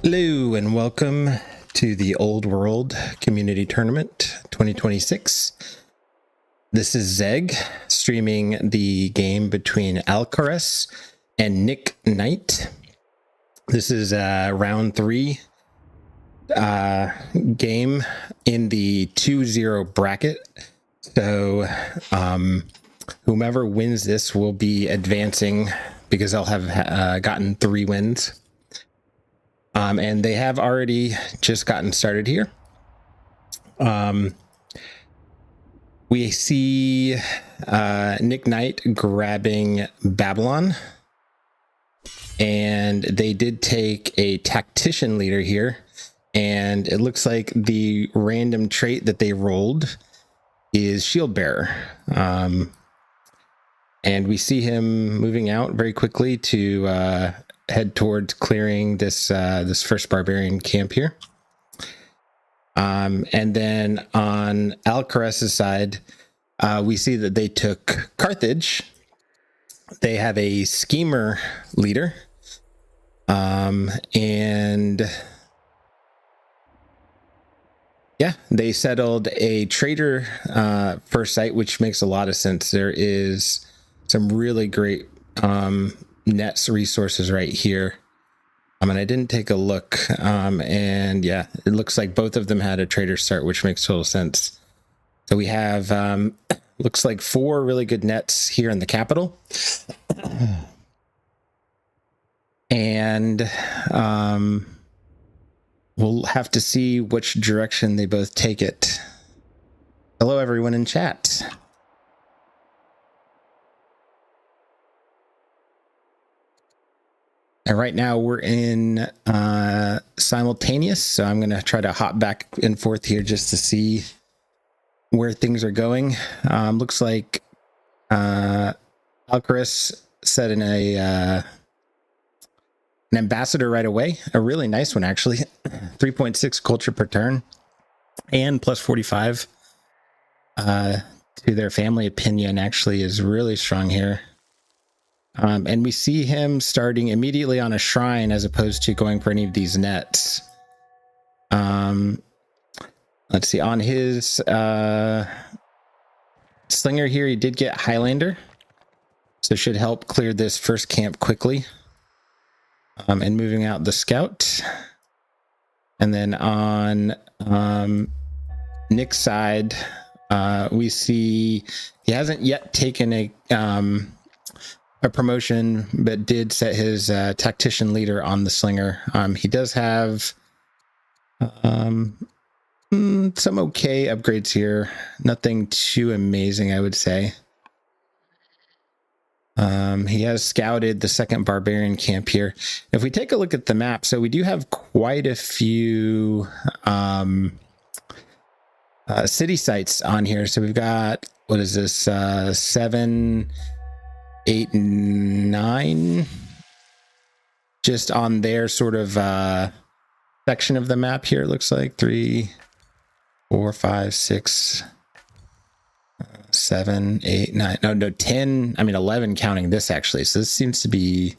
Hello and welcome to the Old World Community Tournament 2026. This is Zeg streaming the game between Alcaras and Nicknight. This is round 3 game in the 2-0 bracket. So whomever wins this will be advancing because they'll have gotten 3 wins. And they have already just gotten started here. We see Nicknight grabbing Babylon. And they did take a tactician leader here. And it looks like the random trait that they rolled is Shield Bearer. And we see him moving out very quickly to head towards clearing this this first barbarian camp here. And then on Alcaraz's side, we see that they took Carthage. They have a schemer leader. And yeah, they settled a trader first site, which makes a lot of sense. There is some really great nets resources right here. And I didn't take a look. And yeah, it looks like both of them had a trader start, which makes total sense. So we have, looks like 4 really good nets here in the capital. And we'll have to see which direction they both take it. Hello, everyone in chat. And right now we're in simultaneous, so I'm going to try to hop back and forth here just to see where things are going. Looks like Alcaraz set in an ambassador right away. A really nice one, actually. 3.6 culture per turn and plus 45 to their family opinion actually is really strong here. And we see him starting immediately on a shrine as opposed to going for any of these nets. Let's see, on his slinger here, he did get Highlander. So should help clear this first camp quickly. And moving out the scout. And then on Nick's side, we see he hasn't yet taken a promotion, but did set his tactician leader on the slinger. He does have some okay upgrades here. Nothing too amazing, I would say. He has scouted the second barbarian camp here. If we take a look at the map, so we do have quite a few city sites on here. So we've got, what is this, 7, 8, 9, just on their sort of section of the map here. It looks like 3, 4, 5, 6, 7, 8, 9, no 10, I mean 11 counting this actually. So this seems to be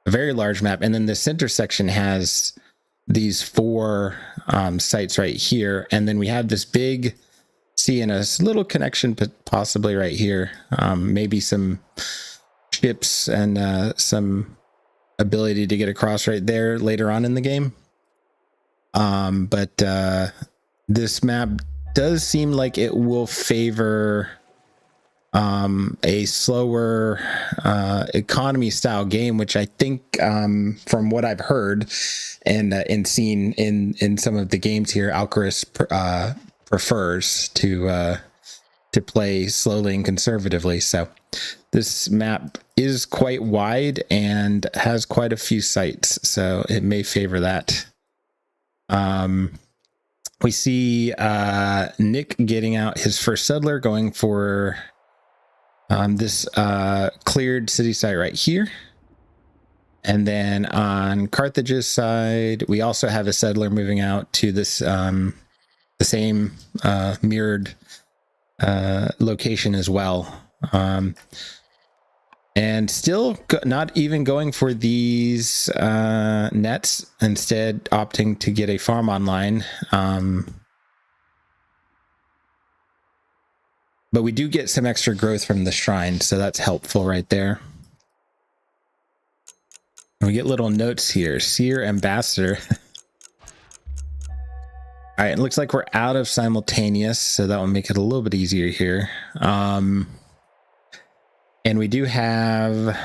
a very large map. And then the center section has these 4 sites right here, and then we have this big sea and a little connection possibly right here. Maybe some ships and some ability to get across right there later on in the game. But this map does seem like it will favor a slower economy style game, which I think from what I've heard and seen in some of the games here, Alcaraz prefers to play slowly and conservatively. So this map is quite wide and has quite a few sites, so it may favor that. We see Nick getting out his first settler, going for this cleared city site right here. And then on Carthage's side, we also have a settler moving out to this the same mirrored location as well. And still not even going for these nets, instead opting to get a farm online. But we do get some extra growth from the shrine, so that's helpful right there. And we get little notes here. Seer Ambassador. All right, it looks like we're out of simultaneous, so that will make it a little bit easier here. And we do have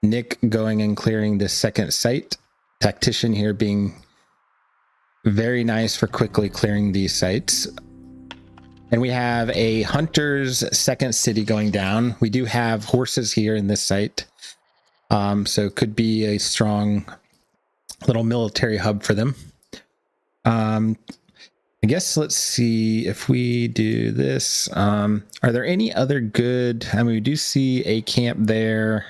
Nick going and clearing the second site. Tactician here being very nice for quickly clearing these sites. And we have a hunter's second city going down. We do have horses here in this site. So it could be a strong little military hub for them. I guess let's see if we do this. Are there any other good? I mean, we do see a camp there.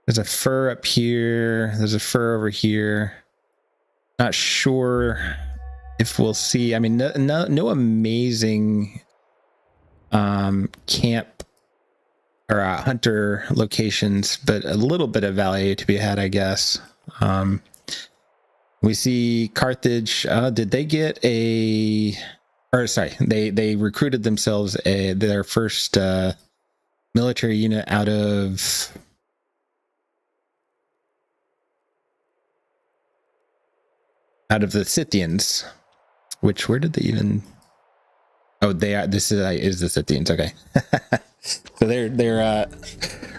There's a fur up here. There's a fur over here. Not sure if we'll see. I mean, no amazing camp or hunter locations, but a little bit of value to be had, I guess. We see Carthage. Did they get a? Or sorry, they recruited themselves their first military unit out of. Out of the Scythians, which where did they even? Oh, they are. This is the Scythians. Okay, so they're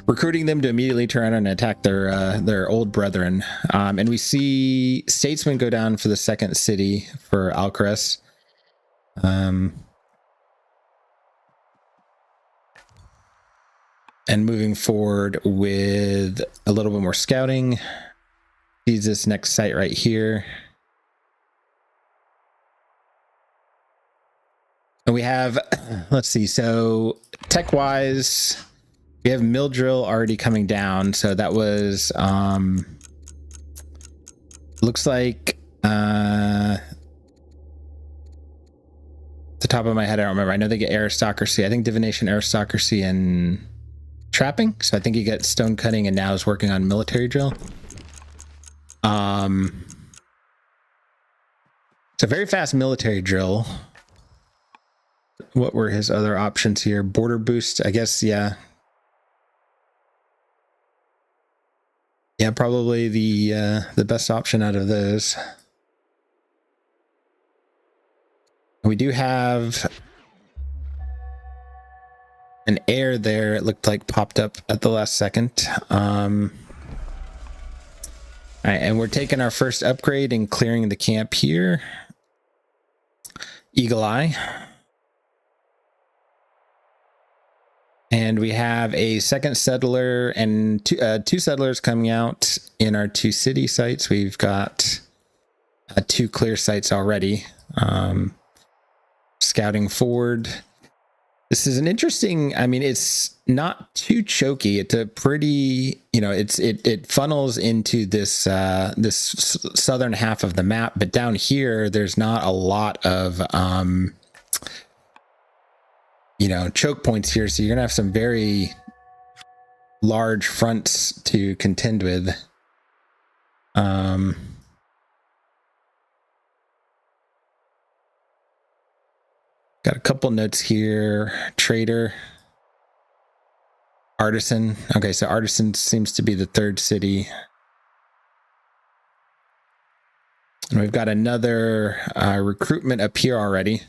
recruiting them to immediately turn and attack their old brethren. And we see statesmen go down for the second city for Alcaras. And moving forward with a little bit more scouting. Sees this next site right here. And we have, let's see, so tech-wise, we have mill drill already coming down. So that was, looks like, the top of my head, I don't remember. I know they get aristocracy. I think divination, aristocracy, and trapping. So I think you get stone cutting and now is working on military drill. So very fast military drill. What were his other options here? Border boost, I guess. Yeah, probably the best option out of those. We do have an heir there. It looked like popped up at the last second. All right, and we're taking our first upgrade and clearing the camp here. Eagle Eye. And we have a second settler and two settlers coming out in our two city sites. We've got two clear sites already. Scouting forward. This is an interesting, I mean, it's not too choky. It's a pretty, it funnels into this this southern half of the map, but down here there's not a lot of choke points here, so you're gonna have some very large fronts to contend with. Got a couple notes here. Trader, artisan. Okay, so artisan seems to be the third city, and we've got another recruitment up here already.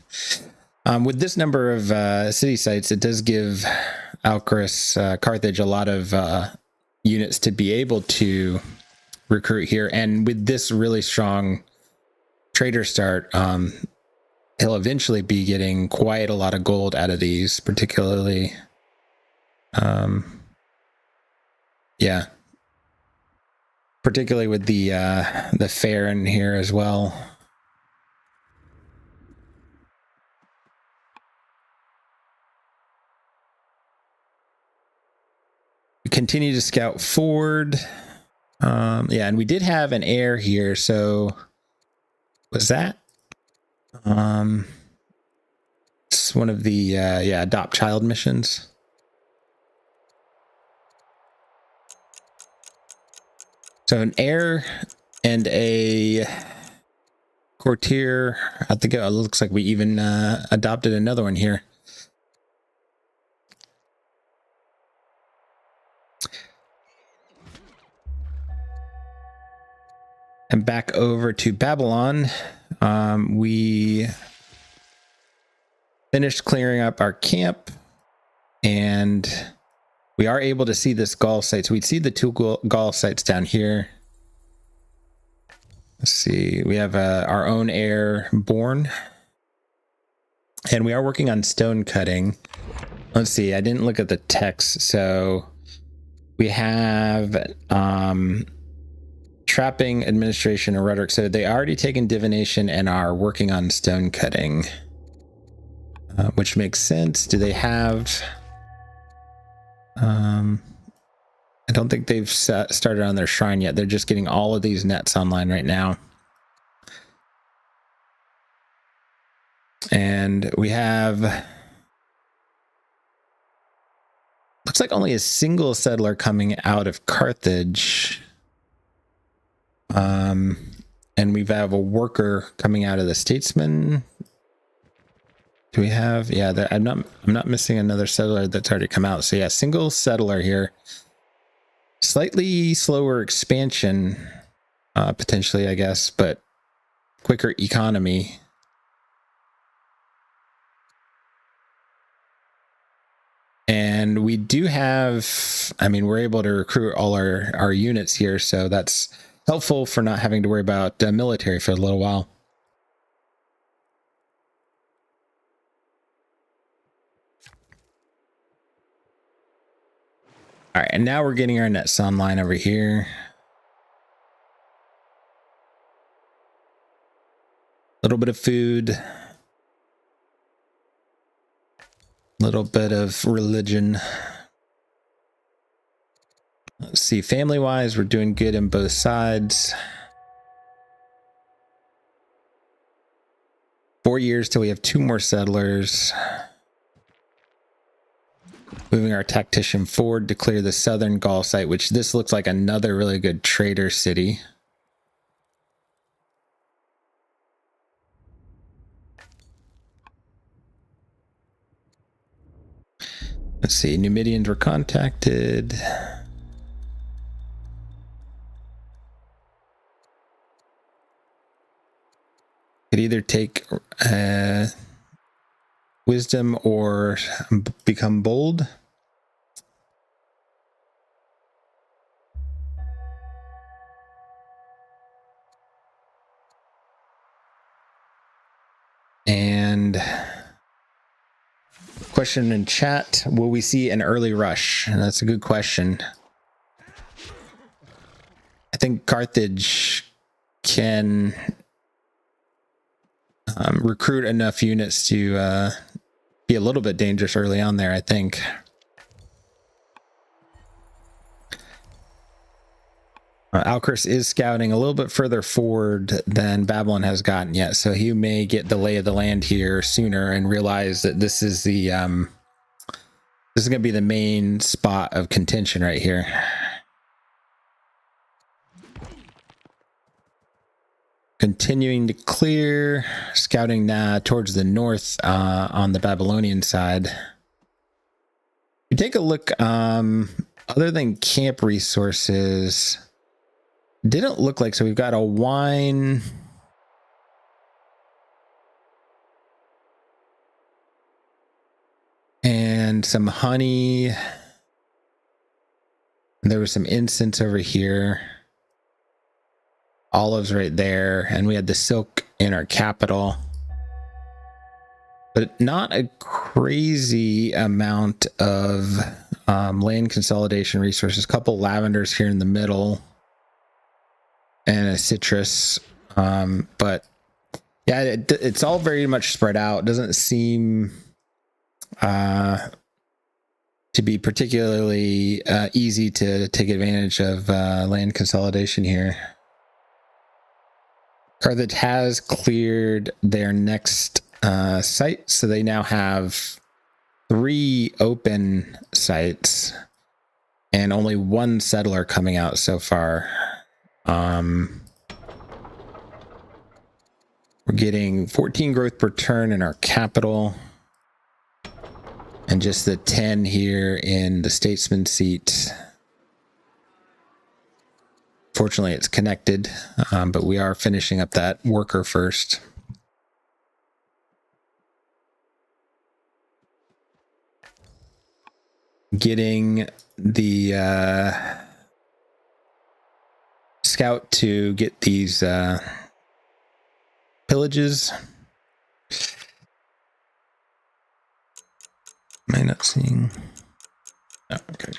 With this number of city sites, it does give Alcaras, Carthage, a lot of units to be able to recruit here. And with this really strong trader start, he'll eventually be getting quite a lot of gold out of these, particularly. Particularly with the fair in here as well. Continue to scout forward. And we did have an heir here. So was that It's one of the adopt child missions. So an heir and a courtier. I think it looks like we even adopted another one here. And back over to Babylon. We finished clearing up our camp, and we are able to see this Gaul site. So we'd see the two Gaul sites down here. Let's see. We have our own heir born, and we are working on stone cutting. Let's see. I didn't look at the text. So we have trapping, administration, and rhetoric. So they already taken divination and are working on stone cutting, which makes sense. Do they have... I don't think they've started on their shrine yet. They're just getting all of these nets online right now. And we have... looks like only a single settler coming out of Carthage. And we have a worker coming out of the Statesman. Do we have? Yeah, I'm not missing another settler that's already come out. So yeah, single settler here. Slightly slower expansion, potentially, I guess, but quicker economy. And we do have, I mean, we're able to recruit all our units here, so that's helpful for not having to worry about military for a little while. All right, and now we're getting our nets online over here. A little bit of food. A little bit of religion. Let's see, family-wise, we're doing good in both sides. 4 years till we have 2 more settlers. Moving our tactician forward to clear the southern Gaul site, which this looks like another really good trader city. Let's see, Numidians were contacted. Could either take wisdom or become bold. And question in chat, will we see an early rush? And that's a good question. I think Carthage can recruit enough units to be a little bit dangerous early on there, I think. Alcaras is scouting a little bit further forward than Babylon has gotten yet, so he may get the lay of the land here sooner and realize that this is the this is going to be the main spot of contention right here. Continuing to clear, scouting towards the north on the Babylonian side. We take a look, other than camp resources, didn't look like, so we've got a wine, and some honey. There was some incense over here. Olives right there, and we had the silk in our capital, but not a crazy amount of land consolidation resources. A couple lavenders here in the middle and a citrus, but yeah, it's all very much spread out. It doesn't seem to be particularly easy to take advantage of land consolidation here. Carthage has cleared their next site, so they now have 3 open sites and only 1 settler coming out so far. We're getting 14 growth per turn in our capital, and just the 10 here in the statesman seat. Fortunately, it's connected, but we are finishing up that worker first. Getting the scout to get these pillages. Am I not seeing? Oh, okay.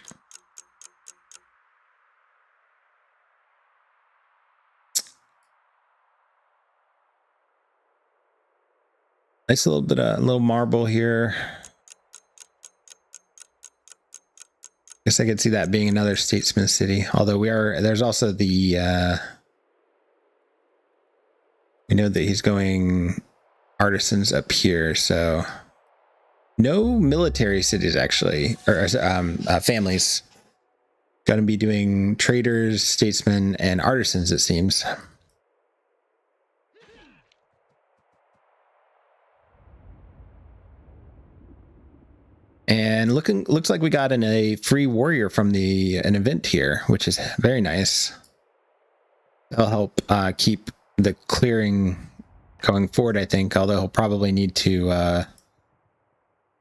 Nice little bit of little marble here. Guess I could see that being another statesman city. Although there's also the we know that he's going artisans up here, so no military cities actually, or families. Going to be doing traders, statesmen, and artisans, it seems. And looks like we got a free warrior from an event here, which is very nice. That'll help keep the clearing going forward, I think, although he'll probably need to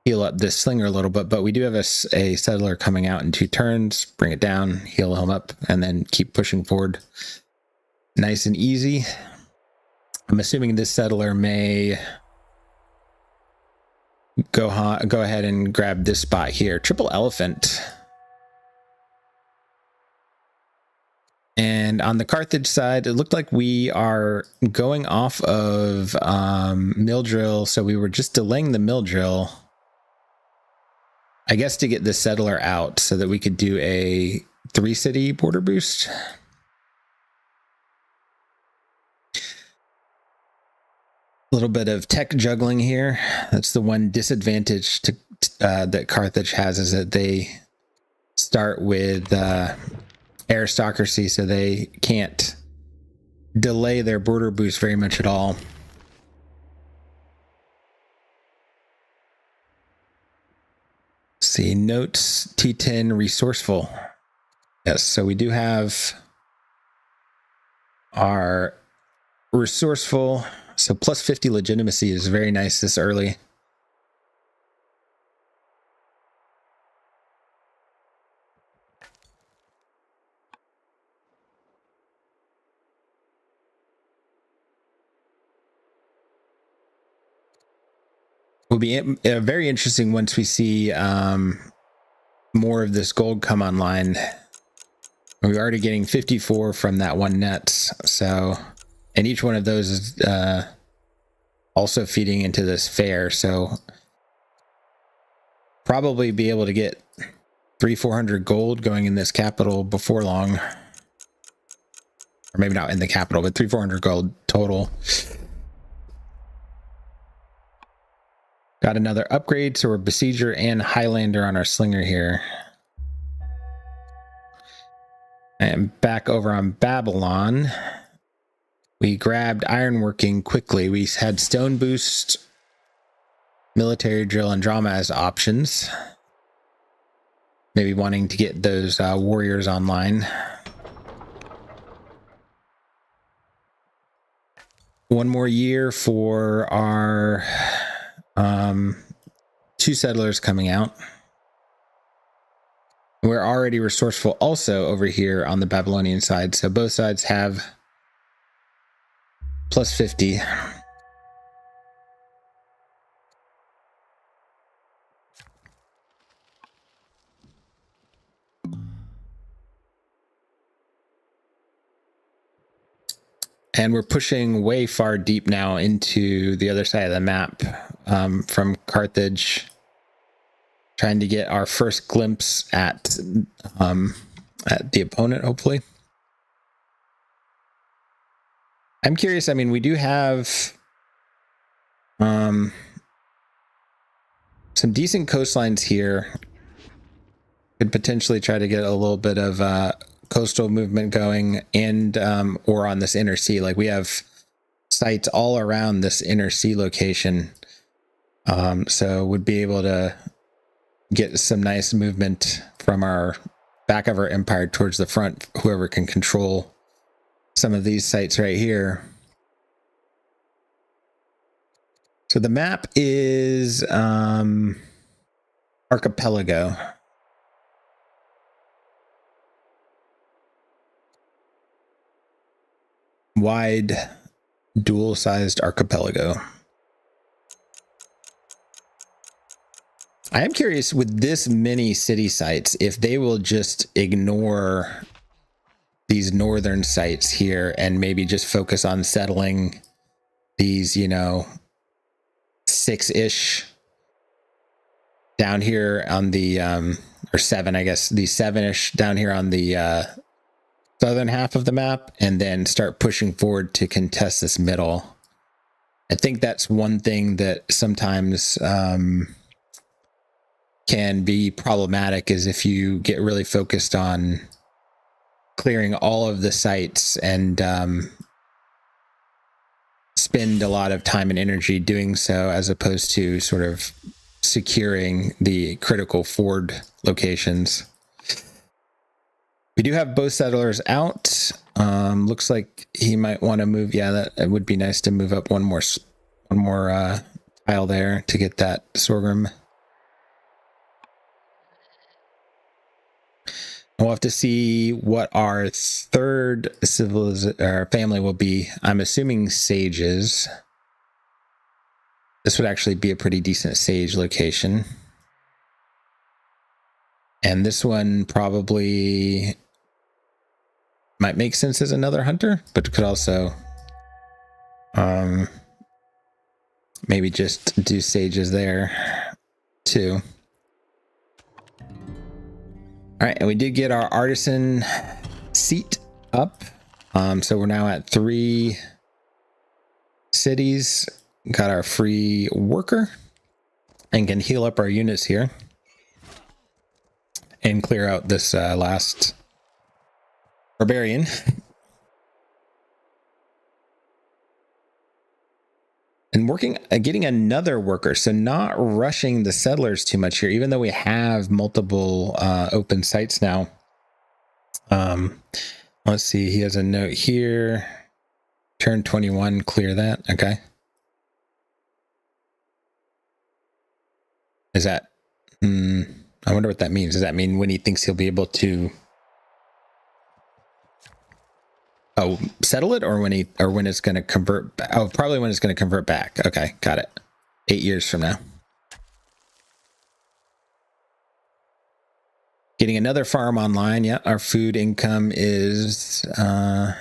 heal up this slinger a little bit. But we do have a settler coming out in 2 turns. Bring it down, heal him up, and then keep pushing forward. Nice and easy. I'm assuming this settler may go ahead and grab this spot here. Triple elephant. And on the Carthage side, it looked like we are going off of mill drill, so we were just delaying the mill drill, I guess, to get the settler out so that we could do a 3-city border boost. A little bit of tech juggling here. That's the one disadvantage that Carthage has, is that they start with aristocracy, so they can't delay their border boost very much at all. Let's see, notes T10 resourceful. Yes, so we do have our resourceful. So plus 50 legitimacy is very nice this early. Will be very interesting once we see more of this gold come online. We're already getting 54 from that one net, so, and each one of those is also feeding into this fair, so probably be able to get 300-400 gold going in this capital before long, or maybe not in the capital, but 300-400 gold total. Got another upgrade, so we're Besieger and Highlander on our slinger here. And back over on Babylon, we grabbed ironworking quickly. We had stone boost, military drill, and drama as options. Maybe wanting to get those warriors online. One more year for our 2 settlers coming out. We're already resourceful also over here on the Babylonian side, so both sides have plus 50. And we're pushing way far deep now into the other side of the map from Carthage, trying to get our first glimpse at the opponent, hopefully. I'm curious. I mean, we do have some decent coastlines here. Could potentially try to get a little bit of coastal movement going, and or on this inner sea. Like, we have sites all around this inner sea location, so would be able to get some nice movement from our back of our empire towards the front. Whoever can control some of these sites right here. So the map is archipelago. Wide, dual-sized archipelago. I am curious with this many city sites if they will just ignore these northern sites here and maybe just focus on settling these, you know, 6-ish down here on the or 7, I guess, these 7-ish down here on the southern half of the map, and then start pushing forward to contest this middle. I think that's one thing that sometimes can be problematic, is if you get really focused on clearing all of the sites and spend a lot of time and energy doing so, as opposed to sort of securing the critical ford locations. We do have both settlers out. Looks like he might want to move. Yeah, that it would be nice to move up one more tile there to get that sorghum. We'll have to see what our third family will be. I'm assuming sages. This would actually be a pretty decent sage location. And this one probably might make sense as another hunter, but could also maybe just do sages there too. All right, and we did get our artisan seat up. So we're now at 3 cities. Got our free worker and can heal up our units here and clear out this last barbarian. And getting another worker, so not rushing the settlers too much here, even though we have multiple open sites now. Let's see, he has a note here. Turn 21, clear that. Okay. Is that, I wonder what that means. Does that mean when he thinks he'll be able to settle it, or when it's going to convert back? Oh, probably when it's going to convert back. Okay, got it. 8 years from now. Getting another farm online. Yeah, our food income is a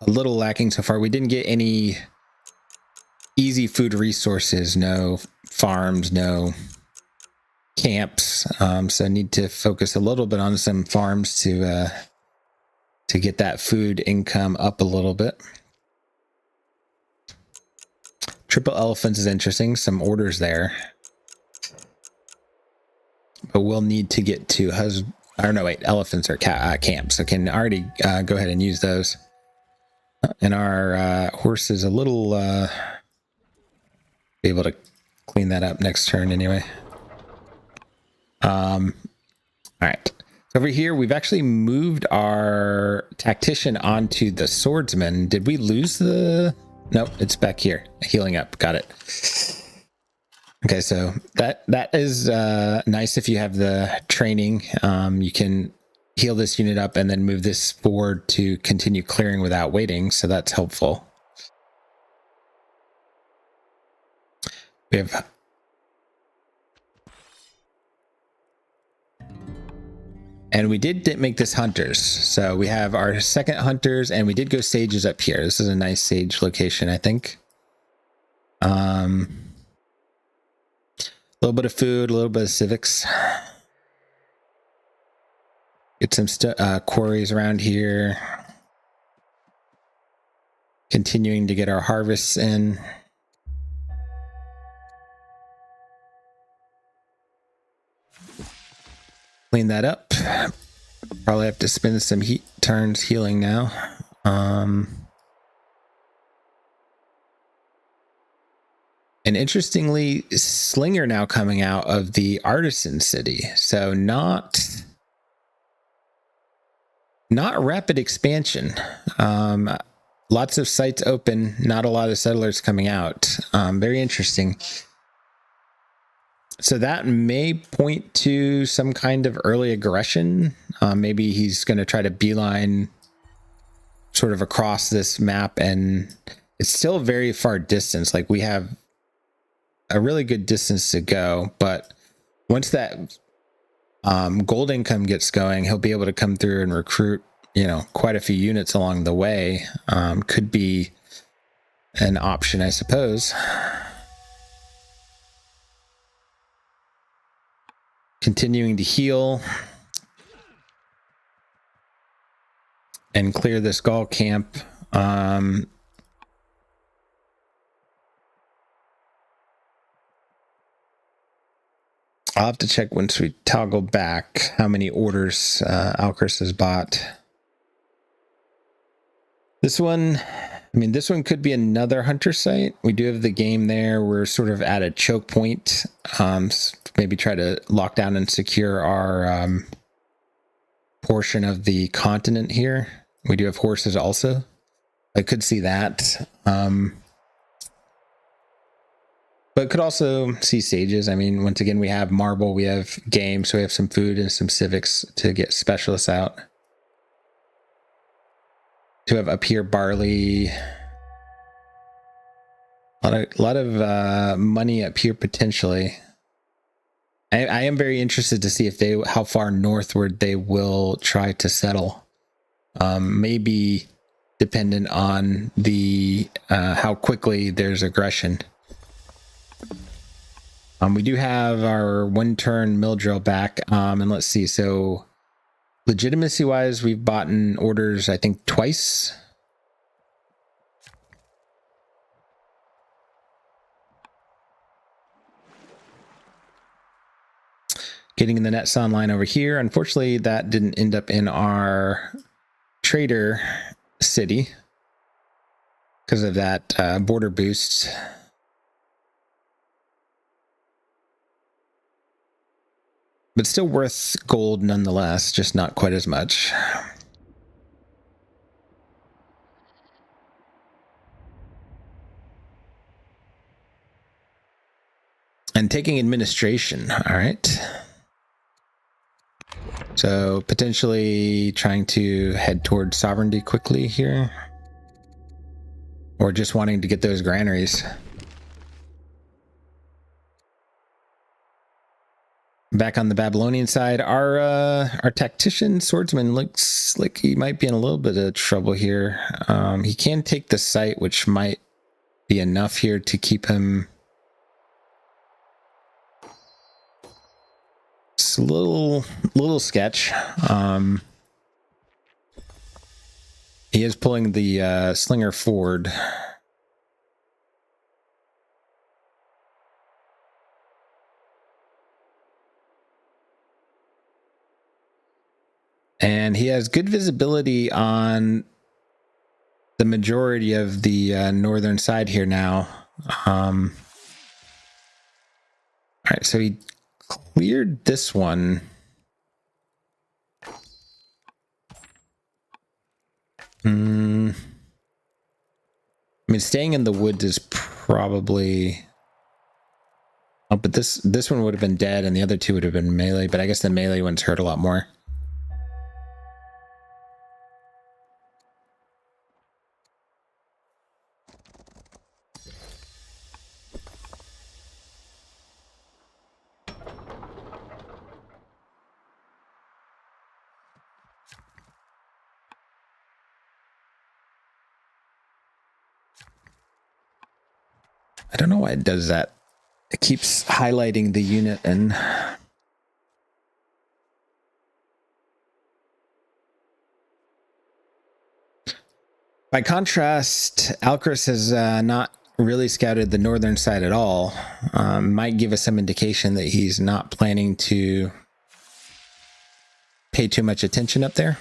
little lacking so far. We didn't get any easy food resources. No farms, no camps. So I need to focus a little bit on some farms to get that food income up a little bit. Triple elephants is interesting. Some orders there. But we'll need to get to elephants are camps. I can already go ahead and use those. And our horse is a little... be able to clean that up next turn anyway. All right. Over here, we've actually moved our tactician onto the swordsman. Did we lose the... Nope, it's back here. Healing up. Got it. Okay, so that is nice if you have the training. You can heal this unit up and then move this forward to continue clearing without waiting, so that's helpful. We have... And we did make this hunters. So we have our second hunters, and we did go sages up here. This is a nice sage location, I think. A little bit of food, a little bit of civics. Get some quarries around here. continuing to get our harvests in. Clean that up. Probably have to spend some turns healing now. And interestingly, Slinger now coming out of the Artisan City. So not rapid expansion. Lots of sites open, not a lot of settlers coming out. Very interesting. So that may point to some kind of early aggression. Maybe he's going to try to beeline sort of across this map, and it's still a very far distance. Like, we have a really good distance to go, but once that gold income gets going, he'll be able to come through and recruit, quite a few units along the way. Could be an option, I suppose. Continuing to heal and clear this Gaul camp. I'll have to check once we toggle back how many orders Alcaras has bought. This one could be another hunter site. We do have the game there. We're sort of at a choke point. Maybe try to lock down and secure our portion of the continent here. We do have horses also. I could see that. But could also see sages. Once again, we have marble, we have game, so we have some food and some civics to get specialists out. To have up here barley. A lot of money up here potentially. I am very interested to see how far northward they will try to settle. Maybe dependent on the how quickly there's aggression. We do have our one turn mill drill back, and let's see. So legitimacy wise, we've bought in orders, I think, twice. Getting the nets online over here. Unfortunately, that didn't end up in our trader city because of that border boost. But still worth gold nonetheless, just not quite as much. And taking administration, all right. So potentially trying to head towards sovereignty quickly here. Or just wanting to get those granaries. Back on the Babylonian side, our tactician swordsman looks like he might be in a little bit of trouble here. He can take the site, which might be enough here to keep him. It's a little sketch. He is pulling the Slinger forward. And he has good visibility on the majority of the northern side here now. All right, so he cleared this one. Staying in the woods is probably... Oh, but this one would have been dead and the other two would have been melee, but I guess the melee ones hurt a lot more. I don't know why it does that. It keeps highlighting the unit and... By contrast, alcaras has not really scouted the northern side at all. Might give us some indication that he's not planning to pay too much attention up there.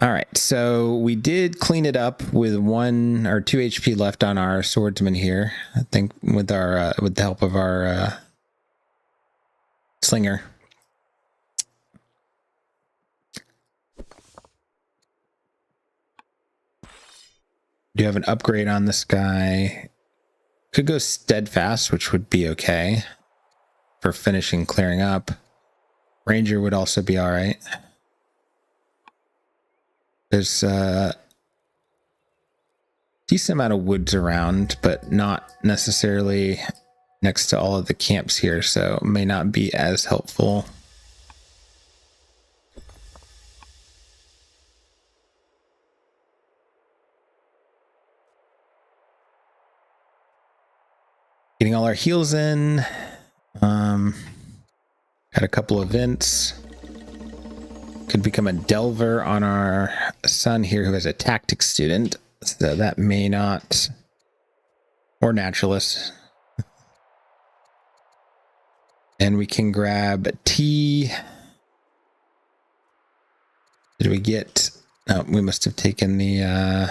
All right, so we did clean it up with 1 or 2 HP left on our swordsman here. I think with our with the help of our slinger. Do have an upgrade on this guy. Could go steadfast, which would be okay for finishing clearing up. Ranger would also be all right. There's a decent amount of woods around, but not necessarily next to all of the camps here, so it may not be as helpful. Getting all our heals in. Had a couple events. Could become a delver on our son here who is a tactics student. So that may not, or naturalist. And we can grab tea. Did we get, oh, we must have taken the,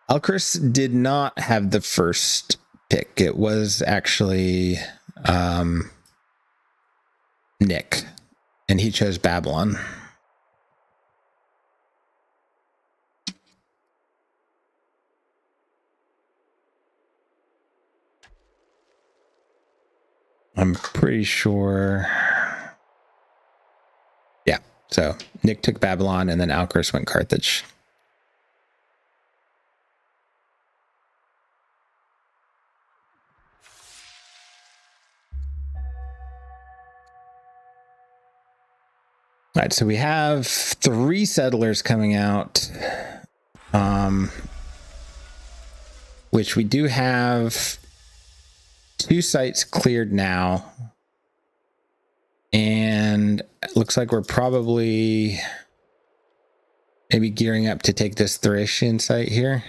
Alcaras did not have the first pick. It was actually Nick, and he chose Babylon. I'm pretty sure. Yeah, so Nick took Babylon, and then Alcaras went Carthage. All right, so we have 3 settlers coming out, which we do have 2 sites cleared now, and it looks like we're probably maybe gearing up to take this Thracian site here.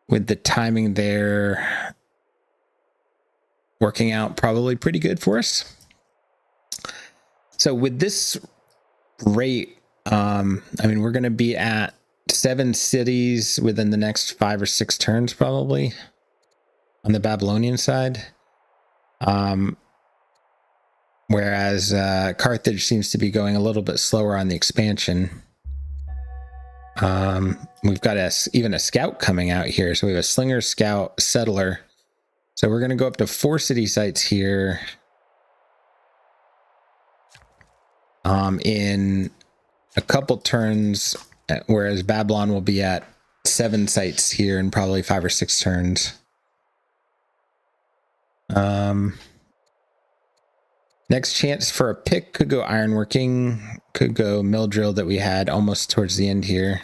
With the timing there working out probably pretty good for us. So with this rate, I mean, we're going to be at 7 cities within the next 5 or 6 turns, probably, on the Babylonian side. Whereas Carthage seems to be going a little bit slower on the expansion. We've got even a scout coming out here. So we have a slinger, scout, settler. So we're going to go up to 4 city sites here in a couple turns, whereas Babylon will be at 7 sites here in probably 5 or 6 turns. Next chance for a pick could go ironworking, could go mill drill that we had almost towards the end here.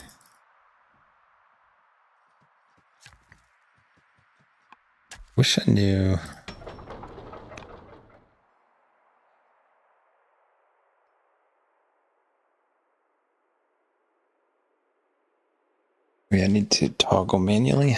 Wish I knew. Maybe I need to toggle manually.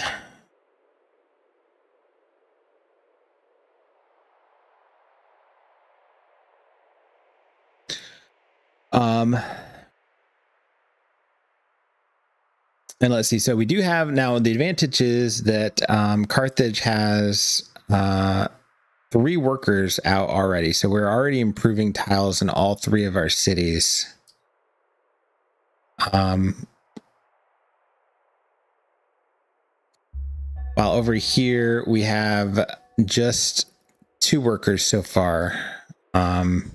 And let's see. So we do have now the advantage is that Carthage has 3 workers out already. So we're already improving tiles in all 3 of our cities. While over here we have just 2 workers so far. And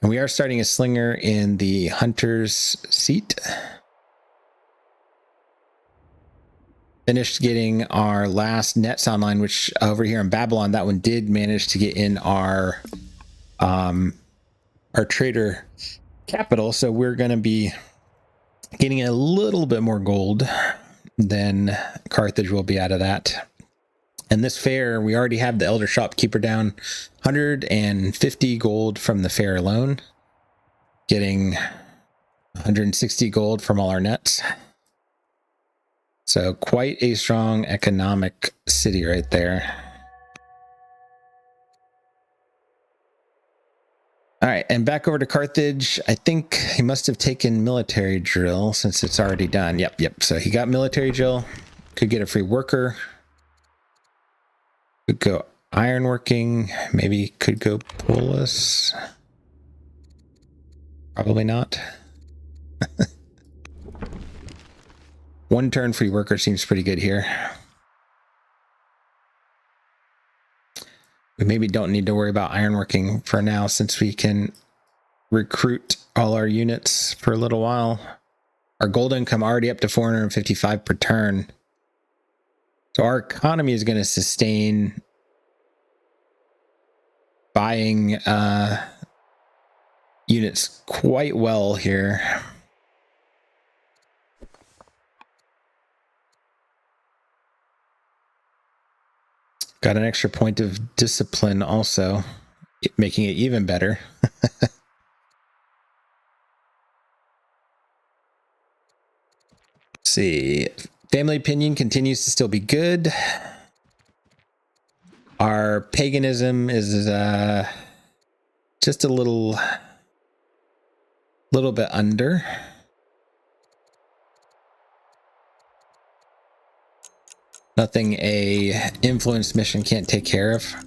we are starting a slinger in the hunter's seat. Finished getting our last nets online, which over here in Babylon, that one did manage to get in our trader capital. So we're going to be getting a little bit more gold than Carthage will be out of that. And this fair, we already have the elder shopkeeper down, 150 gold from the fair alone, getting 160 gold from all our nets. So quite a strong economic city right there. All right, and back over to Carthage. I think he must have taken military drill since it's already done. Yep. So he got military drill. Could get a free worker. Could go ironworking. Maybe could go Polis. Probably not. One turn free worker seems pretty good here. We maybe don't need to worry about ironworking for now since we can recruit all our units for a little while. Our gold income already up to 455 per turn. So our economy is going to sustain buying units quite well here. Got an extra point of discipline also, making it even better. Let's see. Family opinion continues to still be good. Our paganism is just a little bit under. Nothing a influence mission can't take care of. All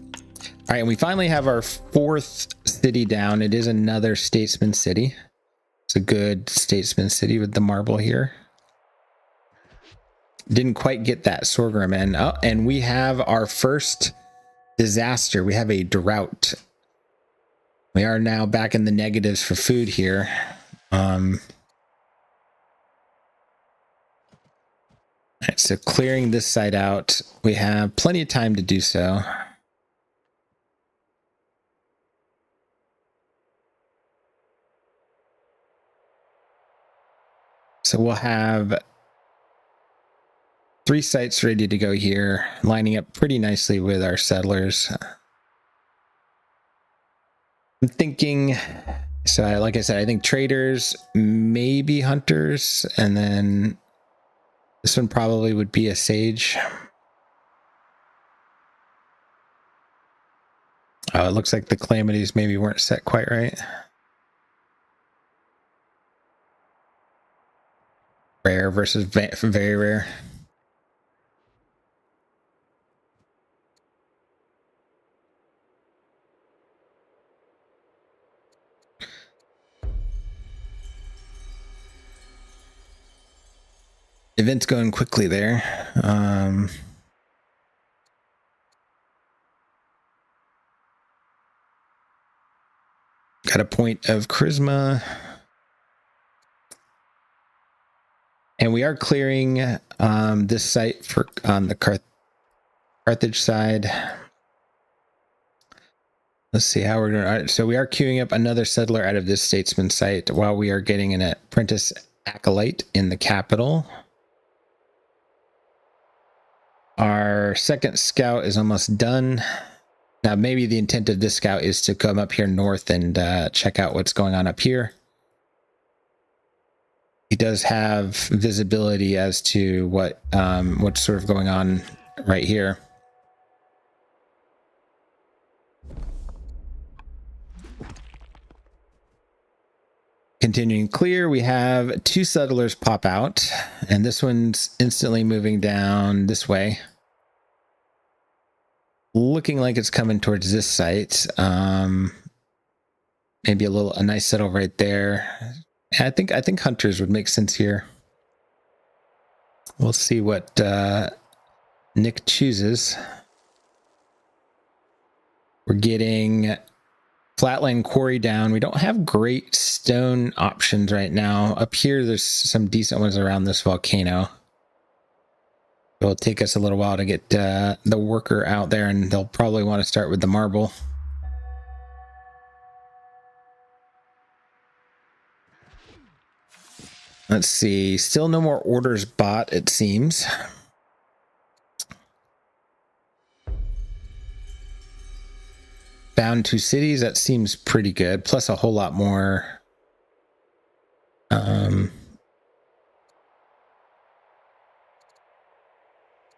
right, and we finally have our fourth city down. It is another statesman city. It's a good statesman city with the marble here. Didn't quite get that sorghum in. Oh, and we have our first disaster. We have a drought. We are now back in the negatives for food here. All right, so clearing this side out, we have plenty of time to do so. So we'll have 3 sites ready to go here, lining up pretty nicely with our settlers. I'm thinking, so like I said, I think traders, maybe hunters, and then this one probably would be a sage. Oh, it looks like the calamities maybe weren't set quite right. Rare versus very rare. Event's going quickly there. Got a point of charisma. And we are clearing this site for on the Carthage side. Let's see how we're going to... So we are queuing up another settler out of this statesman site while we are getting an apprentice acolyte in the capital. Our second scout is almost done. Now, maybe the intent of this scout is to come up here north and check out what's going on up here. He does have visibility as to what's sort of going on right here. Continuing clear, we have 2 settlers pop out, and this one's instantly moving down this way. Looking like it's coming towards this site. Maybe a nice settle right there. I think hunters would make sense here. We'll see what Nick chooses. We're getting flatland quarry down. We don't have great stone options right now. Up here, there's some decent ones around this volcano. It'll take us a little while to get the worker out there, and they'll probably want to start with the marble. Let's see. Still no more orders bought, it seems. Found 2 cities. That seems pretty good. Plus a whole lot more.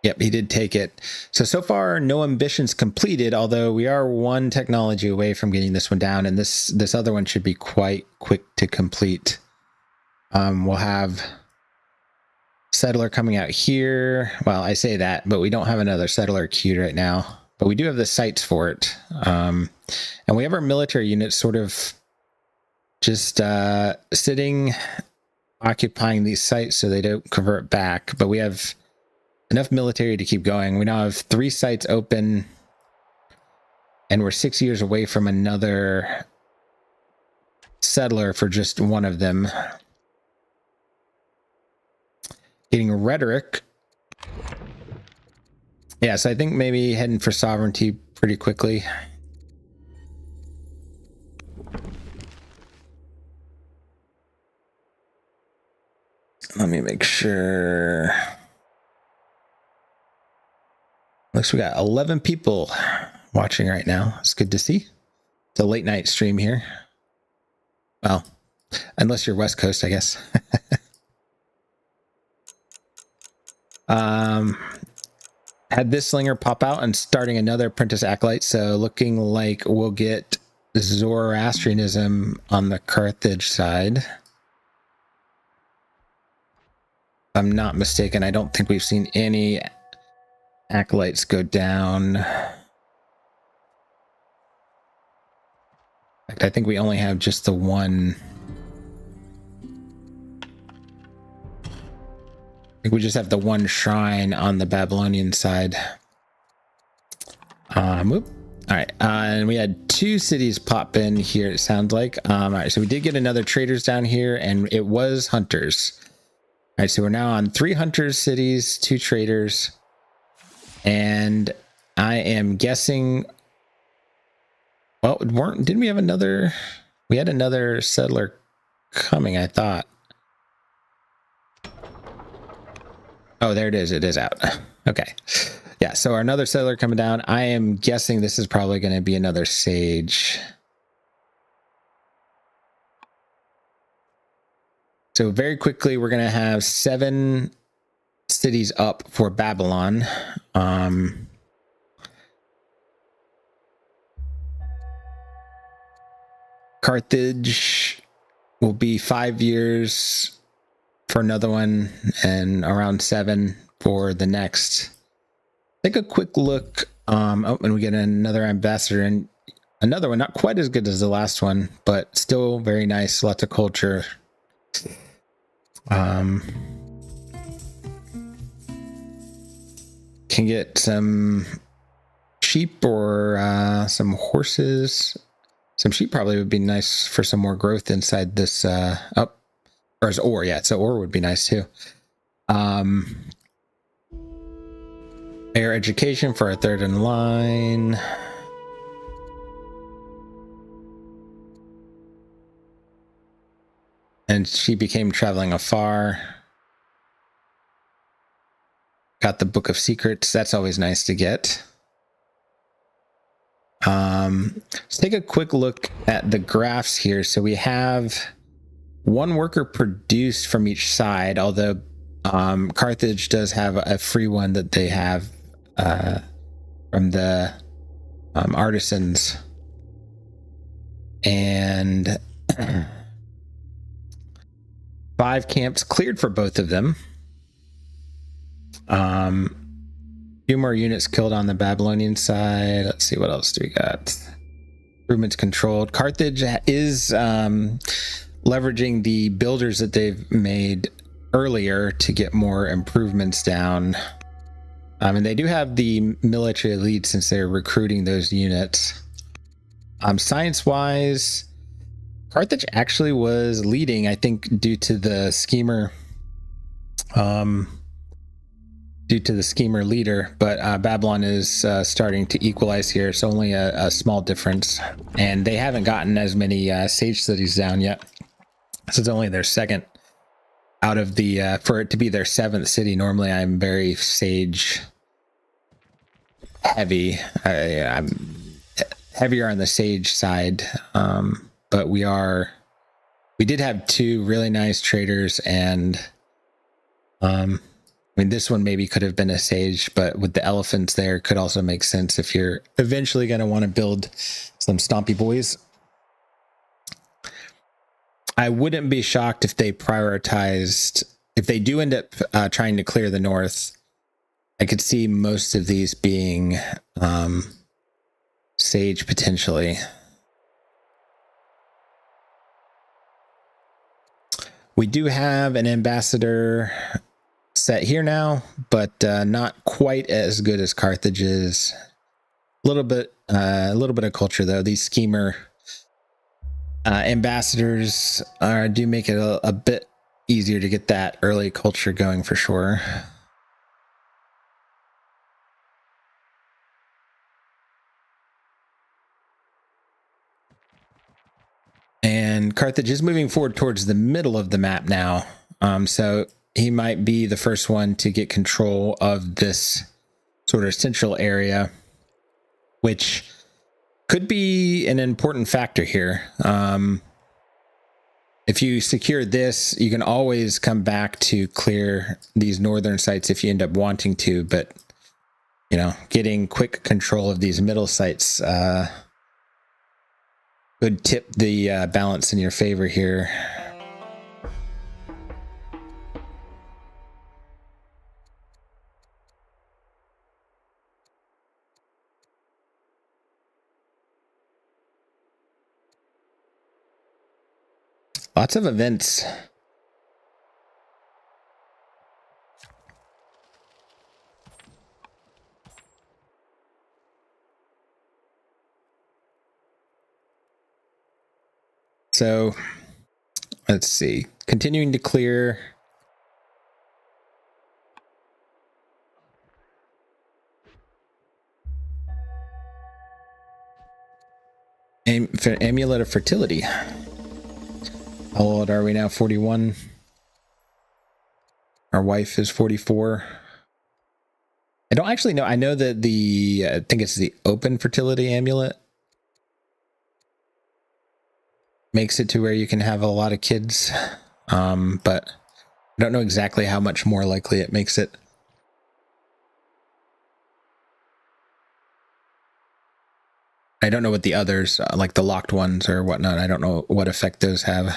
Yep, he did take it. So far, no ambitions completed, although we are 1 technology away from getting this one down, and this other one should be quite quick to complete. We'll have settler coming out here. Well, I say that, but we don't have another settler queued right now. But we do have the sites for it. And we have our military units sort of just sitting, occupying these sites so they don't convert back. But we have enough military to keep going. We now have 3 sites open, and we're 6 years away from another settler for just one of them. Getting rhetoric. Yeah, so I think maybe heading for sovereignty pretty quickly. Let me make sure. Looks we got 11 people watching right now. It's good to see. It's a late night stream here. Well, unless you're West Coast, I guess. Had this slinger pop out and starting another apprentice acolyte, so looking like we'll get Zoroastrianism on the Carthage side. If I'm not mistaken, I don't think we've seen any acolytes go down. In fact, I think we only have just the one. I think we just have the one shrine on the Babylonian side. All right, and we had 2 cities pop in here, it sounds like. All right, so we did get another traders down here, and it was hunters. All right, so we're now on 3 hunters cities, 2 traders, and I am guessing. Well, didn't we have another? We had another settler coming, I thought. Oh, there it is. It is out. Okay. Yeah, so another settler coming down. I am guessing this is probably going to be another sage. So very quickly, we're going to have 7 cities up for Babylon. Carthage will be 5 years for another one, and around 7 for the next. Take a quick look. Oh, and we get another ambassador, and another one not quite as good as the last one, but still very nice. Lots of culture. Can get some sheep or some horses. Some sheep probably would be nice for some more growth inside this. Or as ore, yeah. So ore would be nice too. Air education for a 3rd in line. And she became traveling afar. Got the Book of Secrets. That's always nice to get. Let's take a quick look at the graphs here. So we have 1 worker produced from each side, although Carthage does have a free one that they have from the artisans. And 5 camps cleared for both of them. Few more units killed on the Babylonian side. Let's see, what else do we got? Improvements controlled. Carthage is leveraging the builders that they've made earlier to get more improvements down. And they do have the military elite since they're recruiting those units. Science-wise, Carthage actually was leading, I think, due to the schemer. Due to the schemer leader, but Babylon is starting to equalize here. It's only a small difference, and they haven't gotten as many sage cities down yet. This is only their 2nd. out of the for it to be their 7th city. Normally I'm very sage heavy. I'm heavier on the sage side, but we did have 2 really nice traders, and I mean, this one maybe could have been a sage, but with the elephants there could also make sense if you're eventually going to want to build some stompy boys. I wouldn't be shocked if they prioritized, if they do end up trying to clear the north. I could see most of these being sage potentially. We do have an ambassador set here now, but not quite as good as Carthage's. A little bit of culture though. These schemer ambassadors do make it a bit easier to get that early culture going for sure. And Carthage is moving forward towards the middle of the map now. So he might be the first one to get control of this sort of central area, which could be an important factor here. If you secure this, you can always come back to clear these northern sites if you end up wanting to, but you know, getting quick control of these middle sites could tip the balance in your favor here. Lots of events. So let's see, continuing to clear. Amulet of fertility. How old are we now? 41. Our wife is 44. I don't actually know. I know that I think it's the open fertility amulet makes it to where you can have a lot of kids. But I don't know exactly how much more likely it makes it. I don't know what the others, like the locked ones or whatnot, I don't know what effect those have.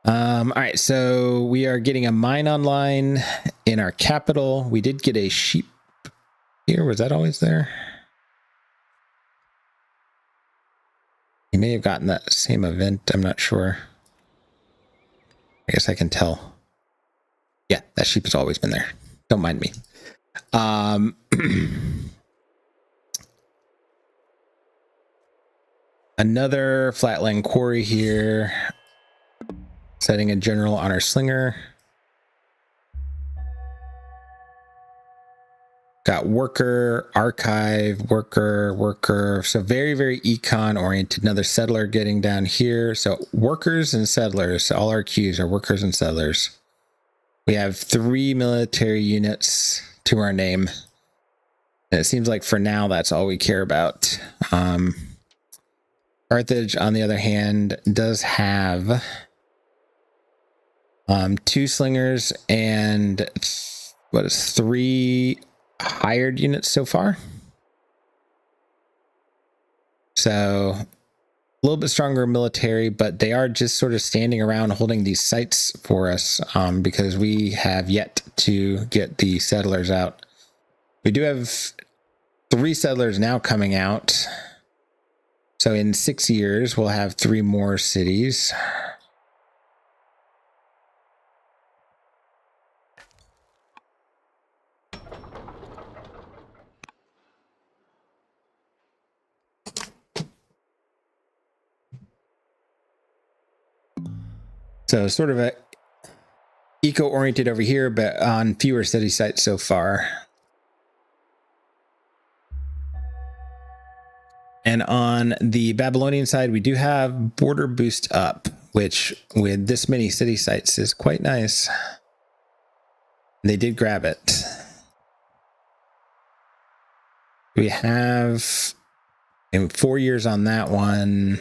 All right, so we are getting a mine online in our capital. We did get a sheep here. Was that always there? You may have gotten that same event. I'm not sure. I guess I can tell. Yeah, that sheep has always been there. Don't mind me. Another flatland quarry here. Setting a general on our slinger. Got worker, archive, worker. So very, very econ oriented. Another settler getting down here. So workers and settlers. All our queues are workers and settlers. We have 3 military units to our name. And it seems like for now, that's all we care about. Carthage, on the other hand, does have 2 slingers and 3 hired units so far. So a little bit stronger military, but they are just sort of standing around holding these sites for us because we have yet to get the settlers out. We do have 3 settlers now coming out. So in 6 years, we'll have 3 more cities. So sort of a eco-oriented over here, but on fewer city sites so far. And on the Babylonian side, we do have border boost up. which with this many city sites is quite nice. They did grab it. We have 4 years on that one.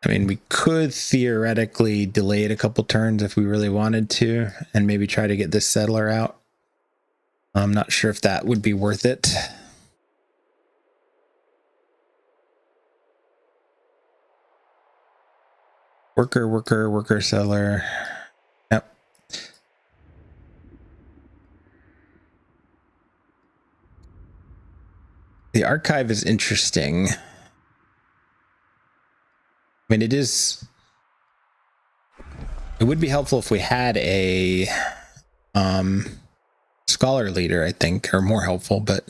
I mean, we could theoretically delay it a couple turns if we really wanted to, and maybe try to get this settler out. I'm not sure if that would be worth it. Worker, settler. Yep. The archive is interesting. I mean, it would be helpful if we had a scholar leader, I think, or more helpful, but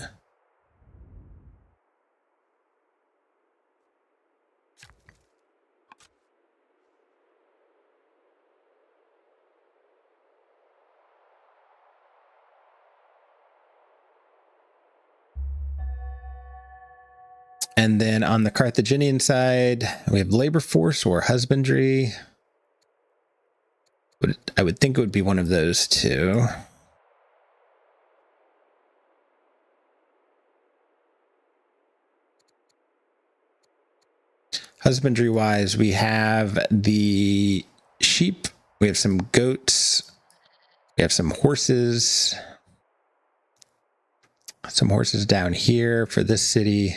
and then on the Carthaginian side, we have labor force or husbandry. I would think it would be one of those two. Husbandry wise, we have the sheep, we have some goats, we have some horses down here for this city,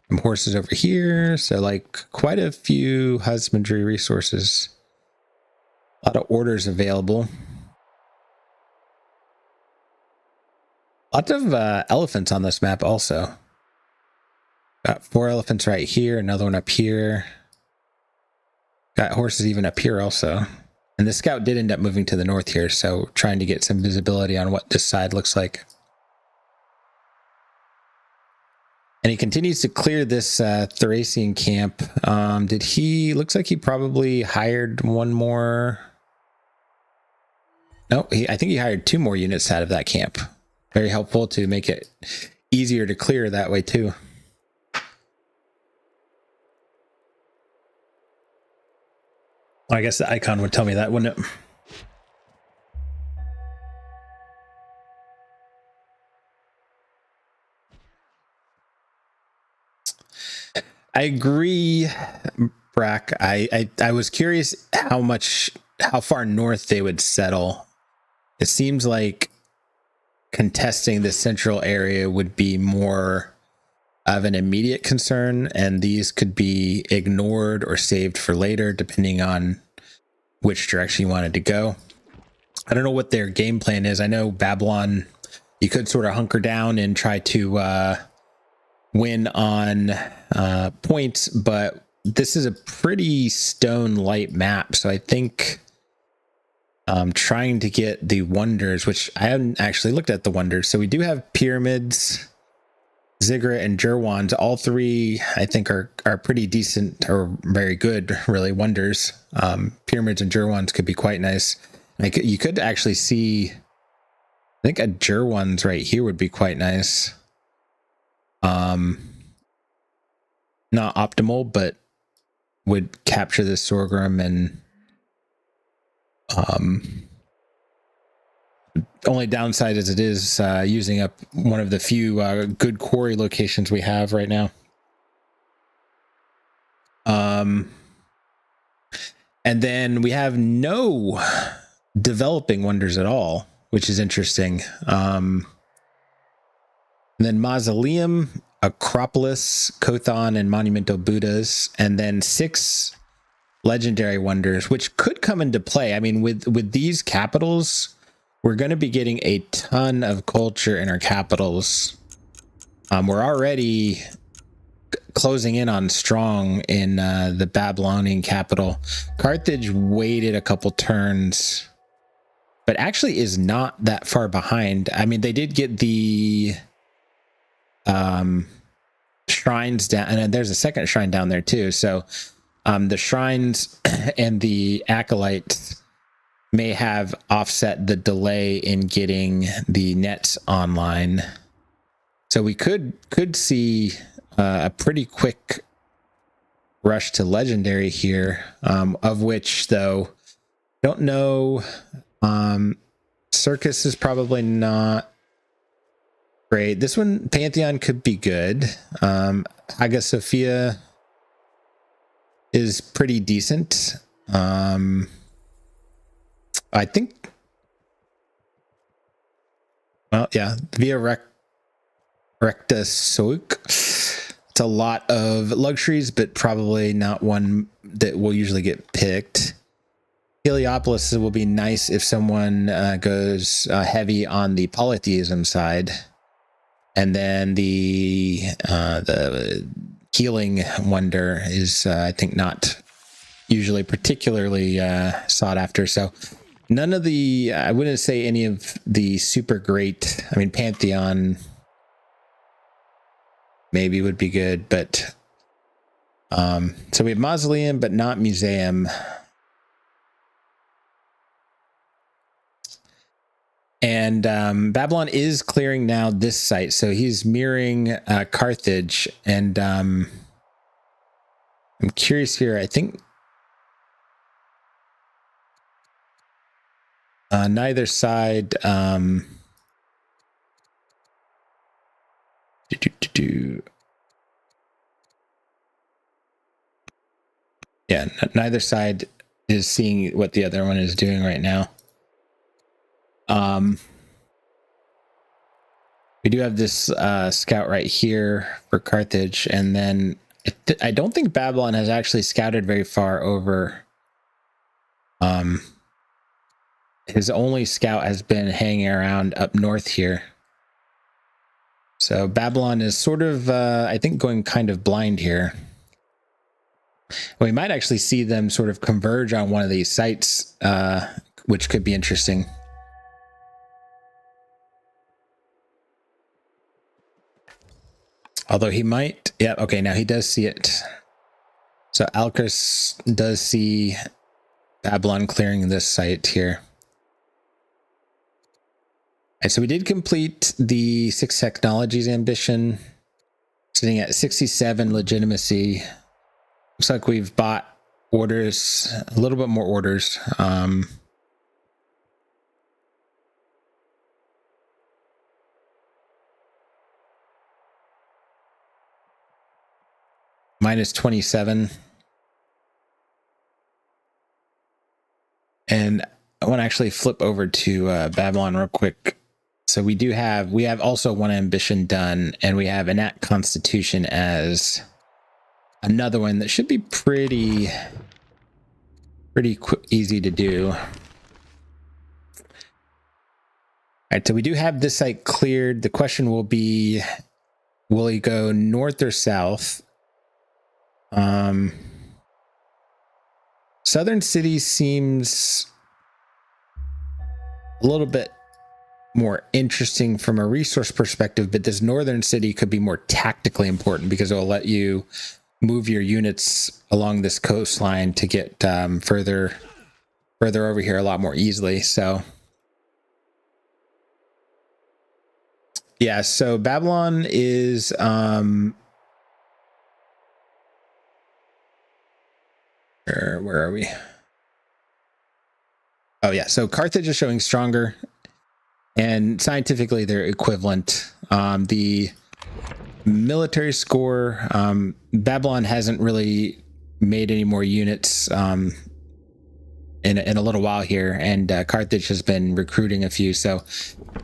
some horses over here. So like quite a few husbandry resources, a lot of orders available. Lots of elephants on this map also. Got 4 elephants right here, another one up here. Got horses even up here also. And the scout did end up moving to the north here, so trying to get some visibility on what this side looks like. And he continues to clear this Thracian camp. Looks like he probably hired one more. No, I think he hired 2 more units out of that camp. Very helpful to make it easier to clear that way too. I guess the icon would tell me that, wouldn't it? I agree, Brack. I was curious how far north they would settle. It seems like contesting the central area would be more of an immediate concern, and these could be ignored or saved for later, depending on which direction you wanted to go. I don't know what their game plan is. I know Babylon, you could sort of hunker down and try to win on points, but this is a pretty stone light map, so I think trying to get the wonders, which I haven't actually looked at the wonders. So we do have pyramids, ziggurat, and Jerwans. All 3 I think are pretty decent, or very good really, wonders. Pyramids and Jerwans could be quite nice. Like you could actually see, I think a Jerwans right here would be quite nice. Not optimal, but would capture the sorghum. And only downside is it is using up one of the few good quarry locations we have right now. And then we have no developing wonders at all, which is interesting. And then Mausoleum, Acropolis, Kothon, and Monumental Buddhas, and then 6 legendary wonders, which could come into play. I mean, with these capitals, we're going to be getting a ton of culture in our capitals. We're already closing in on strong in the Babylonian capital. Carthage waited a couple turns, but actually is not that far behind. I mean, they did get the shrines down, and there's a second shrine down there too. So the shrines and the acolytes may have offset the delay in getting the nets online. So we could see a pretty quick rush to legendary here, of which, though, don't know. Circus is probably not great. This one, Pantheon, could be good. Hagia Sophia is pretty decent. I think, well, yeah, Via Recta Souk. It's a lot of luxuries, but probably not one that will usually get picked. Heliopolis will be nice if someone goes heavy on the polytheism side. And then the healing wonder is, I think, not usually particularly sought after. So none of the, I wouldn't say any of the super great, I mean, Pantheon maybe would be good, but so we have Mausoleum, but not Museum. And Babylon is clearing now this site, so he's mirroring Carthage. And I'm curious here. I think neither side. Yeah, neither side is seeing what the other one is doing right now. We do have this scout right here for Carthage, and then I don't think Babylon has actually scouted very far over. His only scout has been hanging around up north here. So Babylon is sort of, I think, going kind of blind here. We might actually see them sort of converge on one of these sites, which could be interesting. Although he might, yeah, okay, now he does see it. So Alcaras does see Babylon clearing this site here. And so we did complete the 6 technologies ambition, sitting at 67 legitimacy. Looks like we've bought orders, a little bit more orders. Minus 27. And I want to actually flip over to Babylon real quick. So we have also one ambition done, and we have enact Constitution as another one that should be pretty easy to do. All right, so we do have this site cleared. The question will be, will he go north or south? Southern City seems a little bit more interesting from a resource perspective, but this northern city could be more tactically important because it will let you move your units along this coastline to get further over here a lot more easily. So yeah, so Babylon is where are we? Oh yeah, so Carthage is showing stronger, and scientifically they're equivalent. The military score, Babylon hasn't really made any more units in a little while here, and Carthage has been recruiting a few, so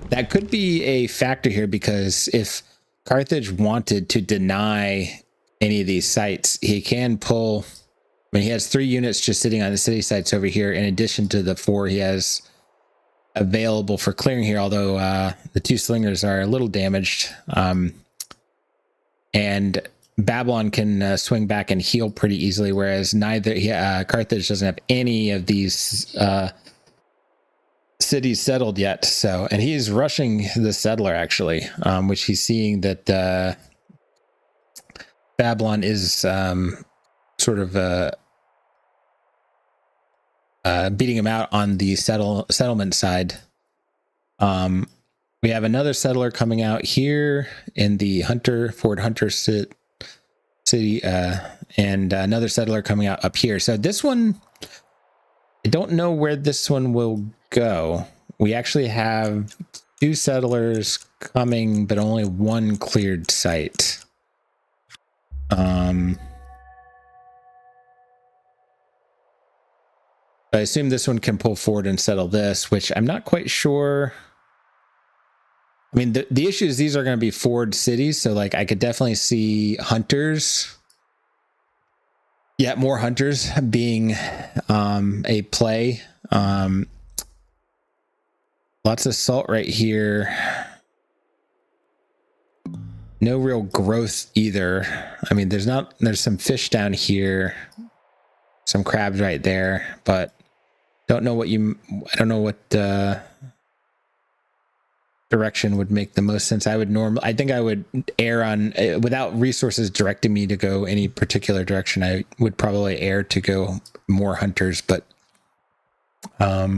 that could be a factor here, because if Carthage wanted to deny any of these sites, he can pull. I mean, he has 3 units just sitting on the city sites over here, in addition to the 4 he has available for clearing here, although the 2 slingers are a little damaged. And Babylon can swing back and heal pretty easily, whereas Carthage doesn't have any of these cities settled yet. So, and he's rushing the settler, actually, which he's seeing that Babylon is sort of beating him out on the settlement side. We have another settler coming out here in the Fort Hunter city and another settler coming out up here. So this one, I don't know where this one will go. We actually have 2 settlers coming, but only 1 cleared site. I assume this one can pull forward and settle this, which I'm not quite sure. I mean, the issue is these are going to be forward cities, so like I could definitely see hunters. Yeah, more hunters being a play. Lots of salt right here. No real growth either. I mean, there's some fish down here, some crabs right there, but I don't know what direction would make the most sense. I think I would err on, without resources directing me to go any particular direction, I would probably err to go more hunters, but all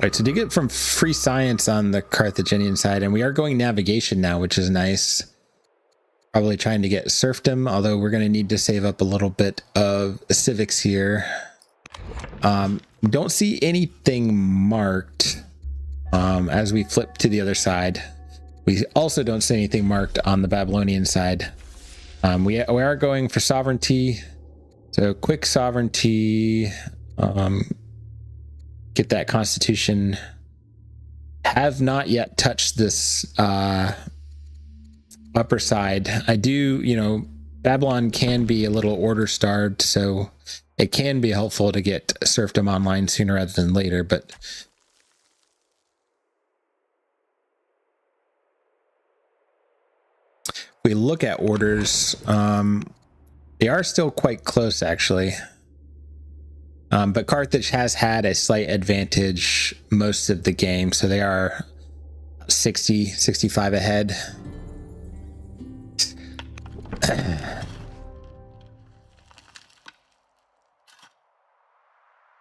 right, so to get from free science on the Carthaginian side, and we are going navigation now, which is nice. Probably trying to get serfdom, although we're going to need to save up a little bit of civics here. Don't see anything marked as we flip to the other side. We also don't see anything marked on the Babylonian side. We are going for sovereignty. So quick sovereignty. Get that constitution. Have not yet touched this upper side. I do, Babylon can be a little order starved, so it can be helpful to get serfdom online sooner rather than later, but we look at orders, they are still quite close actually. But Carthage has had a slight advantage most of the game, so they are 65 ahead.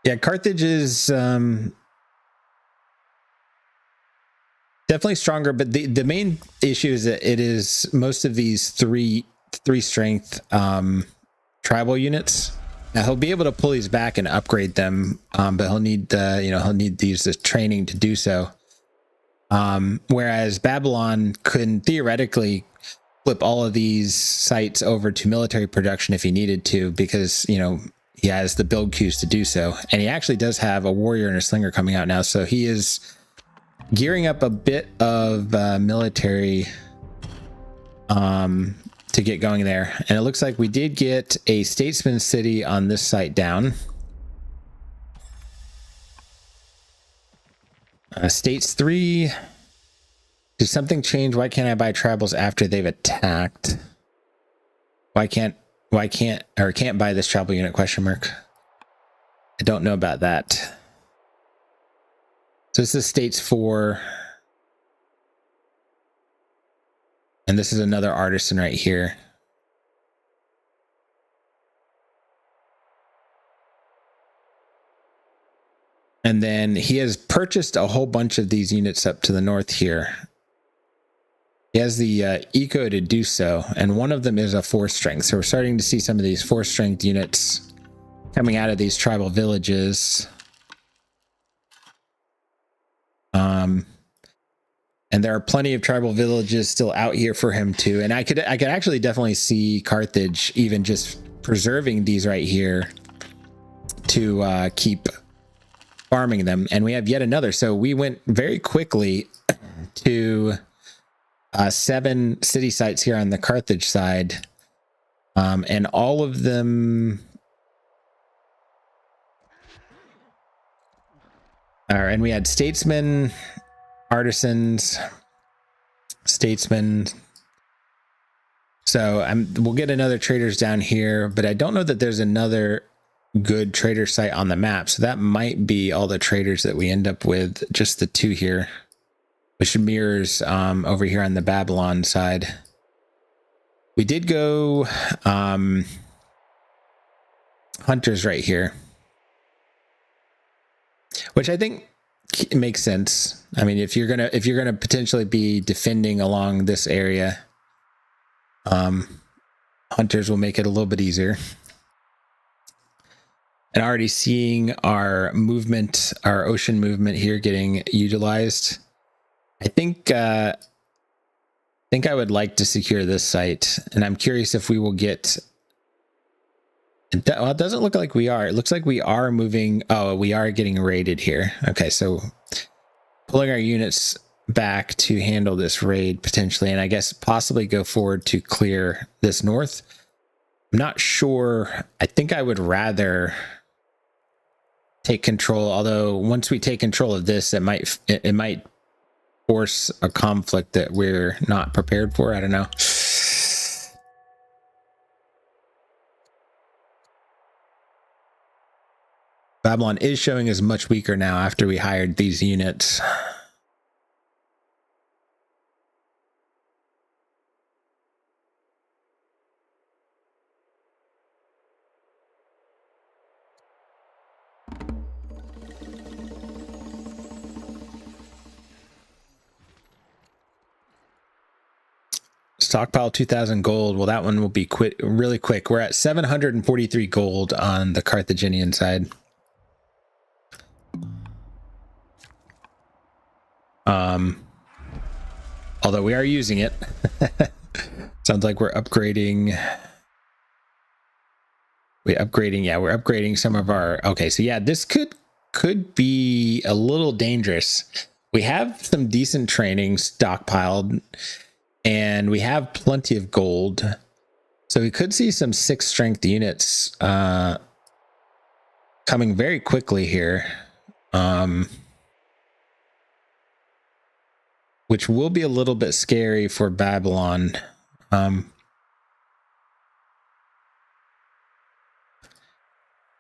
Yeah, Carthage is definitely stronger, but the main issue is that it is most of these three strength tribal units. Now he'll be able to pull these back and upgrade them, but he'll need these training to do so. Whereas Babylon could theoretically flip all of these sites over to military production if he needed to, because he has the build queues to do so, and he actually does have a warrior and a slinger coming out now, so he is gearing up a bit of military to get going there. And it looks like we did get a statesman city on this site down. States 3. Did something change? Why can't I buy tribals after they've attacked? Why can't buy this tribal unit, question mark? I don't know about that. So this is states 4. And this is another artisan right here. And then he has purchased a whole bunch of these units up to the north here. He has the eco to do so, and one of them is a 4 strength. So we're starting to see some of these 4 strength units coming out of these tribal villages. And there are plenty of tribal villages still out here for him too. And I could actually definitely see Carthage even just preserving these right here to keep farming them. And we have yet another. So we went very quickly to 7 city sites here on the Carthage side, and all of them are, and we had statesmen, artisans, statesmen. So we'll get another traders down here, but I don't know that there's another good trader site on the map, so that might be all the traders that we end up with, just the 2 here, which mirrors over here on the Babylon side. We did go hunters right here, which I think it makes sense. I mean, if you're gonna potentially be defending along this area, hunters will make it a little bit easier. And already seeing our movement, our ocean movement here getting utilized. I think I would like to secure this site, and I'm curious if we will get. Well, it doesn't look like we are. It looks like we are moving. Oh, we are getting raided here. Okay, so pulling our units back to handle this raid potentially, and I guess possibly go forward to clear this north. I'm not sure. I think I would rather take control, although once we take control of this, it might force a conflict that we're not prepared for. I don't know. Babylon is showing as much weaker now after we hired these units. Stockpile 2,000 gold. Well, that one will be really quick. We're at 743 gold on the Carthaginian side. Although we are using it. Sounds like we're upgrading. We're upgrading some of our. Okay, so yeah, this could be a little dangerous. We have some decent training stockpiled, and we have plenty of gold, so we could see some 6 strength units coming very quickly here, which will be a little bit scary for Babylon.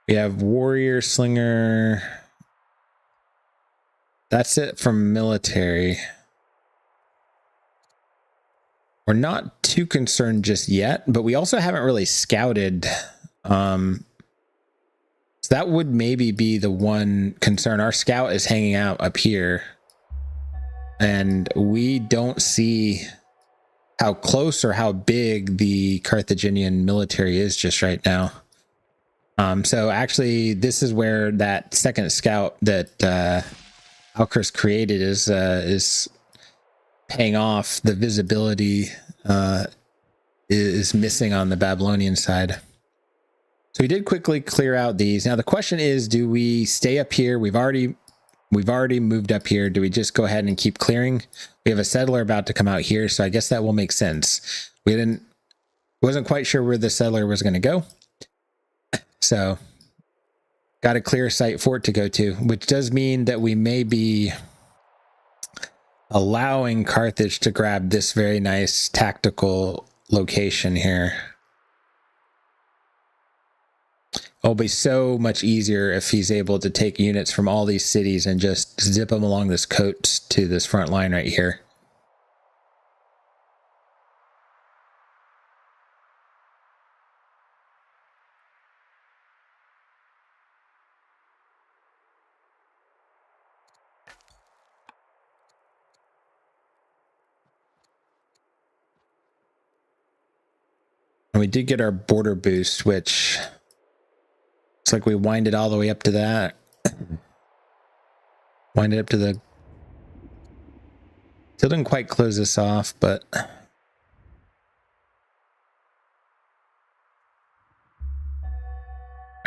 We have warrior, slinger. That's it from military. We're not too concerned just yet, but we also haven't really scouted. So that would maybe be the one concern. Our scout is hanging out up here, and we don't see how close or how big the Carthaginian military is just right now. So actually, this is where that second scout that alcaras created is paying off. The visibility is missing on the Babylonian side. So we did quickly clear out these. Now the question is, do we stay up here? We've already moved up here. Do we just go ahead and keep clearing? We have a settler about to come out here, so I guess that will make sense. Wasn't quite sure where the settler was going to go. So got a clear site for it to go to, which does mean that we may be allowing Carthage to grab this very nice tactical location here. It'll be so much easier if he's able to take units from all these cities and just zip them along this coast to this front line right here. And we did get our border boost, which looks like we winded all the way up to that. Winded up to the... Still didn't quite close this off, but...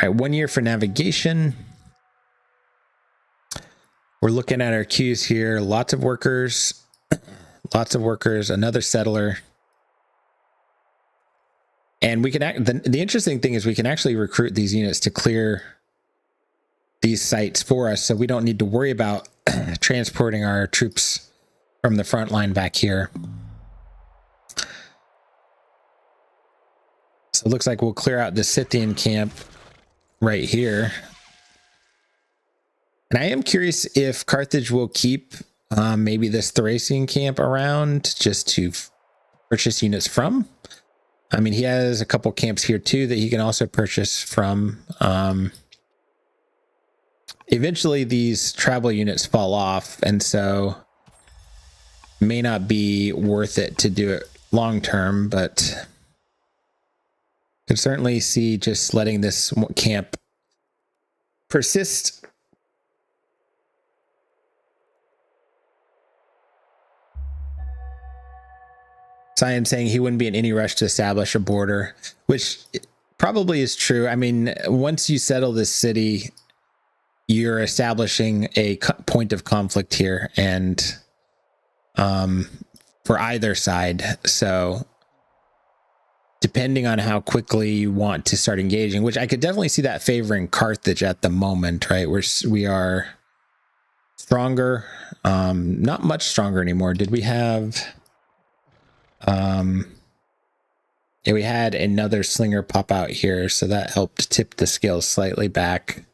All right, 1 year for navigation. We're looking at our queues here. Lots of workers. Another settler. And we can the interesting thing is we can actually recruit these units to clear these sites for us, so we don't need to worry about transporting our troops from the front line back here. So it looks like we'll clear out the Scythian camp right here. And I am curious if Carthage will keep maybe this Thracian camp around just to purchase units from. I mean, he has a couple camps here too that he can also purchase from. eventually these travel units fall off, and so it may not be worth it to do it long term, but can certainly see just letting this camp persist. Cyan saying he wouldn't be in any rush to establish a border, which probably is true. I mean, once you settle this city, you're establishing a point of conflict here, and for either side. So depending on how quickly you want to start engaging, which I could definitely see that favoring Carthage at the moment, right? We are stronger, not much stronger anymore. Did we have yeah, we had another slinger pop out here, so that helped tip the scales slightly back.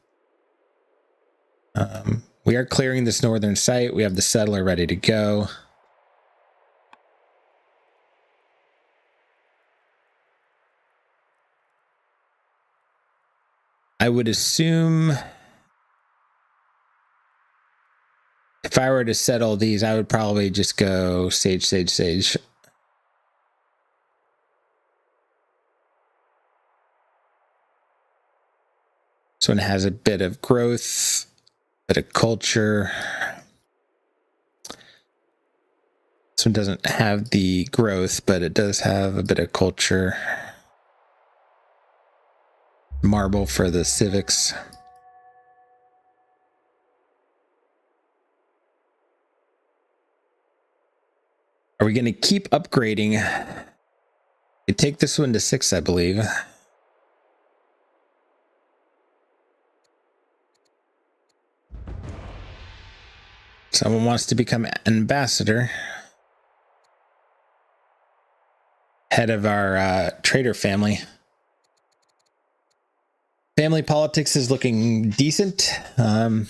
We are clearing this northern site. We have the settler ready to go. I would assume if I were to settle these, I would probably just go sage, sage, sage. This one has a bit of growth, a bit of culture. This one doesn't have the growth, but it does have a bit of culture. Marble for the civics. Are we going to keep upgrading? We take this one to 6, I believe. Someone wants to become ambassador. Head of our trader family. Family politics is looking decent. Nothing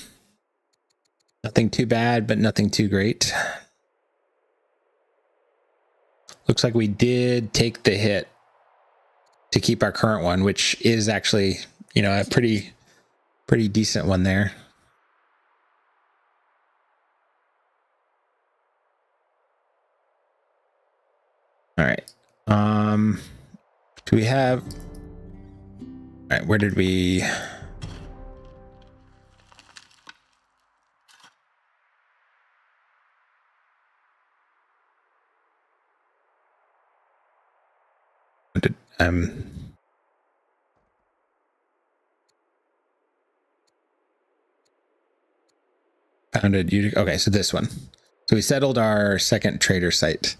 too bad, but nothing too great. Looks like we did take the hit to keep our current one, which is actually, you know, a pretty decent one there. All right. Do we have... All right, where did we... founded you. Okay, so this one. So we settled our second trader site.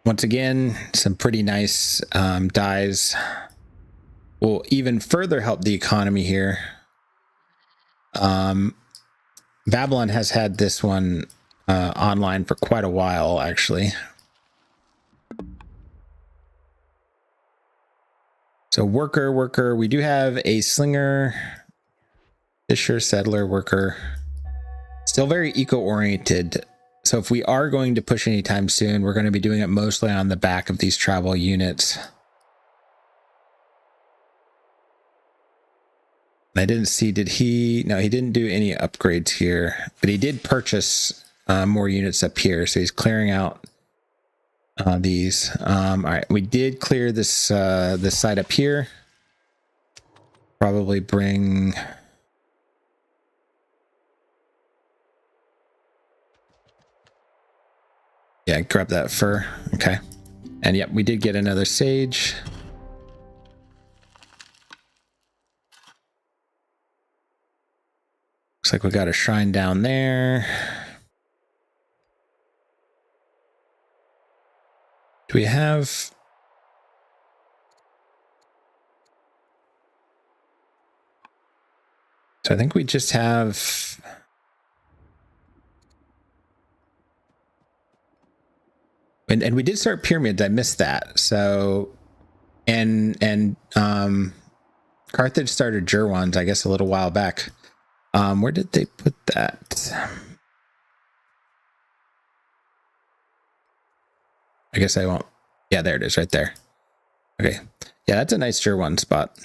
Once again, some pretty nice dyes will even further help the economy here. Babylon has had this one online for quite a while, actually. So worker, we do have a slinger, fisher, settler, worker. Still very eco-oriented. So if we are going to push anytime soon, we're going to be doing it mostly on the back of these travel units. I didn't see, did he? No, he didn't do any upgrades here, but he did purchase more units up here. So he's clearing out these. All right, we did clear this this side up here. Probably bring... Yeah, grab that fur. Okay. And yep, we did get another sage. Looks like we got a shrine down there. Do we have... So I think we just have... And we did start pyramids. I missed that. So, and Carthage started Jerwans, I guess, a little while back. Where did they put that? I guess I won't. Yeah, there it is, right there. Okay. Yeah, that's a nice Jerwan spot.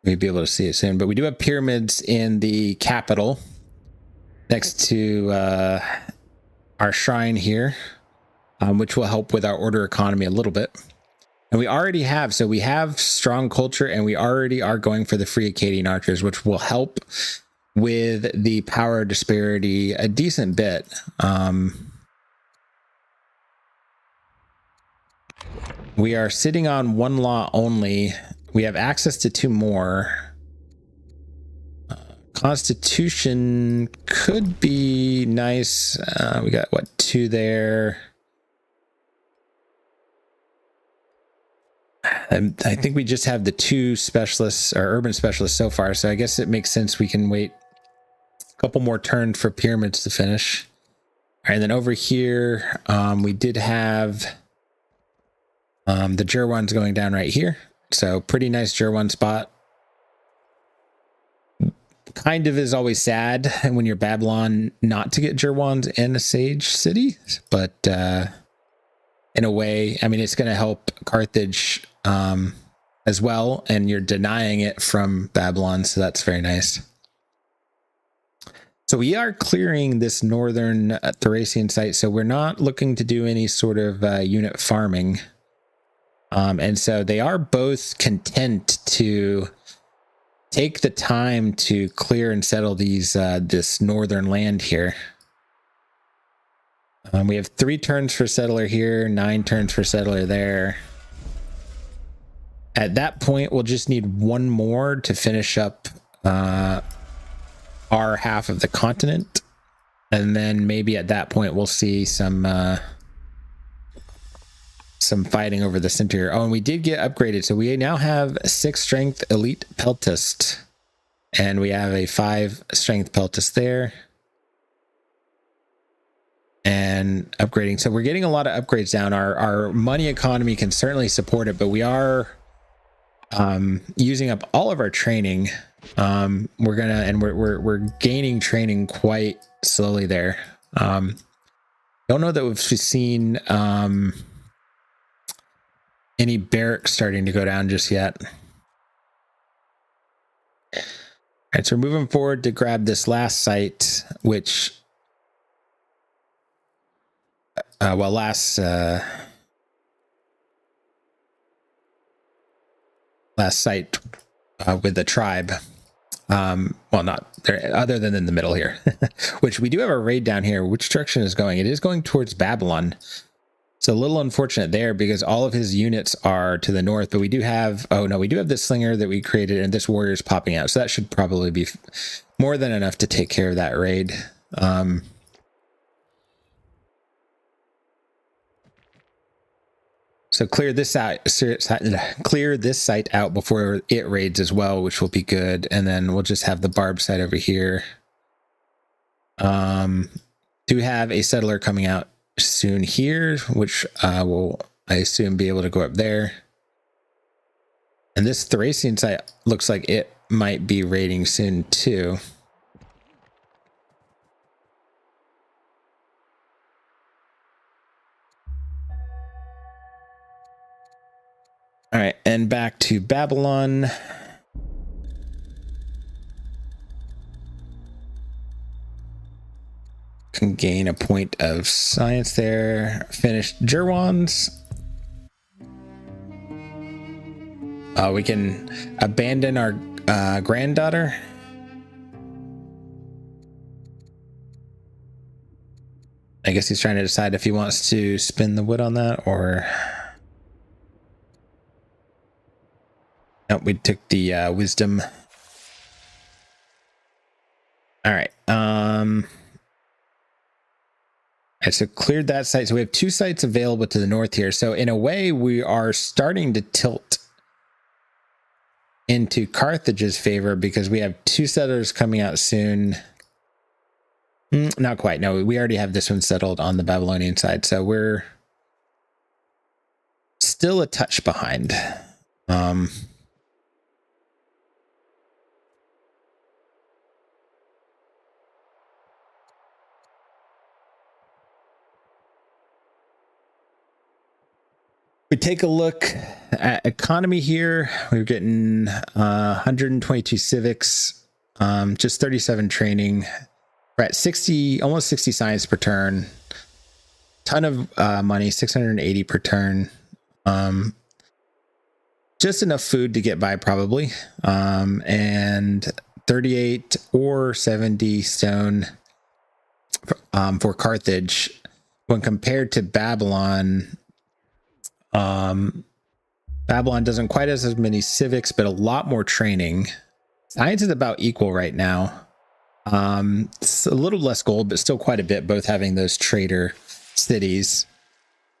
We'll be able to see it soon. But we do have pyramids in the capital next to our shrine here, which will help with our order economy a little bit. And we already have, so we have strong culture, and we already are going for the free Akkadian archers, which will help with the power disparity a decent bit. We are sitting on one law only. We have access to 2 more. Constitution could be nice. We got, what, 2 there. I think we just have the 2 specialists or urban specialists so far, so I guess it makes sense we can wait a couple more turns for pyramids to finish. All right, and then over here, we did have the Jerwans going down right here, so pretty nice Jerwan spot. Kind of is always sad when you're Babylon not to get Jerwans in a Sage city, but in a way, I mean, it's going to help Carthage as well, and you're denying it from Babylon, so that's very nice. So we are clearing this northern Thracian site, so we're not looking to do any sort of unit farming. And so they are both content to take the time to clear and settle these this northern land here. We have 3 turns for settler here, 9 turns for settler there. At that point, we'll just need 1 more to finish up our half of the continent. And then maybe at that point, we'll see some fighting over the center here. Oh, and we did get upgraded. So we now have a 6 strength elite peltist. And we have a 5 strength peltist there. And upgrading. So we're getting a lot of upgrades down. Our money economy can certainly support it, but we are using up all of our training. We're gaining training quite slowly there. Don't know that we've seen any barracks starting to go down just yet. All right, so we're moving forward to grab this last site, which last site with the tribe. Well, not there, other than in the middle here, which we do have a raid down here. Which direction is going? It is going towards Babylon. It's a little unfortunate there because all of his units are to the north, but we do have, oh no, we do have this slinger that we created, and this warrior is popping out. So that should probably be more than enough to take care of that raid. So clear this site out before it raids as well, which will be good. And then we'll just have the barb site over here. Do have a settler coming out soon here, which will, I assume, be able to go up there. And this Thracian site looks like it might be raiding soon too. All right, and back to Babylon. Can gain a point of science there. Finished Jerwans. We can abandon our granddaughter. I guess he's trying to decide if he wants to spin the wood on that or... Nope, we took the wisdom. All right. So cleared that site. So we have 2 sites available to the north here. So in a way, we are starting to tilt into Carthage's favor because we have 2 settlers coming out soon. Not quite. No, we already have this one settled on the Babylonian side. So we're still a touch behind. We take a look at economy here. We're getting 122 civics, just 37 training. We're at 60, almost 60 science per turn. Ton of money, 680 per turn. Just enough food to get by probably. And 38 or 70 stone for Carthage. When compared to Babylon, Babylon doesn't quite have as many civics, but a lot more training. Science is about equal right now. It's a little less gold, but still quite a bit, both having those trader cities.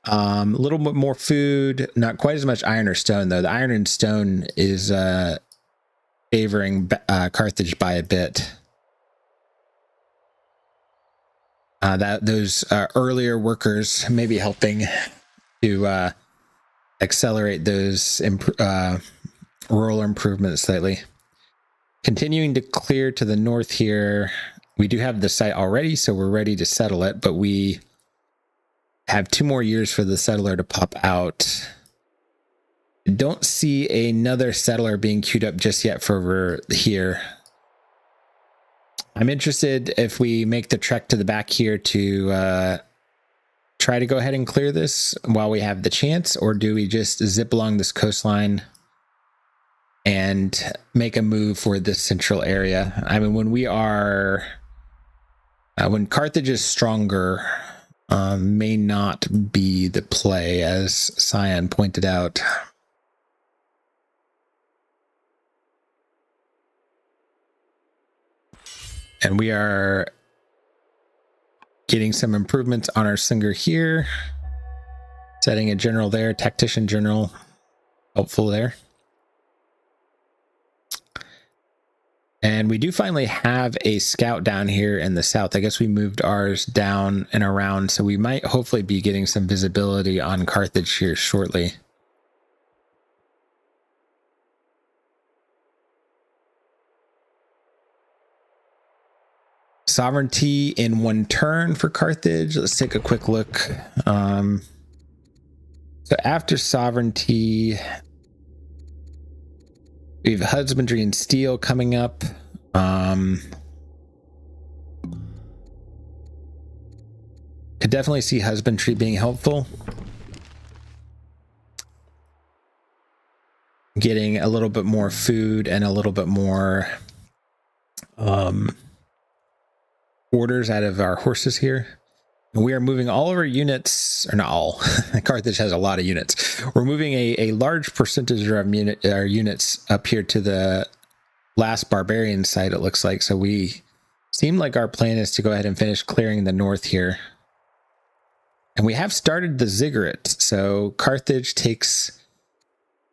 A little bit more food, not quite as much iron or stone, though. The iron and stone is favoring Carthage by a bit. Those earlier workers may be helping to accelerate those rural improvements slightly. Continuing to clear to the north here, we do have the site already, so we're ready to settle it, but we have 2 more years for the settler to pop out. Don't see another settler being queued up just yet for here. I'm interested if we make the trek to the back here to try to go ahead and clear this while we have the chance, or do we just zip along this coastline and make a move for this central area? I mean, when we are, when Carthage is stronger, may not be the play, as Cyan pointed out. And we are getting some improvements on our Singer here. Setting a general there, tactician general, helpful there. And we do finally have a scout down here in the south. I guess we moved ours down and around, so we might hopefully be getting some visibility on Carthage here shortly. Sovereignty in 1 turn for Carthage. Let's take a quick look. So after sovereignty, we have husbandry and steel coming up. Could definitely see husbandry being helpful. Getting a little bit more food and a little bit more orders out of our horses here. And we are moving all of our units, or not all, Carthage has a lot of units. We're moving a large percentage of our units up here to the last barbarian site, it looks like. So we seem like our plan is to go ahead and finish clearing the north here. And we have started the ziggurat. So Carthage takes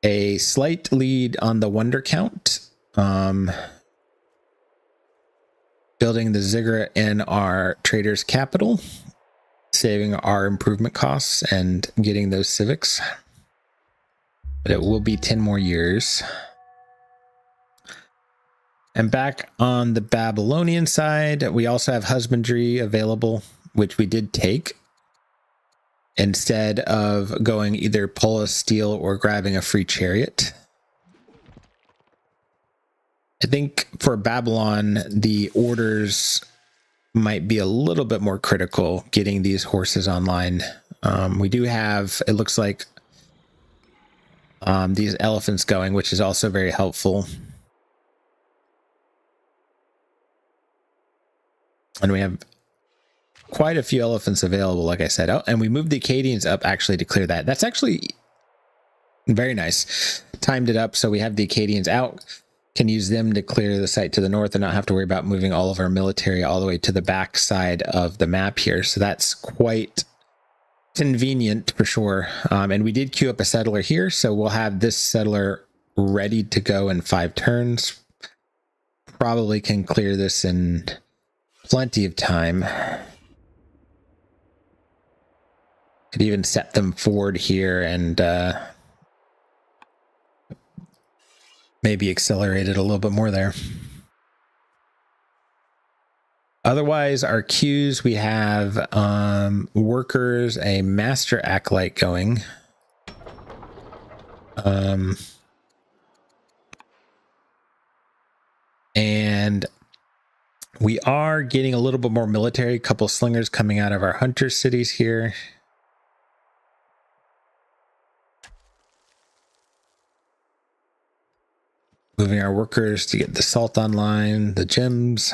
a slight lead on the wonder count. Building the ziggurat in our trader's capital, saving our improvement costs and getting those civics. But it will be 10 more years. And back on the Babylonian side, we also have husbandry available, which we did take, instead of going either pull a steel or grabbing a free chariot. I think for Babylon, the orders might be a little bit more critical getting these horses online. We do have, it looks like, these elephants going, which is also very helpful. And we have quite a few elephants available, like I said. Oh, and we moved the Acadians up actually to clear that. That's actually very nice. Timed it up so we have the Acadians out. Can use them to clear the site to the north and not have to worry about moving all of our military all the way to the back side of the map here. So that's quite convenient for sure. And we did queue up a settler here, so we'll have this settler ready to go in 5 turns. Probably can clear this in plenty of time. Could even set them forward here and maybe accelerate it a little bit more there. Otherwise, our queues, we have workers, a master acolyte going. And we are getting a little bit more military, a couple slingers coming out of our hunter cities here. Moving our workers to get the salt online, the gems.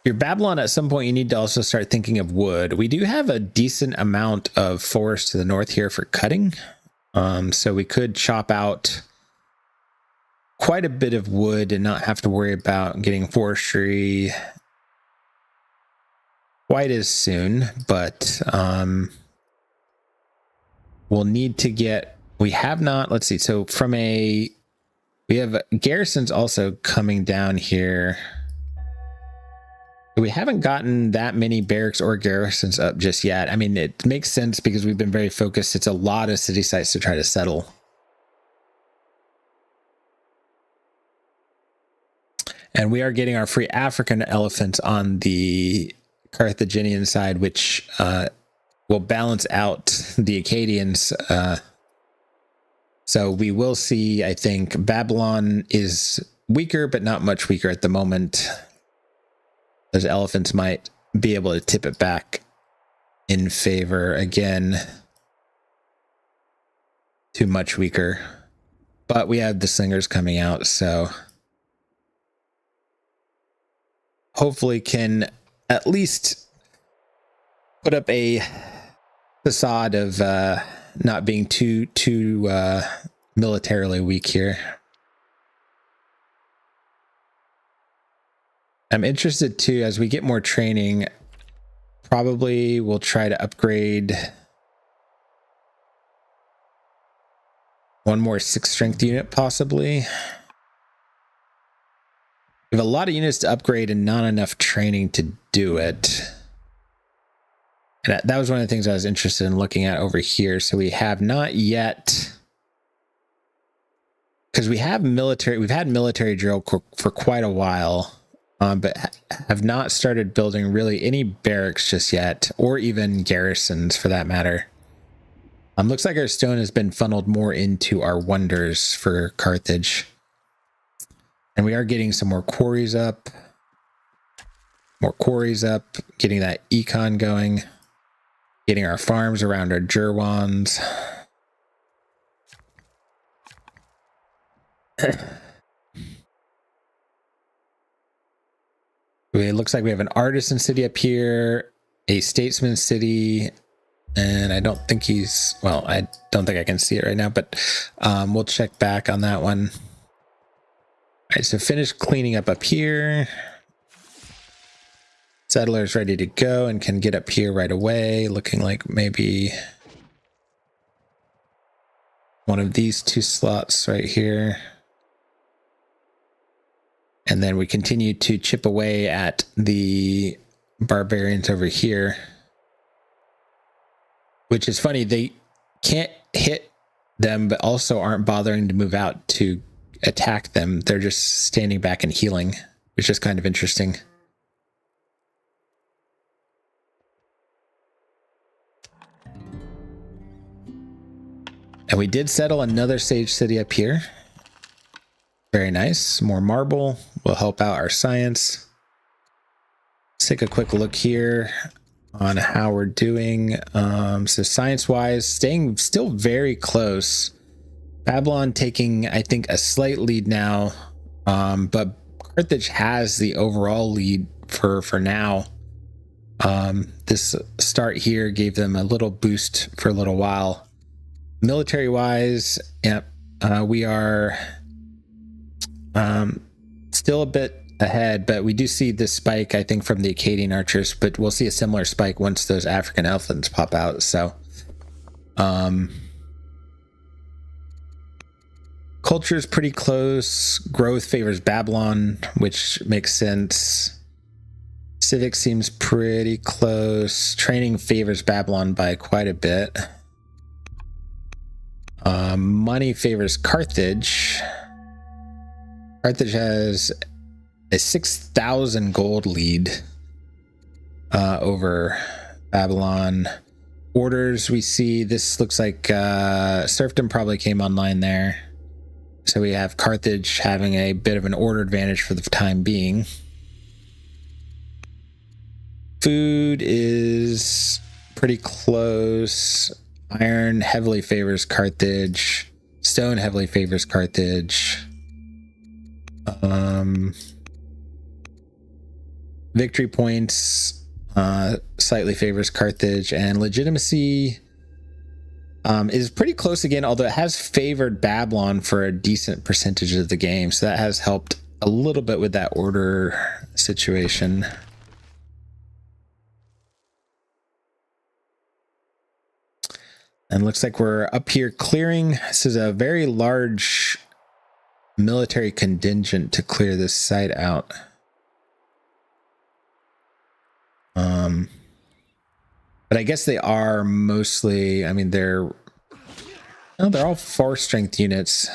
Your Babylon, at some point, you need to also start thinking of wood. We do have a decent amount of forest to the north here for cutting. So we could chop out quite a bit of wood and not have to worry about getting forestry quite as soon, but we'll need to get, we have not, let's see, so from we have garrisons also coming down here. We haven't gotten that many barracks or garrisons up just yet. I mean, it makes sense because we've been very focused. It's a lot of city sites to try to settle. And we are getting our free African elephants on the Carthaginian side, which will balance out the Acadians. So we will see, I think, Babylon is weaker, but not much weaker at the moment. Those elephants might be able to tip it back in favor again. Too much weaker. But we have the slingers coming out, so hopefully can at least put up a facade of not being too militarily weak here. I'm interested too, as we get more training, probably we'll try to upgrade one more 6 strength unit possibly. We have a lot of units to upgrade and not enough training to do it. And that was one of the things I was interested in looking at over here. So we have not yet, because we've had military drill for quite a while, but have not started building really any barracks just yet, or even garrisons for that matter. Looks like our stone has been funneled more into our wonders for Carthage. And we are getting some more quarries up. Getting that econ going. Getting our farms around our Jerwans. It looks like we have an artisan city up here, a statesman city, and I don't think I don't think I can see it right now, but we'll check back on that one. All right, so finish cleaning up here. Settlers ready to go and can get up here right away, looking like maybe one of these 2 slots right here. And then we continue to chip away at the barbarians over here. Which is funny, they can't hit them, but also aren't bothering to move out to attack them. They're just standing back and healing, which is kind of interesting. And we did settle another sage city up here. Very nice. More marble will help out our science. Let's take a quick look here on how we're doing. So science-wise, staying still very close. Babylon taking, I think, a slight lead now. But Carthage has the overall lead for now. This start here gave them a little boost for a little while. Military-wise, we are still a bit ahead, but we do see this spike, I think, from the Acadian archers, but we'll see a similar spike once those African elephants pop out. So culture is pretty close. Growth favors Babylon, which makes sense. Civic seems pretty close. Training favors Babylon by quite a bit. Money favors Carthage. Carthage has a 6,000 gold lead over Babylon. orders, we see this looks like serfdom probably came online there. So we have Carthage having a bit of an order advantage for the time being. Food is pretty close. Iron heavily favors Carthage. Stone heavily favors Carthage. Victory points slightly favors Carthage, and legitimacy is pretty close again, although it has favored Babylon for a decent percentage of the game, so that has helped a little bit with that order situation. And looks like we're up here clearing. This is a very large military contingent to clear this site out. But I guess they are mostly, I mean, they're all 4 strength units.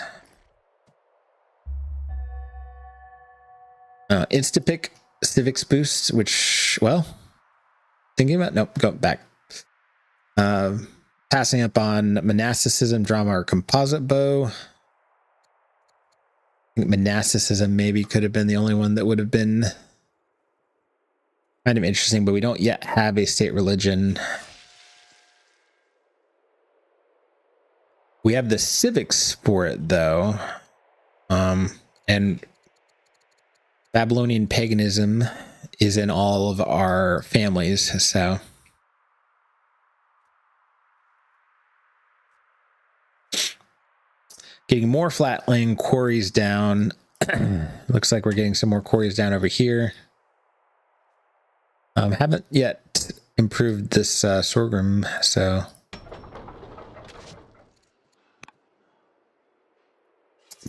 Instapick civics boost, which, well, thinking about, nope, go back. Passing up on monasticism, drama, or composite bow. I think monasticism maybe could have been the only one that would have been kind of interesting, but we don't yet have a state religion. We have the civics for it, though. And Babylonian paganism is in all of our families, so... Getting more flatland quarries down. Looks like we're getting some more quarries down over here. Haven't yet improved this sorghum, so...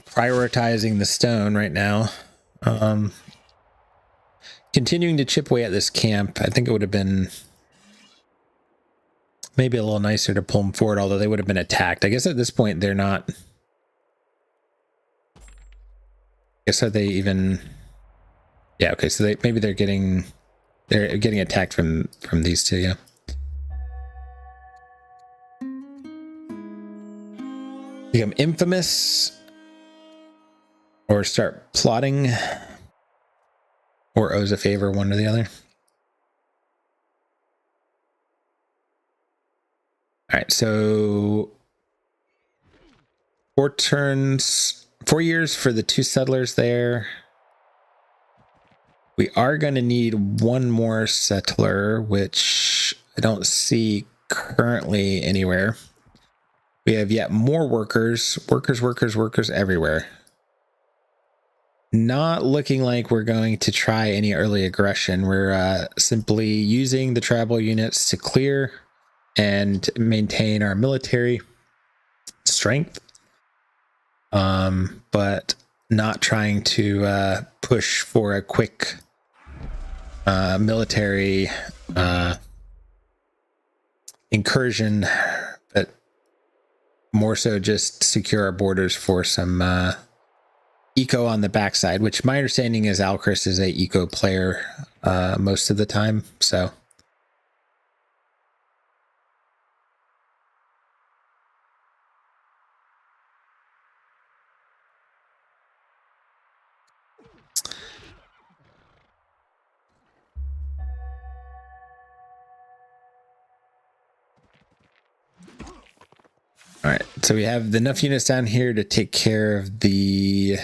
Prioritizing the stone right now. Continuing to chip away at this camp. I think it would have been maybe a little nicer to pull them forward, although they would have been attacked. I guess at this point they're not... I guess are they even... Yeah, okay, so maybe they're getting attacked from these two, yeah. Become infamous, or start plotting, or owes a favor, one or the other. All right, so 4 turns, 4 years for the 2 settlers there. We are going to need 1 more settler, which I don't see currently anywhere. We have yet more workers everywhere. Not looking like we're going to try any early aggression. We're simply using the tribal units to clear and maintain our military strength, but not trying to push for a quick military incursion, but more so just secure our borders for some eco on the backside, which my understanding is Alcaras is a eco player most of the time, so... All right, so we have enough units down here to take care of the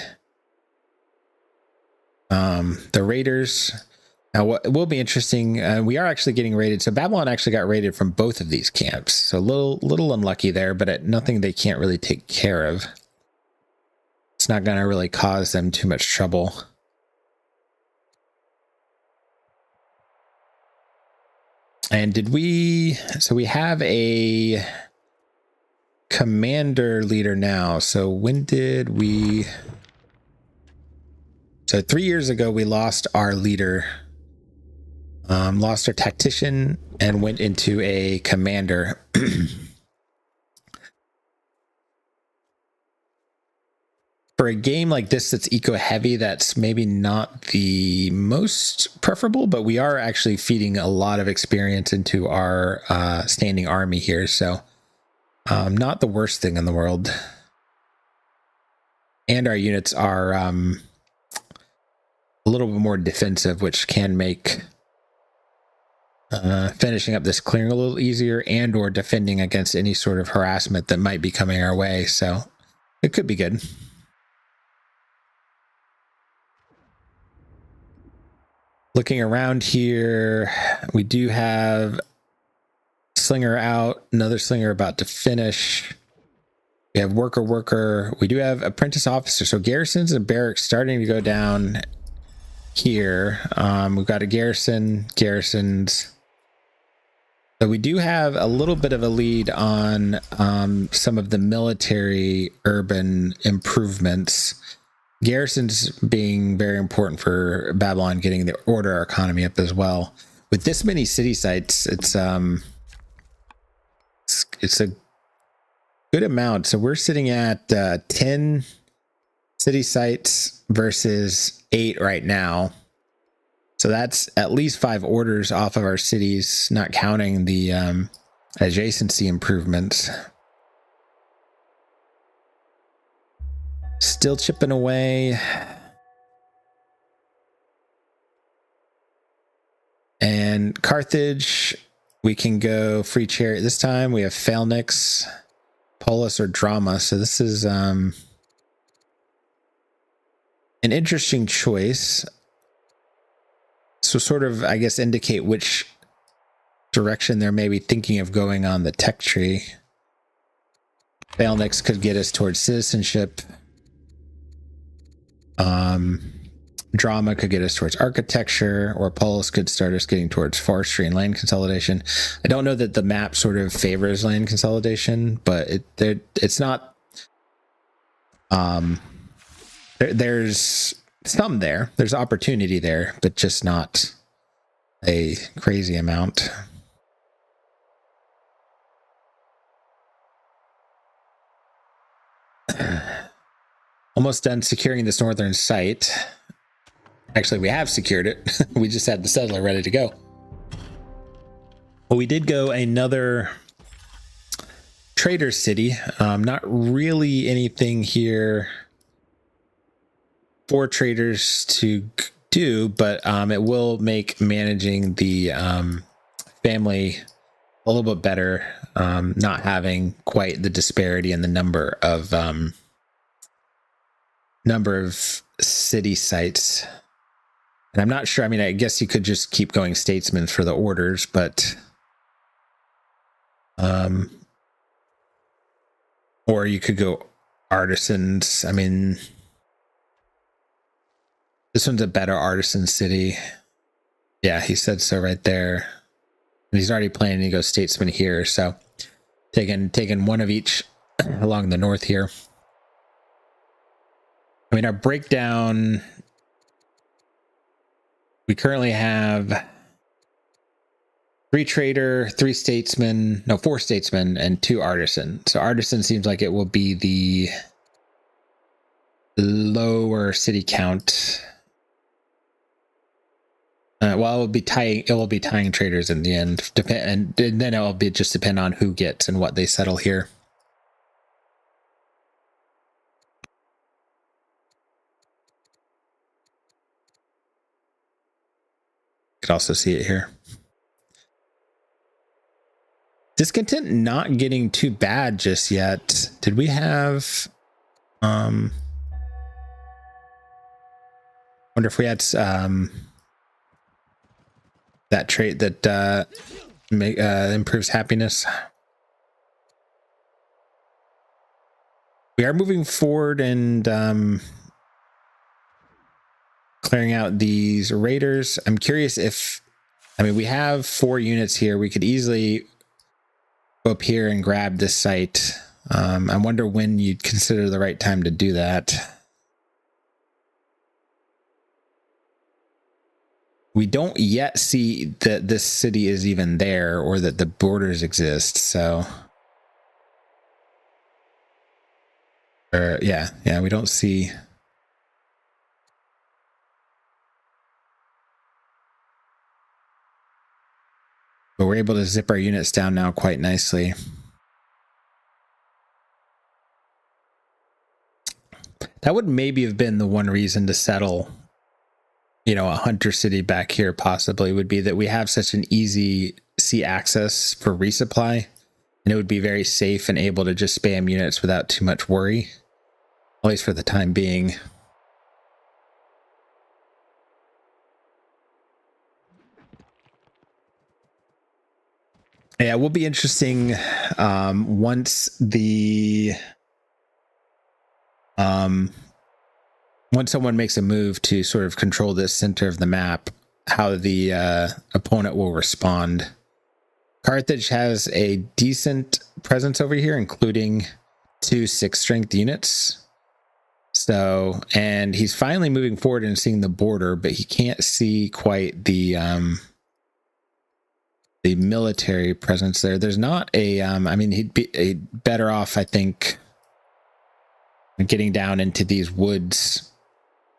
raiders. Now, what will be interesting, we are actually getting raided. So Babylon actually got raided from both of these camps. So a little unlucky there, but nothing they can't really take care of. It's not going to really cause them too much trouble. And so we have a commander leader now. So when did we... So 3 years ago, we lost our leader, lost our tactician, and went into a commander. for a game like this that's eco-heavy, that's maybe not the most preferable, but we are actually feeding a lot of experience into our standing army here, so not the worst thing in the world. And our units are a little bit more defensive, which can make finishing up this clearing a little easier, and or defending against any sort of harassment that might be coming our way, so it could be good. Looking around here, we do have Slinger out, another Slinger about to finish. We have Worker. We do have Apprentice Officer. So garrisons and barracks starting to go down here. We've got a garrisons. So we do have a little bit of a lead on some of the military urban improvements. Garrisons being very important for Babylon getting the order economy up as well. With this many city sites, it's a good amount. So we're sitting at 10 city sites versus 8 right now. So that's at least 5 orders off of our cities, not counting the adjacency improvements. Still chipping away. And Carthage, we can go free chariot this time. We have Phalanx, Polis, or Drama. So this is an interesting choice. So sort of, I guess, indicate which direction they're maybe thinking of going on the tech tree. Phalanx could get us towards citizenship. Drama could get us towards architecture, or Polis could start us getting towards forestry and land consolidation. I don't know that the map sort of favors land consolidation, but it's not. There's some there. There's opportunity there, but just not a crazy amount. Almost done securing this northern site. Actually, we have secured it. We just had the settler ready to go. Well, we did go another trader city. Not really anything here for traders to do, but it will make managing the family a little bit better, not having quite the disparity in the number of city sites. And I'm not sure, I mean, I guess you could just keep going statesmen for the orders, but or you could go artisans. I mean, this one's a better artisan city. Yeah, he said so right there. And he's already planning to go statesman here, so taking one of each along the north here. I mean, our breakdown, we currently have 4 statesmen, and 2 artisan. So artisan seems like it will be the lower city count. Well, it will be tying traders in the end, and then it will be just depend on who gets and what they settle here. You could also see it here. Discontent not getting too bad just yet. Did we have wonder if we had that trait that improves happiness. We are moving forward and clearing out these raiders. I'm curious if, I mean, we have 4 units here. We could easily go up here and grab this site. I wonder when you'd consider the right time to do that. We don't yet see that this city is even there or that the borders exist, so Yeah, we don't see. But we're able to zip our units down now quite nicely. That would maybe have been the one reason to settle, you know, a hunter city back here possibly, would be that we have such an easy sea access for resupply, and it would be very safe and able to just spam units without too much worry, at least for the time being. Yeah, it will be interesting once someone makes a move to sort of control this center of the map, how the opponent will respond. Carthage has a decent presence over here, including 2 6-strength units. So, and he's finally moving forward and seeing the border, but he can't see quite the military presence there. There's not a, I mean, he'd be better off, I think, getting down into these woods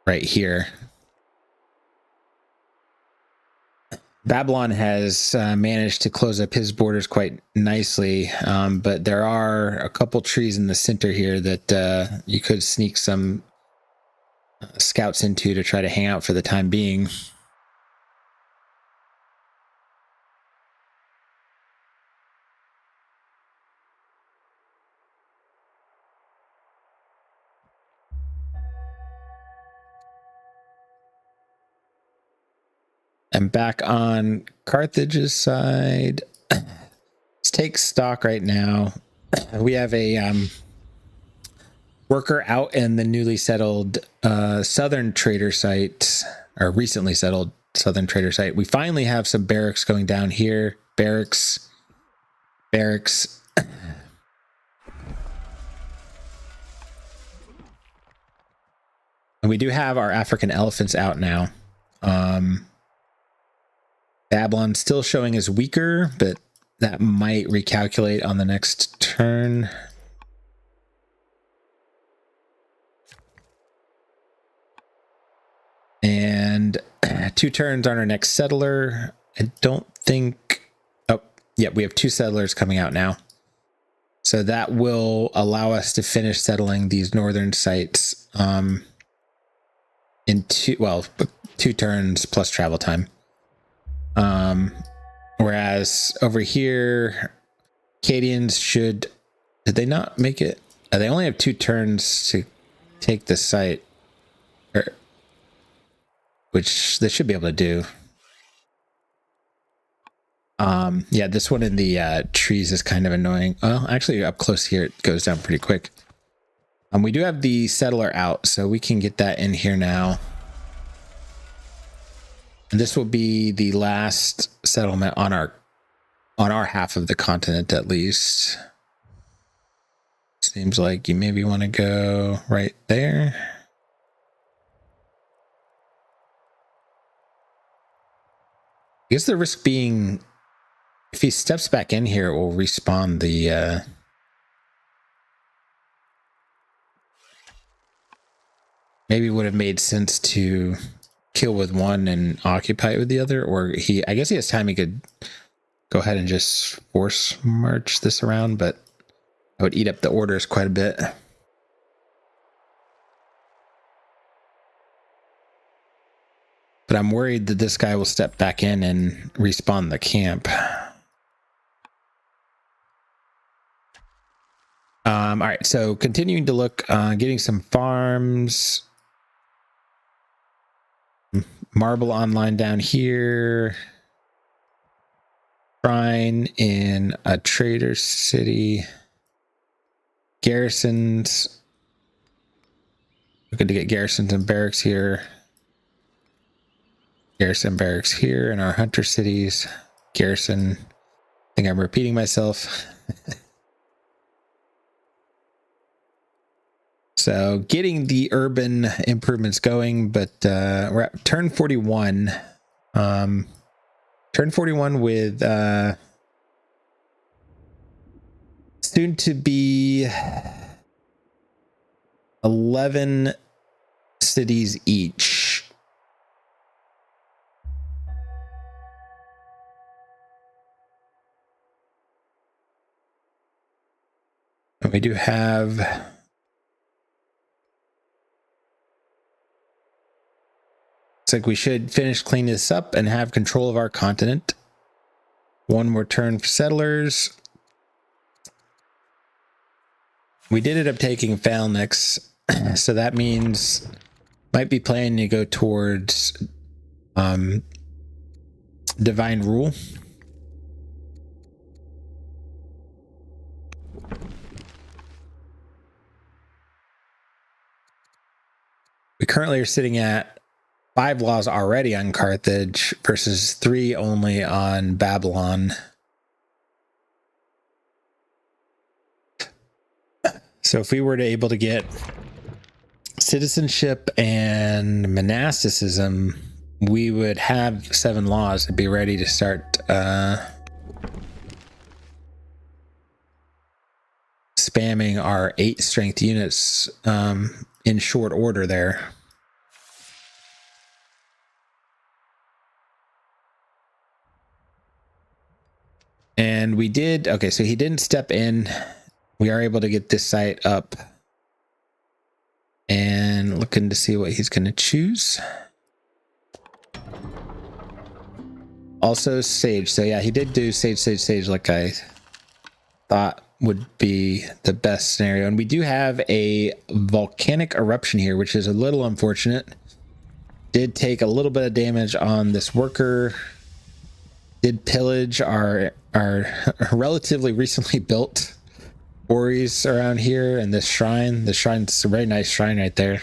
right here. Babylon has managed to close up his borders quite nicely, but there are a couple trees in the center here that you could sneak some scouts into to try to hang out for the time being. And back on Carthage's side, let's take stock right now. We have a worker out in the newly settled southern trader site, or recently settled southern trader site. We finally have some barracks going down here. Barracks. And we do have our African elephants out now. Babylon still showing as weaker, but that might recalculate on the next turn. And 2 turns on our next settler. I don't think... Oh, yeah, we have 2 settlers coming out now. So that will allow us to finish settling these northern sites in 2 turns plus travel time. Whereas over here, Acadians should... Did they not make it? They only have 2 turns to take the site. Which they should be able to do. Yeah, this one in the trees is kind of annoying. Well, actually, up close here, it goes down pretty quick. We do have the settler out, so we can get that in here now. And this will be the last settlement on our half of the continent, at least. Seems like you maybe want to go right there. I guess the risk being, if he steps back in here, it will respawn the... Maybe it would have made sense to kill with one and occupy it with the other, or I guess he has time, he could go ahead and just force march this around, but I would eat up the orders quite a bit. But I'm worried that this guy will step back in and respawn the camp. All right, so continuing to look, getting some farms. Marble online down here. Shrine in a trader city. Garrisons. Looking to get garrisons and barracks here. Garrison barracks here in our hunter cities. Garrison. I think I'm repeating myself. So getting the urban improvements going, but we're at turn 41. Turn 41 with soon to be 11 cities each. And we do have looks like we should finish cleaning this up and have control of our continent. One more turn for settlers. We did end up taking Phalanx, so that means might be planning to go towards divine rule. We currently are sitting at 5 laws already on Carthage versus 3 only on Babylon. So if we were to able to get citizenship and monasticism, we would have 7 laws to be ready to start spamming our 8 strength units in short order there. And we did, okay, so he didn't step in. We are able to get this site up and looking to see what he's going to choose. Also Sage. So yeah, he did do Sage like I thought would be the best scenario. And we do have a volcanic eruption here, which is a little unfortunate. Did take a little bit of damage on this worker. Did pillage our relatively recently built quarries around here, and this shrine. The shrine's a very nice shrine right there.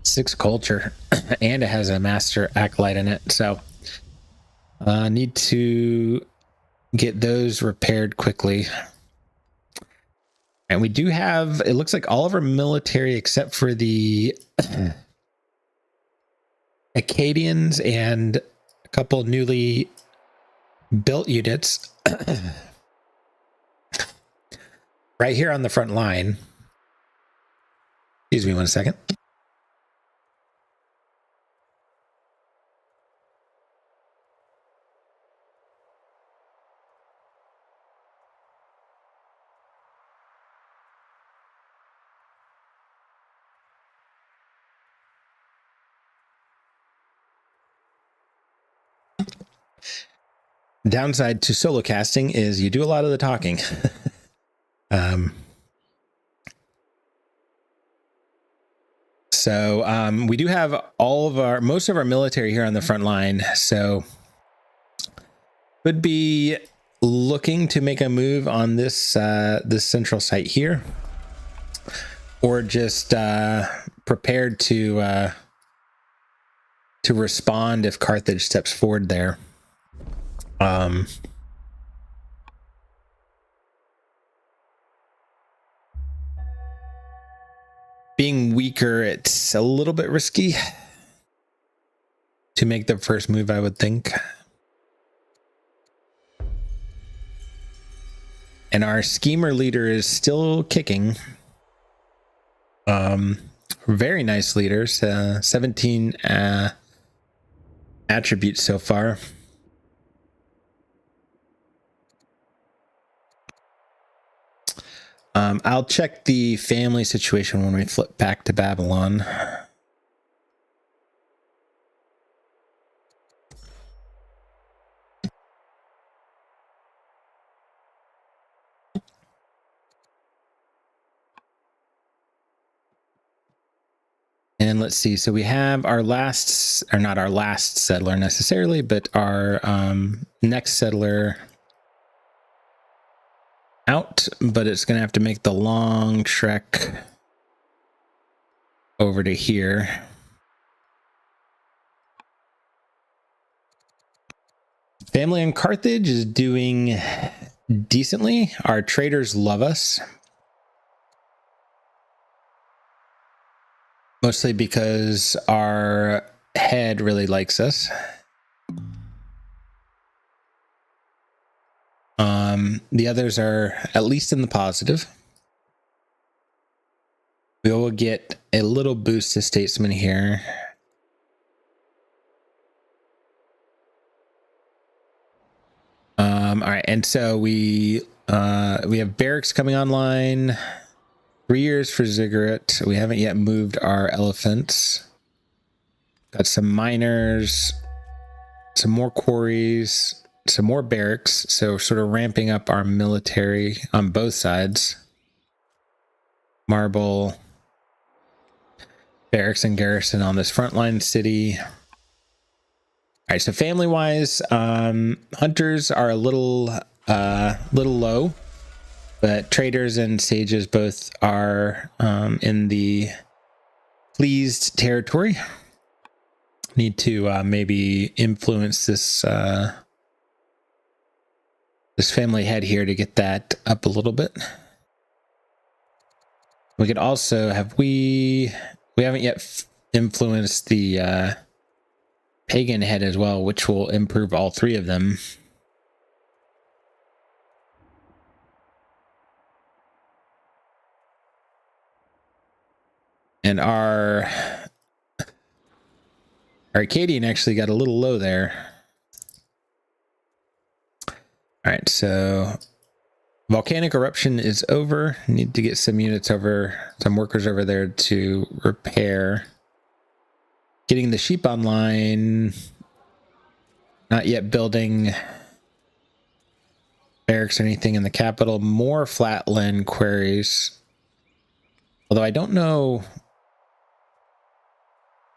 6 culture, and it has a master acolyte in it. So need to get those repaired quickly. And we do have, it looks like all of our military except for the Acadians and a couple newly built units right here on the front line. Excuse me 1 second. Downside to solo casting is you do a lot of the talking. So we do have most of our military here on the front line. So would be looking to make a move on this this central site here, or just prepared to respond if Carthage steps forward there. Being weaker, it's a little bit risky to make the first move, I would think. And our schemer leader is still kicking. Very nice leaders. 17 attributes so far. I'll check the family situation when we flip back to Babylon. And let's see, so we have our last, or not our last settler necessarily, but our next settler out, but it's going to have to make the long trek over to here. Family in Carthage is doing decently. Our traders love us. Mostly because our head really likes us. The others are at least in the positive. We will get a little boost to statesman here. All right, and so we have barracks coming online. 3 years for ziggurat. We haven't yet moved our elephants. Got some miners, some more quarries, some more barracks. So sort of ramping up our military on both sides. Marble, barracks and garrison on this frontline city. All right, so family-wise, hunters are a little low, but traders and sages both are in the pleased territory. Need to maybe influence this this family head here to get that up a little bit. We could also we haven't yet influenced the pagan head as well, which will improve all three of them. And our Arcadian actually got a little low there. All right, so volcanic eruption is over. Need to get some units over, some workers over there to repair. Getting the sheep online. Not yet building barracks or anything in the capital. More flatland quarries. Although I don't know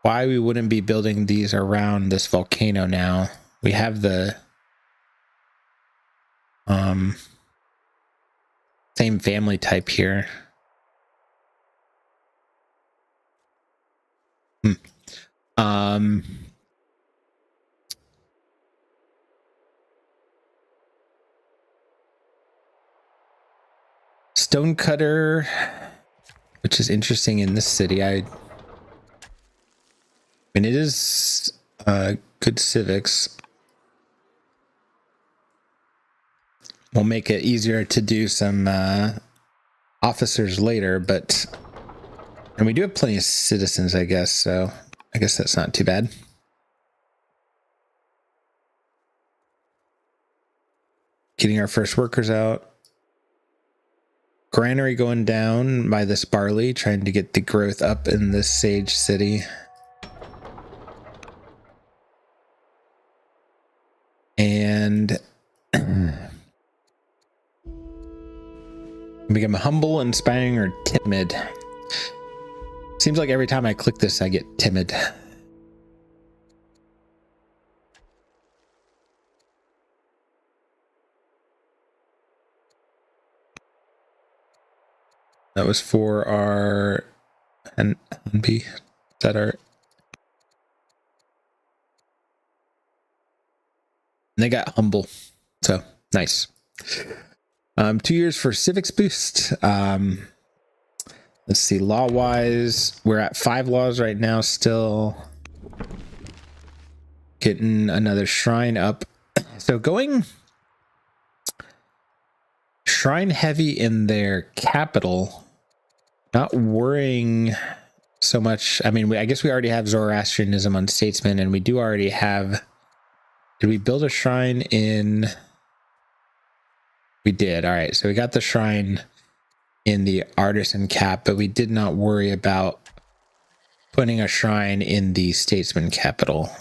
why we wouldn't be building these around this volcano now. We have the same family type here. Stonecutter, which is interesting in this city. I mean, it is good civics. We'll make it easier to do some officers later, and we do have plenty of citizens, I guess, so I guess that's not too bad. Getting our first workers out. Granary going down by this barley, trying to get the growth up in this sage city. And become humble, inspiring, or timid. Seems like every time I click this, I get timid. That was for our NB. Is that our? And they got humble, so nice. 2 years for civics boost. Let's see, law wise, we're at 5 laws right now still. Getting another shrine up. So going shrine heavy in their capital, not worrying so much. I mean, I guess we already have Zoroastrianism on statesman, and we do already have. Did we build a shrine in? We did. All right. So we got the shrine in the artisan cap, but we did not worry about putting a shrine in the statesman capital.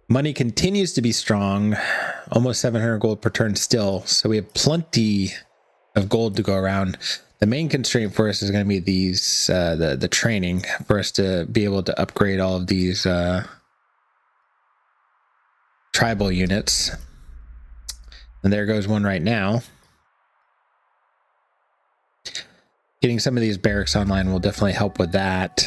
Money continues to be strong. Almost 700 gold per turn still. So we have plenty of gold to go around. The main constraint for us is going to be these, the training for us to be able to upgrade all of these tribal units. And there goes one right now. Getting some of these barracks online will definitely help with that.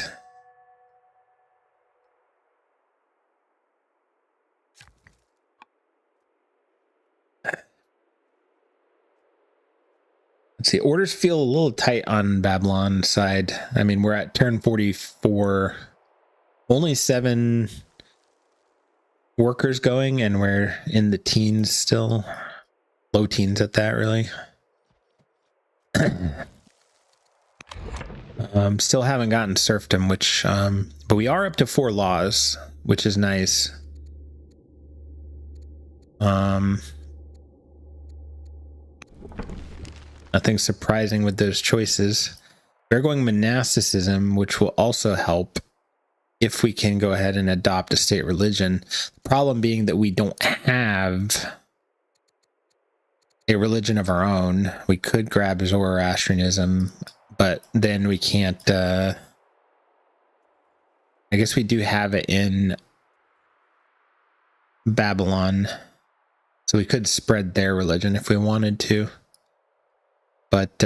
Let's see, orders feel a little tight on Babylon's side. I mean, we're at turn 44. Only 7 workers going, and we're in the teens still. low teens at that, really. Still haven't gotten serfdom, which but we are up to 4 laws, which is nice. Nothing surprising with those choices. We're going monasticism, which will also help if we can go ahead and adopt a state religion. The problem being that we don't have a religion of our own. We could grab Zoroastrianism, but then we can't. I guess we do have it in Babylon, so we could spread their religion if we wanted to. But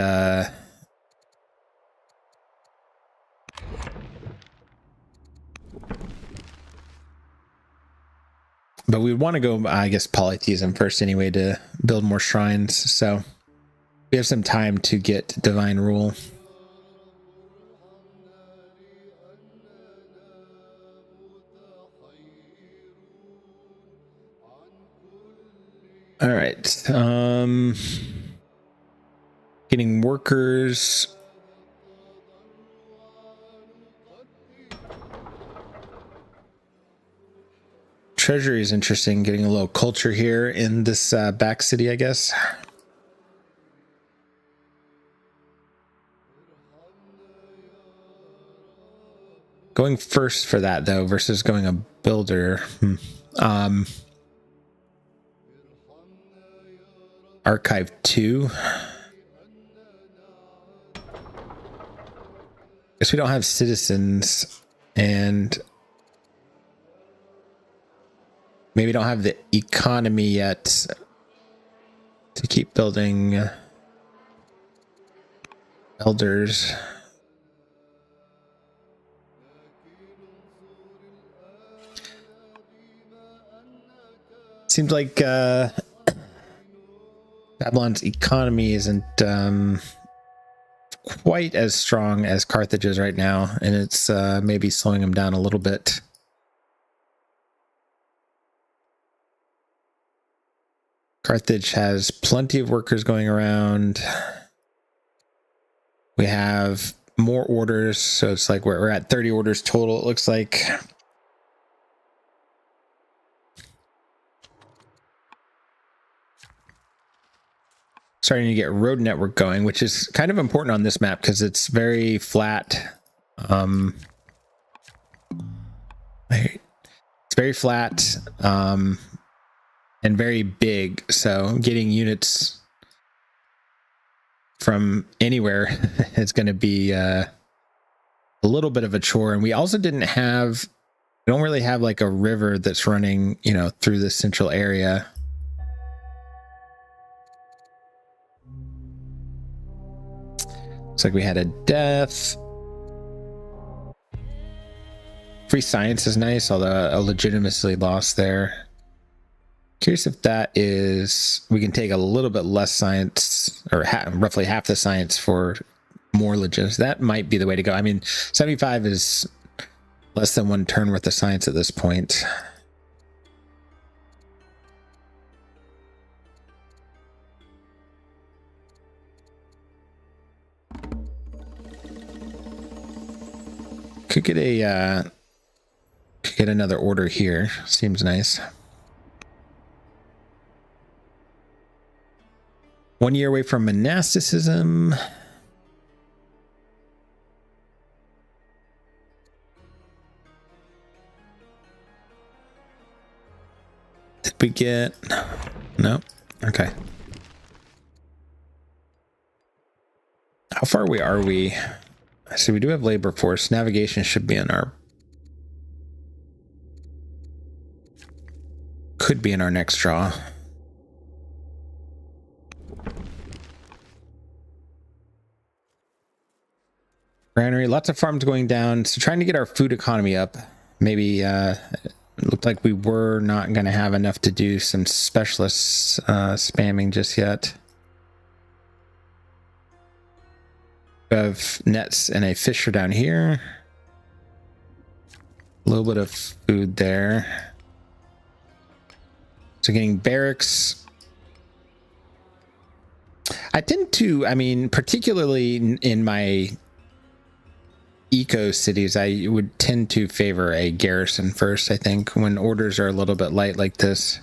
we want to go, I guess, polytheism first anyway to build more shrines. So we have some time to get divine rule. All right. Getting workers. Treasury is interesting. Getting a little culture here in this back city, I guess. Going first for that, though, versus going a builder. Archive 2. Guess we don't have citizens, and maybe don't have the economy yet to keep building elders. Seems like Babylon's economy isn't quite as strong as Carthage is right now, and it's maybe slowing them down a little bit. Carthage has plenty of workers going around. We have more orders, so it's like we're at 30 orders total, it looks like. Starting to get road network going, which is kind of important on this map because it's very flat. It's very flat and very big, so getting units from anywhere is going to be a little bit of a chore. And we also we don't really have like a river that's running, through the central area. Looks like we had a death. Free science is nice, although a legitimacy lost there. Curious if that is, we can take a little bit less science, or roughly half the science for more legitimacy. That might be the way to go. I mean, 75 is less than 1 turn worth of science at this point. Could get another order here. Seems nice. 1 year away from monasticism. Did we get? No. Okay. How far away are we? So we do have labor force. Navigation should be in our... Could be in our next draw. Granary, lots of farms going down. So trying to get our food economy up. Maybe it looked like we were not going to have enough to do some specialists spamming just yet. We have nets and a fisher down here. A little bit of food there. So getting barracks. I tend to, I mean, particularly in my eco cities, I would tend to favor a garrison first, I think, when orders are a little bit light like this.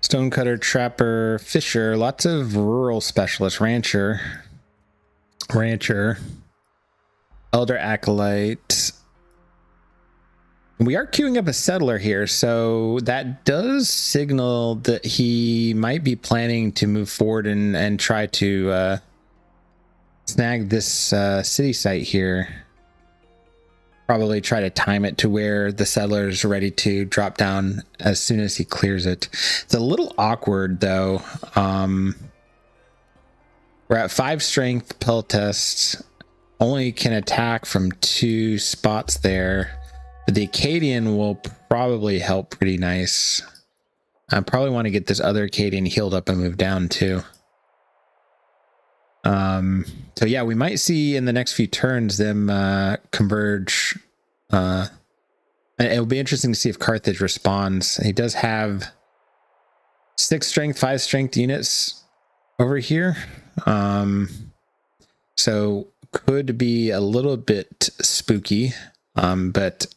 Stonecutter, trapper, fisher, lots of rural specialists, rancher, elder acolyte. We are queuing up a settler here, so that does signal that he might be planning to move forward and try to snag this city site here. Probably try to time it to where the settler is ready to drop down as soon as he clears it. It's a little awkward though. We're at 5 strength, pill tests, only can attack from 2 spots there, but the Acadian will probably help pretty nice. I probably want to get this other Acadian healed up and move down too. So yeah, we might see in the next few turns them converge. And it'll be interesting to see if Carthage responds. He does have 6 strength, 5 strength units over here. So could be a little bit spooky. But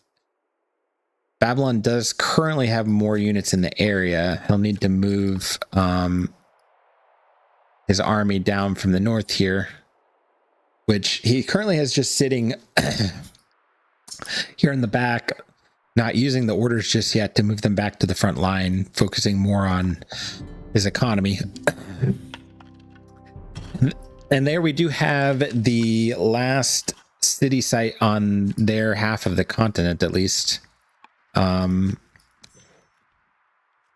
Babylon does currently have more units in the area. He'll need to move his army down from the north here, which he currently has just sitting here in the back, not using the orders just yet to move them back to the front line, focusing more on his economy. And there we do have the last city site on their half of the continent, at least.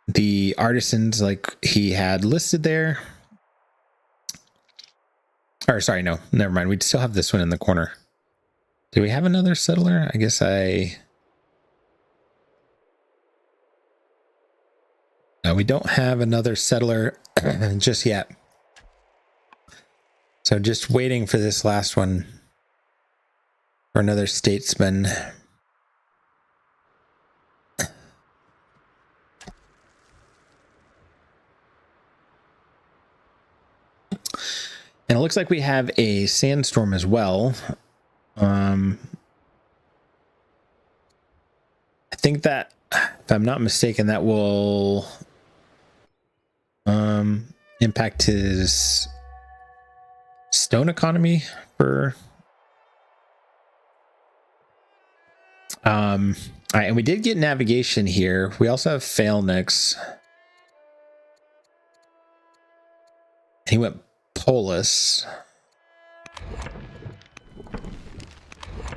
The artisans, like he had listed there. Or sorry, no, never mind. We still have this one in the corner. Do we have another settler? I guess no, we don't have another settler just yet. So just waiting for this last one for another statesman. And it looks like we have a sandstorm as well. I think that, if I'm not mistaken, that will impact his stone economy for... All right, and we did get navigation here. We also have Phalanx. He went Polis.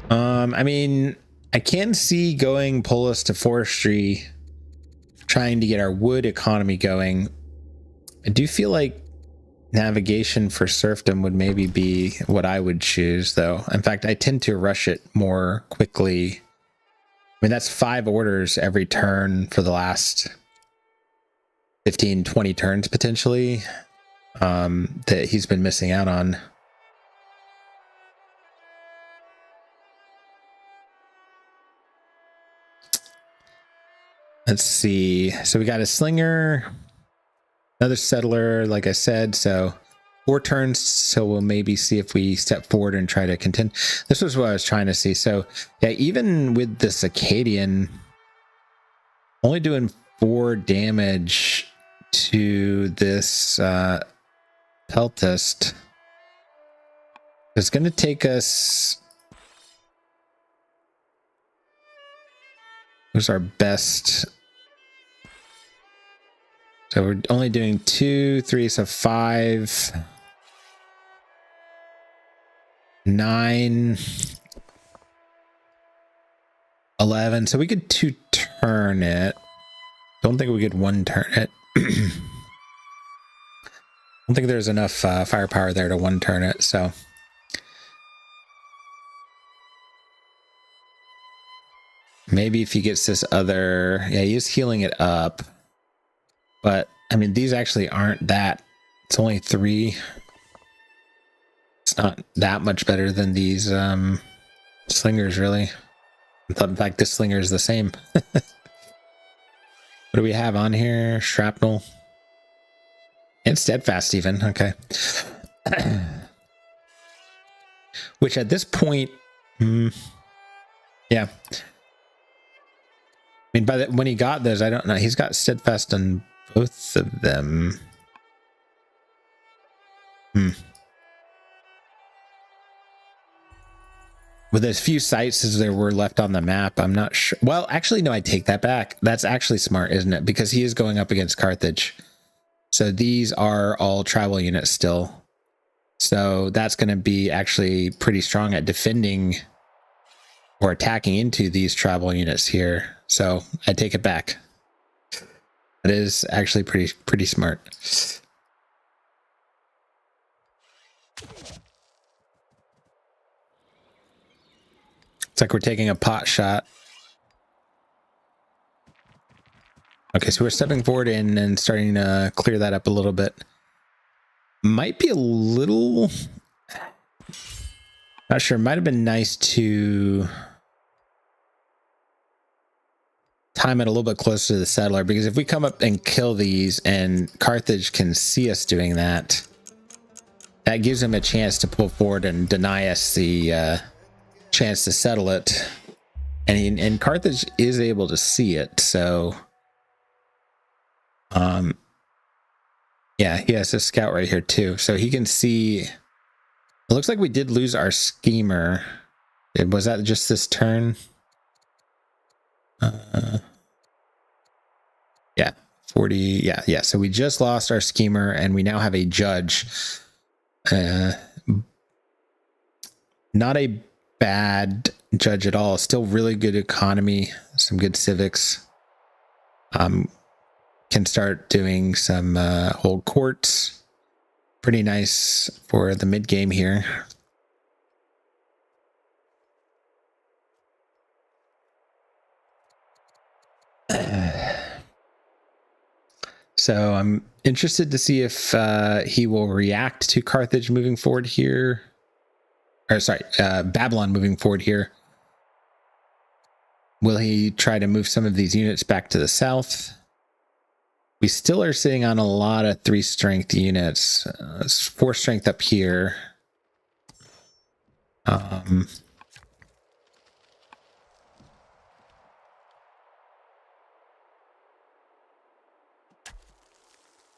I mean, I can see going Polis to forestry, trying to get our wood economy going. I do feel like navigation for serfdom would maybe be what I would choose, though. In fact, I tend to rush it more quickly. I mean, that's 5 orders every turn for the last 15, 20 turns, potentially, that he's been missing out on. Let's see. So we got a slinger, another settler, like I said. So 4 turns. So we'll maybe see if we step forward and try to contend. This was what I was trying to see. So yeah, even with this Acadian, only doing 4 damage to this peltist. It's going to take us... Who's our best? So we're only doing 2, 3, so 5, 9, 11. So we could 2 turn it. Don't think we could 1 turn it. I don't think there's enough firepower there to 1 turn it, so... Maybe if he gets this other... Yeah, he is healing it up. But, I mean, these actually aren't that. It's only 3. It's not that much better than these slingers, really. I thought, in fact, this slinger is the same. What do we have on here? Shrapnel. And steadfast, even. Okay. Which at this point, yeah. I mean, when he got those, I don't know. He's got steadfast on both of them. With as few sites as there were left on the map, I'm not sure. Well, actually, no, I take that back. That's actually smart, isn't it? Because he is going up against Carthage. So these are all travel units still. So that's going to be actually pretty strong at defending or attacking into these travel units here. So I take it back. That is actually pretty smart. It's like we're taking a pot shot. Okay, so we're stepping forward in and starting to clear that up a little bit. Might be a little... Not sure. Might have been nice to time it a little bit closer to the settler, because if we come up and kill these and Carthage can see us doing that, that gives them a chance to pull forward and deny us the chance to settle it. And Carthage is able to see it, so yeah, he has a scout right here too, so he can see. It looks like we did lose our schemer. Was that just this turn? Yeah, 40. Yeah. So we just lost our schemer, and we now have a judge. Not a bad judge at all. Still really good economy, some good civics. Can start doing some hold courts. Pretty nice for the mid game here. So I'm interested to see if he will react to Carthage moving forward here. Or sorry, Babylon moving forward here. Will he try to move some of these units back to the south? We still are sitting on a lot of 3 strength units. 4 strength up here.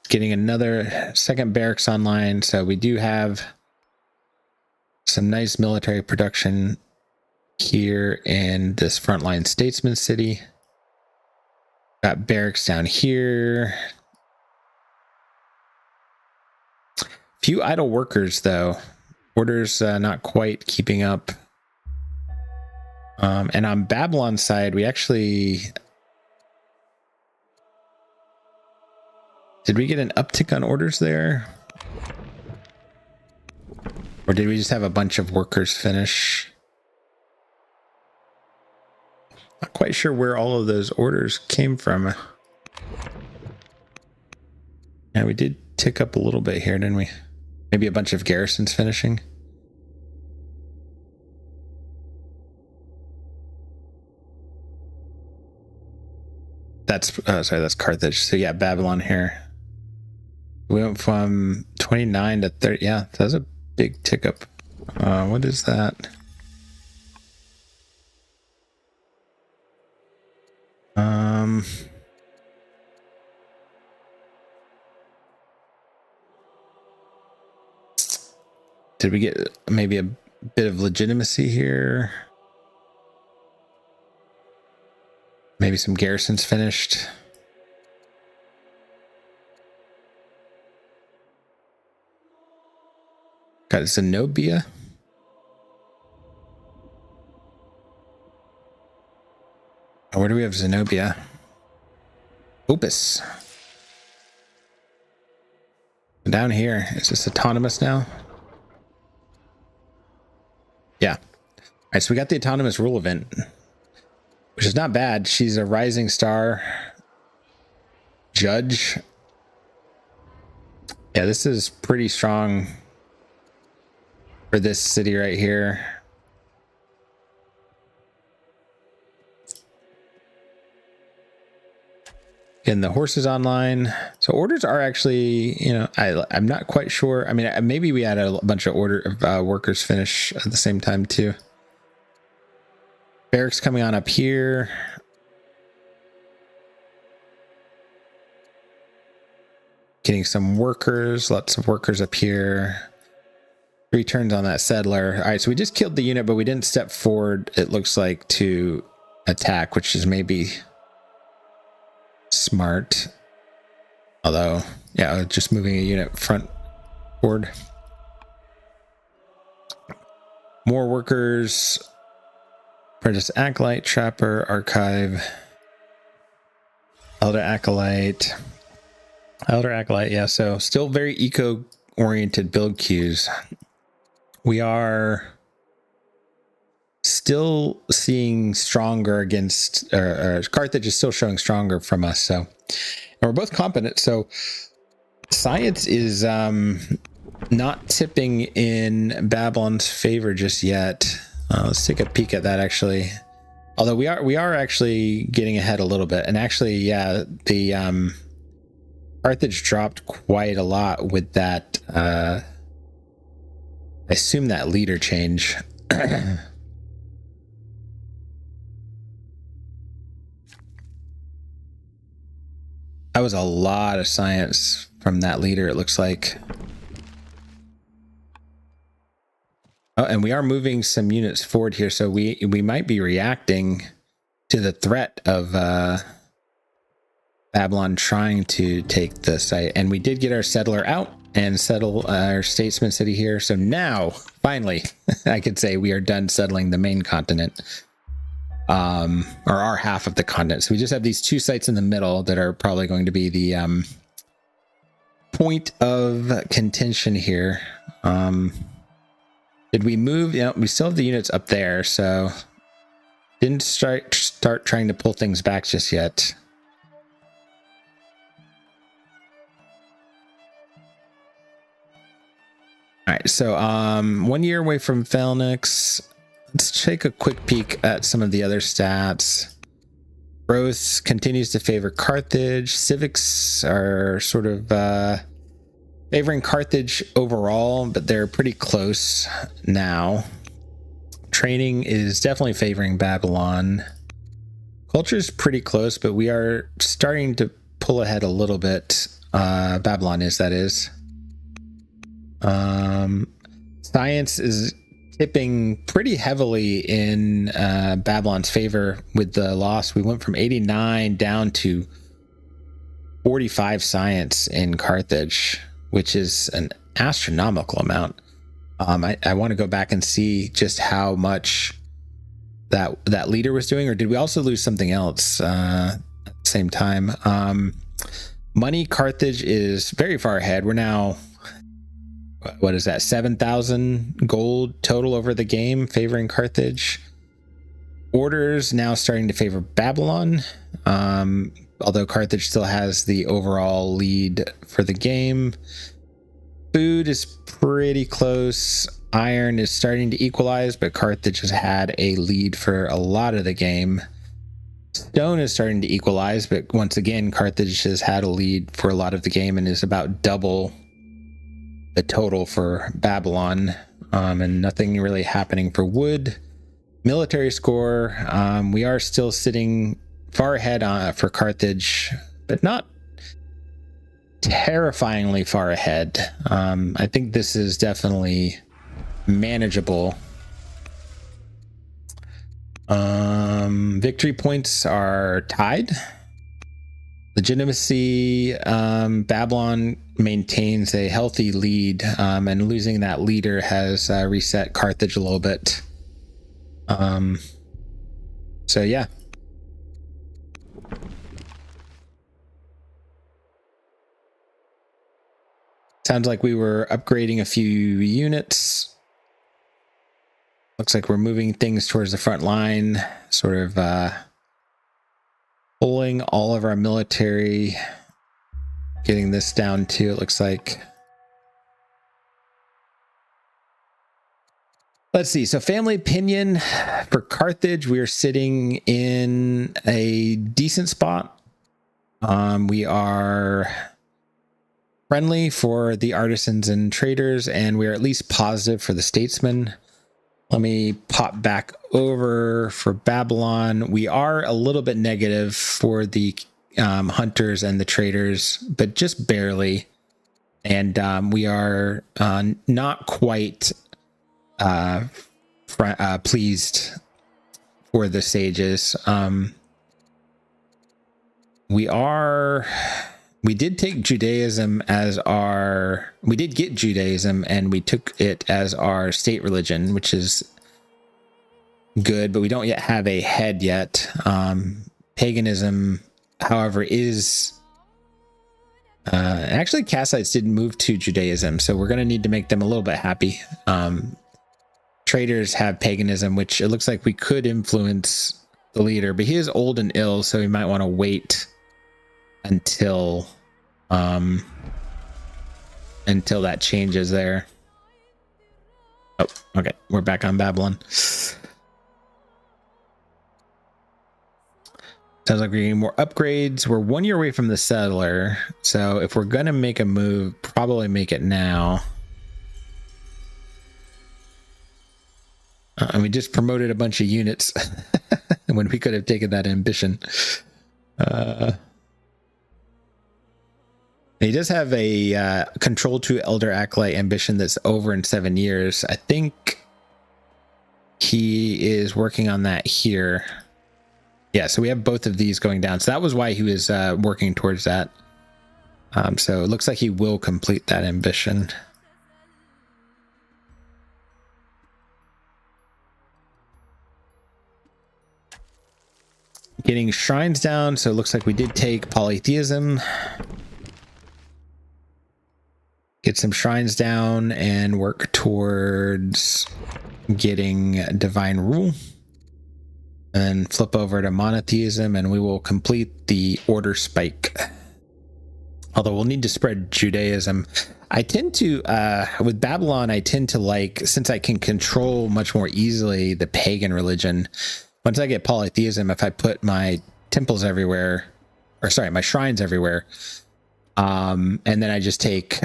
Getting another second barracks online, so we do have some nice military production here in this frontline statesman city. Got barracks down here. Few idle workers though. Orders not quite keeping up. And on Babylon's side, we actually... Did we get an uptick on orders there? Or did we just have a bunch of workers finish? Not quite sure where all of those orders came from. Yeah, we did tick up a little bit here, didn't we? Maybe a bunch of garrisons finishing. That's sorry, that's Carthage. So yeah, Babylon here. We went from 29 to 30. Yeah, that's a big tick up. What is that? Did we get maybe a bit of legitimacy here? Maybe some garrisons finished. Got Zenobia. Oh, where do we have Zenobia? Opus. Down here. Is this autonomous now? Yeah. All right, so we got the autonomous rule event, which is not bad. She's a rising star judge. Yeah, this is pretty strong. for this city right here. Getting the horses online. So orders are actually, you know, I'm not quite sure. I mean, maybe we had a bunch of workers finish at the same time too. Barracks coming on up here. Getting some workers, lots of workers up here. 3 turns on that settler. All right, so we just killed the unit, but we didn't step forward, it looks like, to attack, which is maybe smart. Although, yeah, just moving a unit front forward. More workers. Apprentice Acolyte, Trapper, Archive. Elder Acolyte. Elder Acolyte, yeah, so still very eco-oriented build queues. We are still seeing stronger against, Carthage is still showing stronger from us, so. And we're both competent, so science is not tipping in Babylon's favor just yet. Let's take a peek at that, actually. Although we are actually getting ahead a little bit, and actually, yeah, the Carthage dropped quite a lot with that. I assume that leader change. That was a lot of science from that leader, it looks like. Oh, and we are moving some units forward here, so we might be reacting to the threat of Babylon trying to take the site. And we did get our settler out and settle our statesman city here. So now, finally, I could say we are done settling the main continent, or our half of the continent. So we just have these 2 sites in the middle that are probably going to be the point of contention here. Did we move? Yeah, we still have the units up there, so didn't start trying to pull things back just yet. All right, so 1 year away from Phalanx. Let's take a quick peek at some of the other stats. Growth continues to favor Carthage. Civics are sort of favoring Carthage overall, but they're pretty close now. Training is definitely favoring Babylon. Culture is pretty close, but we are starting to pull ahead a little bit. Babylon is, that is. Science is tipping pretty heavily in Babylon's favor with the loss. We went from 89 down to 45 science in Carthage, which is an astronomical amount. I want to go back and see just how much that leader was doing, or did we also lose something else at the same time? Money, Carthage is very far ahead. We're now, what is that, 7,000 gold total over the game, favoring Carthage. Orders now starting to favor Babylon, although Carthage still has the overall lead for the game. Food is pretty close. Iron is starting to equalize, but Carthage has had a lead for a lot of the game. Stone is starting to equalize, but once again, Carthage has had a lead for a lot of the game and is about double the total for Babylon, and nothing really happening for wood. Military score, we are still sitting far ahead for Carthage, but not terrifyingly far ahead. I think this is definitely manageable. Victory points are tied. Legitimacy, Babylon maintains a healthy lead, and losing that leader has reset Carthage a little bit. So yeah. Sounds like we were upgrading a few units. Looks like we're moving things towards the front line, sort of pulling all of our military, getting this down to, it looks like, Let's see. So family opinion for Carthage, we are sitting in a decent spot. We are friendly for the artisans and traders, and we are at least positive for the statesmen. Let me pop back over for Babylon. We are a little bit negative for the hunters and the traders, but just barely. And we are not quite pleased for the sages. We did take Judaism as we did get Judaism and we took it as our state religion, which is good, but we don't yet have a head yet. Paganism, however, is actually Kassites didn't move to Judaism, so we're going to need to make them a little bit happy. Traders have paganism, which it looks like we could influence the leader, but he is old and ill, so we might want to wait until that changes there. Oh, okay, we're back on Babylon. Sounds like we're getting more upgrades. We're 1 year away from the settler, so if we're gonna make a move, probably make it now. And we just promoted a bunch of units when we could have taken that ambition. He does have a control to elder acolyte ambition that's over in 7 years. I think he is working on that here. Yeah, so we have both of these going down. So that was why he was working towards that. So it looks like he will complete that ambition. Getting shrines down, so it looks like we did take polytheism. Get some shrines down and work towards getting divine rule. And flip over to monotheism and we will complete the order spike. Although we'll need to spread Judaism. I tend to, with Babylon, I tend to like, since I can control much more easily the pagan religion, once I get polytheism, if I put my temples everywhere, or sorry, my shrines everywhere, and then I just take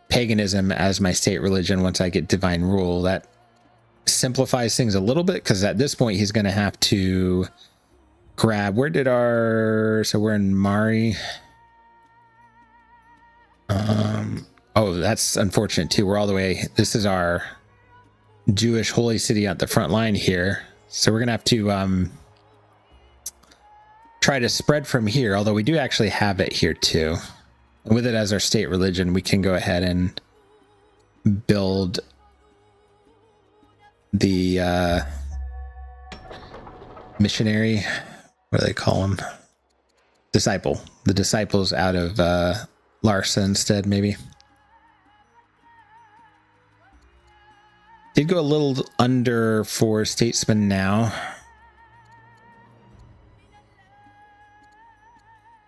paganism as my state religion once I get divine rule, that simplifies things a little bit, because at this point he's going to have to grab, so we're in Mari. Oh, that's unfortunate too. We're all the way, this is our Jewish holy city at the front line here, so we're gonna have to try to spread from here, although we do actually have it here too. And with it as our state religion, we can go ahead and build the missionary, what do they call him? Disciple. The disciples out of Larsa instead, maybe. Did go a little under for statesman now.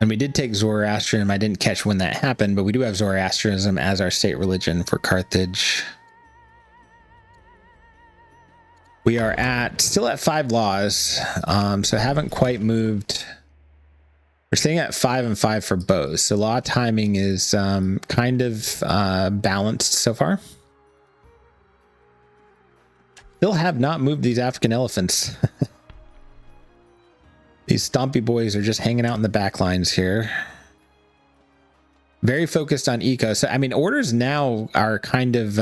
And we did take Zoroastrianism. I didn't catch when that happened, but we do have Zoroastrianism as our state religion for Carthage. We are still at 5 laws, so haven't quite moved. We're staying at 5 and 5 for both. So law timing is kind of balanced so far. Still have not moved these African elephants. These stompy boys are just hanging out in the back lines here. Very focused on eco. So, I mean, orders now are kind of...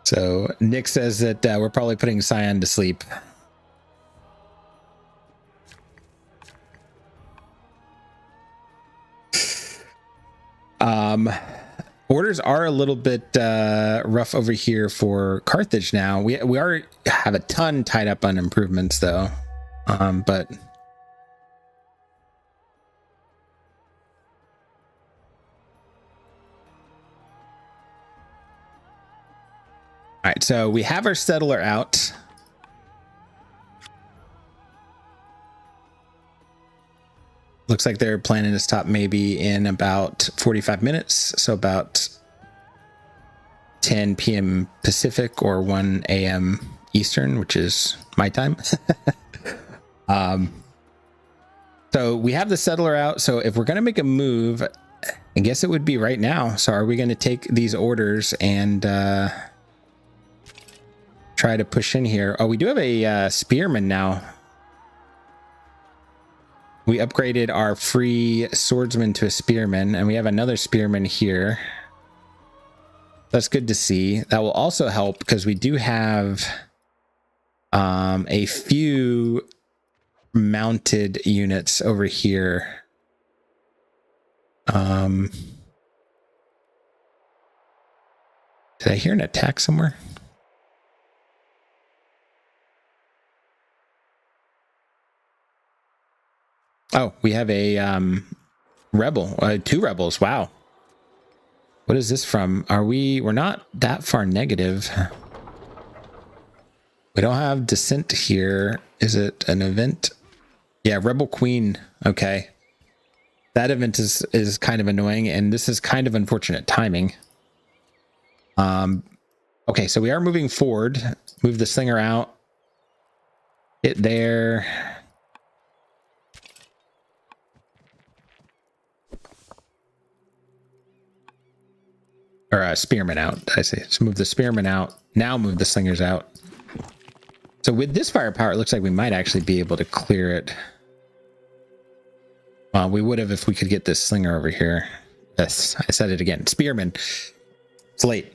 So Nick says that we're probably putting Scion to sleep. Orders are a little bit rough over here for Carthage now. We have a ton tied up on improvements though, but all right, so we have our settler out. Looks like they're planning to stop maybe in about 45 minutes. So about 10 p.m. Pacific or 1 a.m. Eastern, which is my time. So we have the settler out. So if we're going to make a move, I guess it would be right now. So are we going to take these orders and try to push in here? Oh, we do have a spearman now. We upgraded our free swordsman to a spearman, and we have another spearman here. That's good to see. That will also help because we do have a few mounted units over here. Did I hear an attack somewhere? Oh, we have a rebel, 2 rebels. Wow. What is this from? We're not that far negative. We don't have descent here. Is it an event? Yeah, Rebel Queen. Okay. That event is kind of annoying, and this is kind of unfortunate timing. Okay, so we are moving forward. Move the slinger out. Hit there. Or spearman out, I say. So move the spearman out. Now move the slingers out. So with this firepower, it looks like we might actually be able to clear it. Well, we would have if we could get this slinger over here. Yes, I said it again. Spearman. It's late.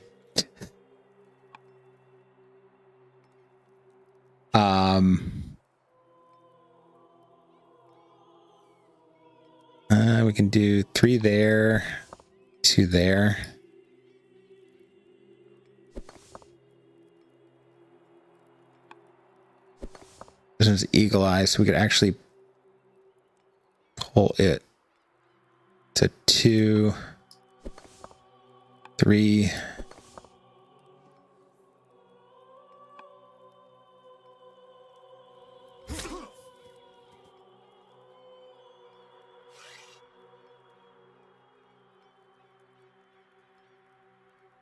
We can do 3 there, 2 there. This one's eagle eye, so we could actually pull it to 2, 3.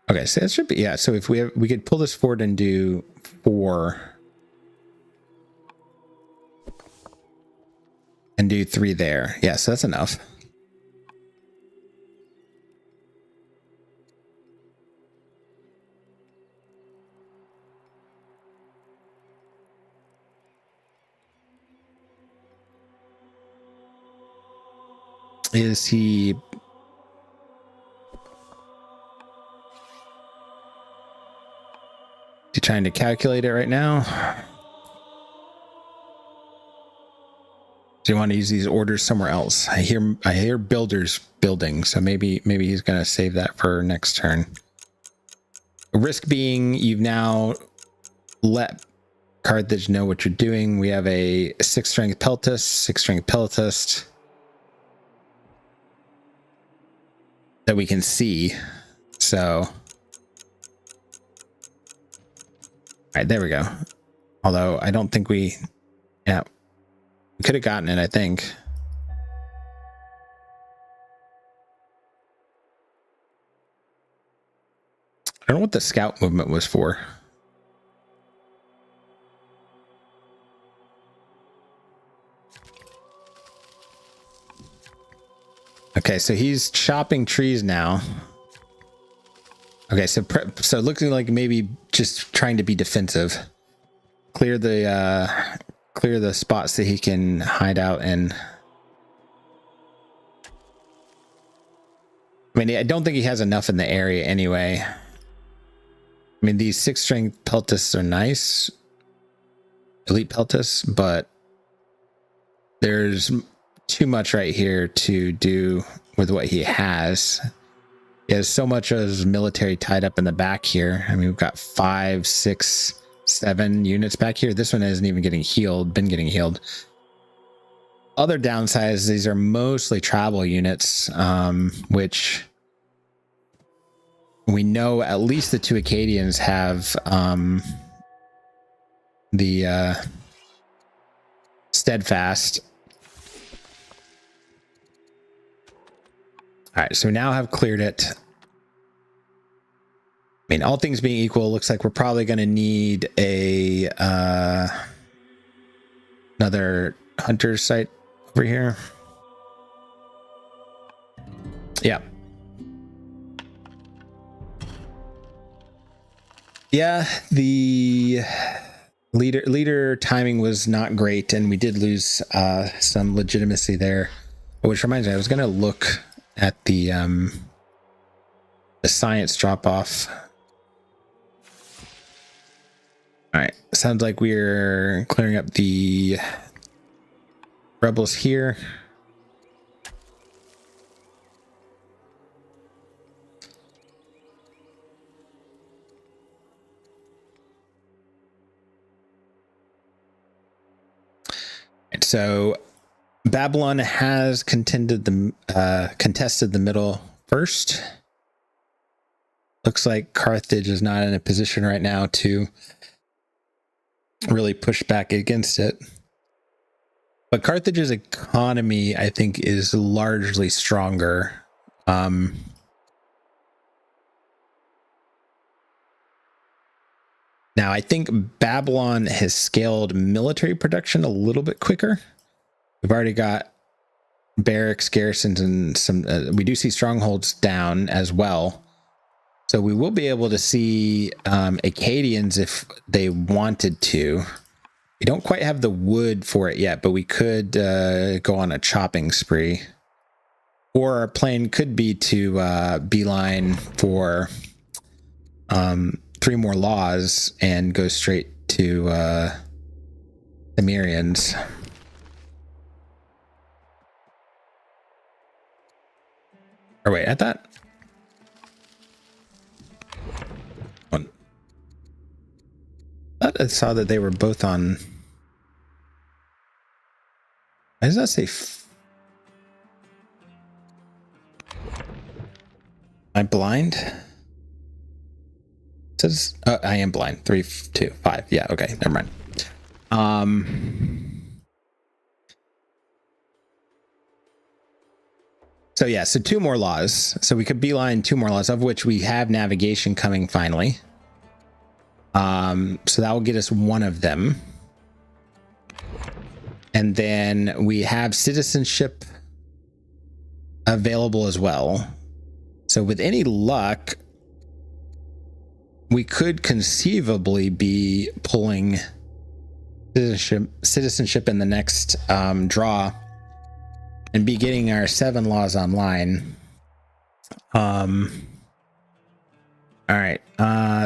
Okay, so it should be, yeah. So if we could pull this forward and do 4 and do 3 there. Yeah, so that's enough. Is he... trying to calculate it right now? Do you want to use these orders somewhere else? I hear builders building, so maybe he's going to save that for next turn. Risk being you've now let Carthage know what you're doing. We have a 6 strength peltist, 6 strength peltist that we can see. So all right, there we go. Although I don't think we could have gotten it, I think. I don't know what the scout movement was for. Okay, so he's chopping trees now. Okay, so looking like maybe just trying to be defensive. Clear the spots that he can hide out in. I mean, I don't think he has enough in the area anyway. I mean, these 6 strength peltists are nice. Elite peltists, but there's too much right here to do with what he has. He has so much of his military tied up in the back here. I mean, we've got 5, 6, 7 units back here. This one isn't even getting been getting healed. Other downsides, these are mostly travel units, which we know at least the 2 Acadians have the steadfast. All right, so we now have cleared it. I mean, all things being equal, looks like we're probably going to need a another hunter site over here. Yeah. Yeah, the leader timing was not great, and we did lose some legitimacy there. Which reminds me, I was going to look at the science drop off. All right, sounds like we're clearing up the rebels here. So Babylon has contested the middle first. Looks like Carthage is not in a position right now to really push back against it. But Carthage's economy, I think, is largely stronger. Now, I think Babylon has scaled military production a little bit quicker. We've already got barracks, garrisons, and some. We do see strongholds down as well. So we will be able to see Acadians if they wanted to. We don't quite have the wood for it yet, but we could go on a chopping spree. Or our plan could be to beeline for 3 more laws and go straight to the Mirians. Or wait, at that? I saw that they were both on. Why does that say? Am I blind? It says I am blind. 3, 2, 5. Yeah. Okay. Never mind. So yeah. So 2 more laws. So we could beeline 2 more laws, of which we have navigation coming finally. So that will get us 1 of them. And then we have citizenship available as well. So with any luck, we could conceivably be pulling citizenship in the next draw and be getting our 7 laws online. All right.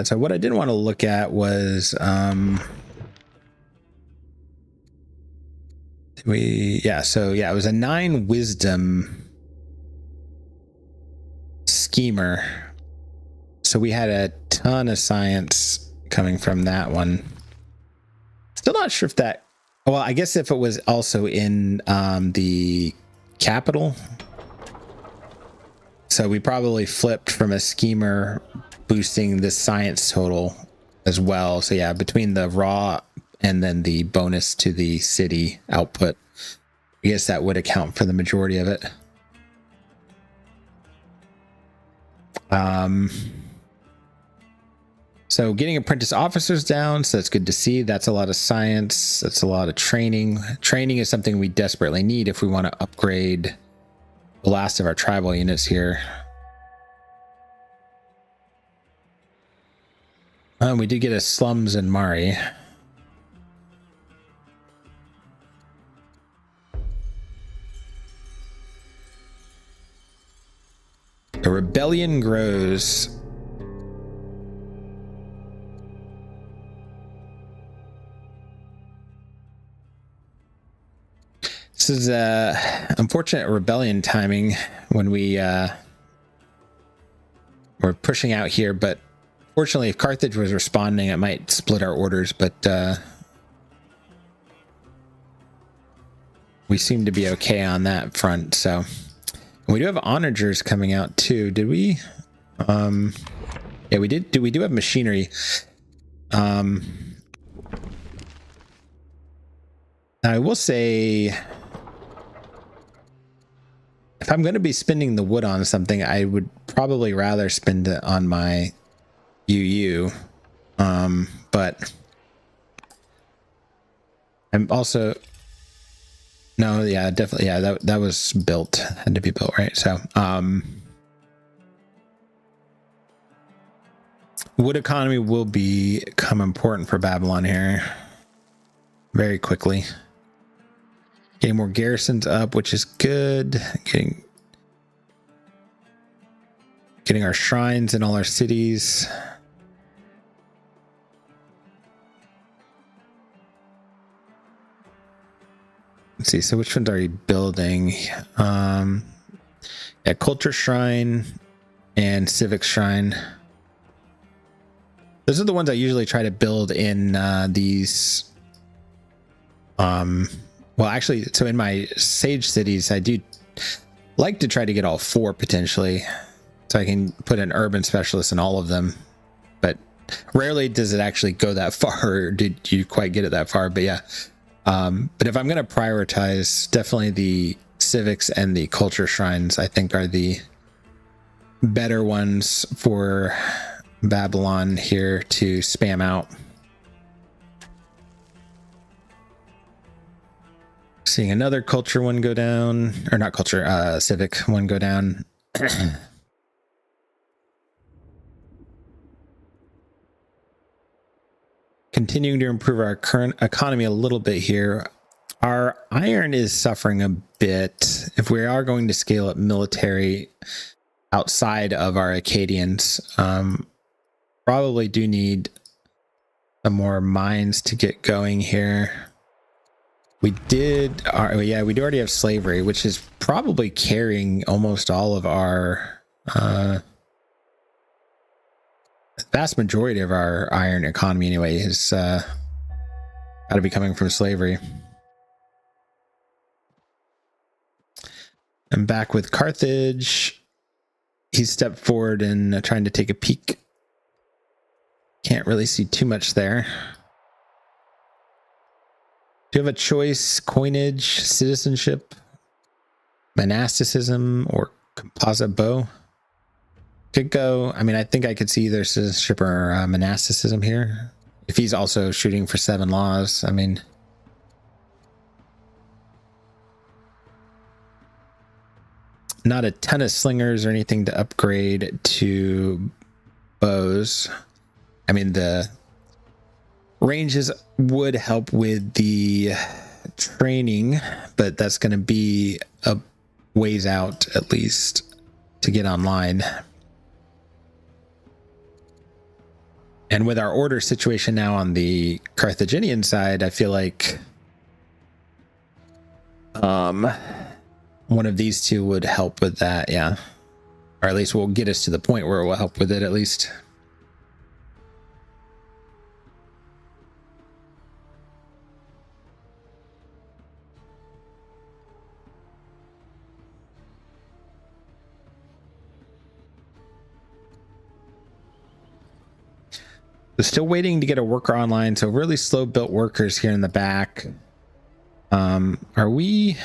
So what I didn't want to look at was it was a 9 wisdom schemer. So we had a ton of science coming from that one. Still not sure if that, well, I guess if it was also in the capital. So we probably flipped from a schemer boosting the science total as well. So yeah, between the raw and then the bonus to the city output, I guess that would account for the majority of it. So getting apprentice officers down, so that's good to see. That's a lot of science. That's a lot of training. Training is something we desperately need if we want to upgrade the last of our tribal units here. We did get a slums in Mari. The rebellion grows. This is unfortunate rebellion timing when we we're pushing out here, but fortunately if Carthage was responding, it might split our orders, but we seem to be okay on that front. So we do have onagers coming out too. Did we? Yeah, we did. We do have machinery. Now I will say, if if I'm going to be spending the wood on something, I would probably rather spend it on my UU. But I'm also, no, yeah, definitely. Yeah, that was built, had to be built, right? So, wood economy will become important for Babylon here very quickly. Getting more garrisons up, which is good. Getting our shrines in all our cities. Let's see. So which ones are you building? Yeah, culture shrine and civic shrine. Those are the ones I usually try to build in these. Well, actually, so in my sage cities, I do like to try to get all 4 potentially, so I can put an urban specialist in all of them. But rarely does it actually go that far, or did you quite get it that far? But yeah, but if I'm going to prioritize, definitely the civics and the culture shrines, I think, are the better ones for Babylon here to spam out. Seeing another culture one go down, or not culture, civic one go down. Continuing to improve our current economy a little bit here. Our iron is suffering a bit. If we are going to scale up military outside of our Acadians, probably do need some more mines to get going here. We did, yeah, we do already have slavery, which is probably carrying almost all of our, vast majority of our iron economy anyway is got to be coming from slavery. I'm back with Carthage. He stepped forward and trying to take a peek. Can't really see too much there. Do you have a choice? Coinage, citizenship, monasticism, or composite bow? Could go. I mean, I think I could see either citizenship or monasticism here. If he's also shooting for 7 laws, I mean. Not a ton of slingers or anything to upgrade to bows. I mean, the ranges would help with the training, but that's going to be a ways out at least to get online. And with our order situation now on the Carthaginian side, I feel like one of these two would help with that, yeah. Or at least will get us to the point where it will help with it at least. So still waiting to get a worker online, so really slow built workers here in the back. Are we...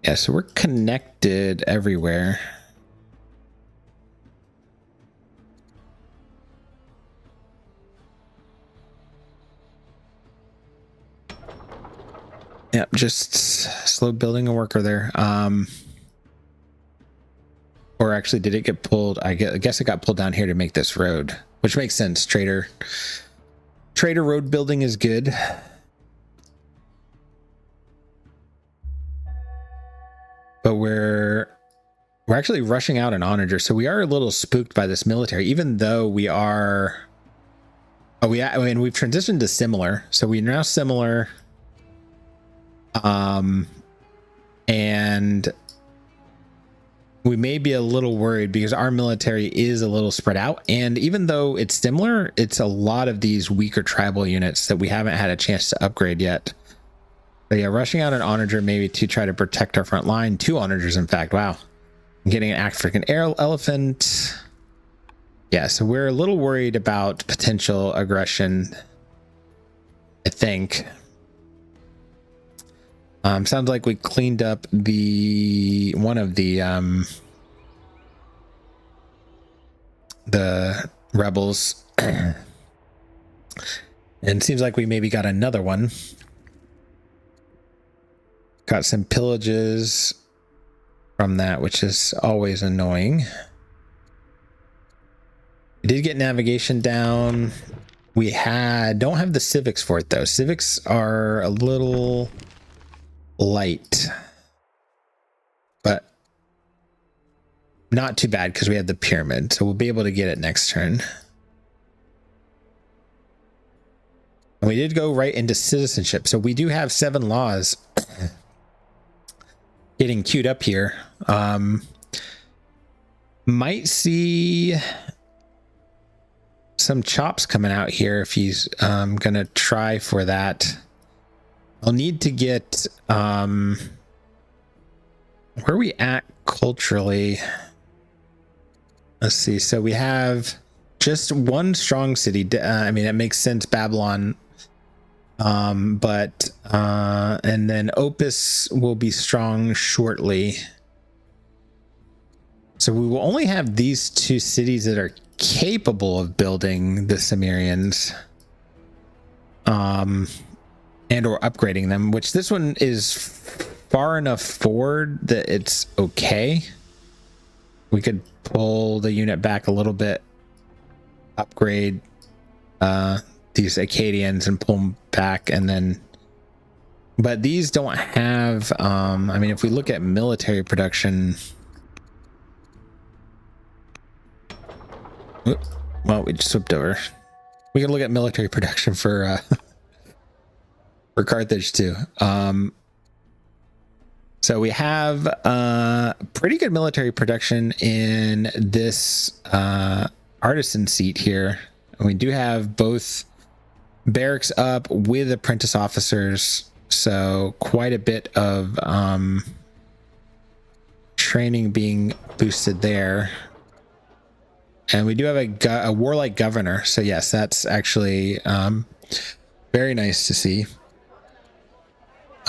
Yeah, so we're connected everywhere. Yep, just slow building a worker there. Or actually, did it get pulled? I guess it got pulled down here to make this road, which makes sense. Trader road building is good. But we're actually rushing out an onager, so we are a little spooked by this military, even though we are. Oh, I mean, we've transitioned to similar, so we're now similar. And we may be a little worried because our military is a little spread out, and even though it's similar, it's a lot of these weaker tribal units that we haven't had a chance to upgrade yet. So yeah, rushing out an onager maybe to try to protect our front line. 2 onagers, in fact. Wow. I'm getting an African elephant. Yeah, so we're a little worried about potential aggression, I think. Sounds like we cleaned up one of the rebels. And it seems like we maybe got another one. Got some pillages from that, which is always annoying. We did get navigation down. We don't have the civics for it though. Civics are a little light, but not too bad because we have the pyramid, so we'll be able to get it next turn. And we did go right into citizenship, so we do have 7 laws getting queued up here. Might see some chops coming out here if he's gonna try for that. I'll need to get where are we at culturally? Let's see. So we have just one strong city. I mean, it makes sense, Babylon. But and then Opus will be strong shortly. So we will only have these 2 cities that are capable of building the Cimmerians. And or upgrading them, which this one is far enough forward that it's okay. We could pull the unit back a little bit, upgrade these Acadians and pull them back, and then but these don't have I mean, if we look at military production, well, we just slipped over. We can look at military production for Carthage too. So we have pretty good military production in this artisan seat here. And we do have both barracks up with apprentice officers, so quite a bit of training being boosted there. And we do have a warlike governor, so yes, that's actually very nice to see.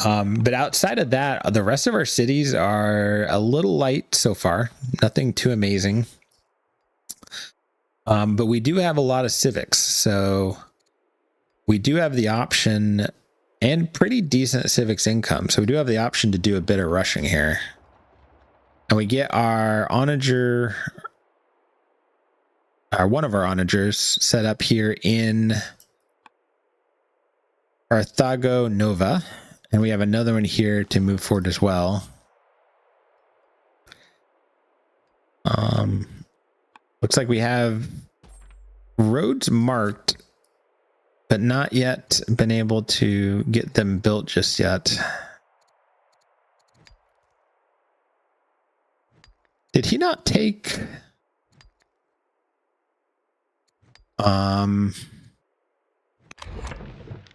But outside of that, the rest of our cities are a little light so far. Nothing too amazing. But we do have a lot of civics. So we do have the option and pretty decent civics income. So we do have the option to do a bit of rushing here. And we get our onager, one of our onagers set up here in Carthago Nova. And we have another one here to move forward as well. Looks like we have roads marked, but not yet been able to get them built just yet. Did he not take... No,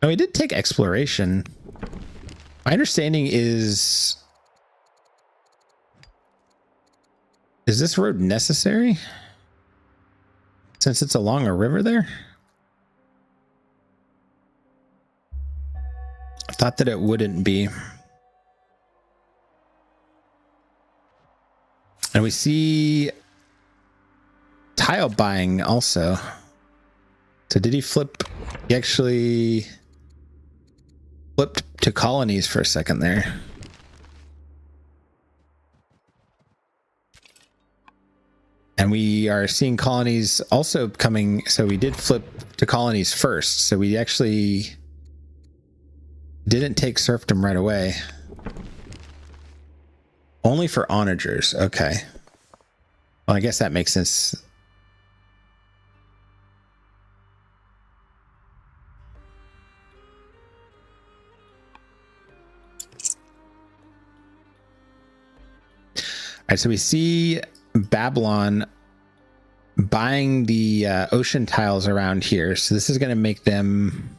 he did take exploration. My understanding is this road necessary? Since it's along a river there? I thought that it wouldn't be. And we see tile buying also. So did he flip? He actually flipped to colonies for a second there. And we are seeing colonies also coming. So we did flip to colonies first. So we actually didn't take serfdom right away. Only for onagers. Okay. Well, I guess that makes sense. All right, so we see Babylon buying the ocean tiles around here. So this is going to make them...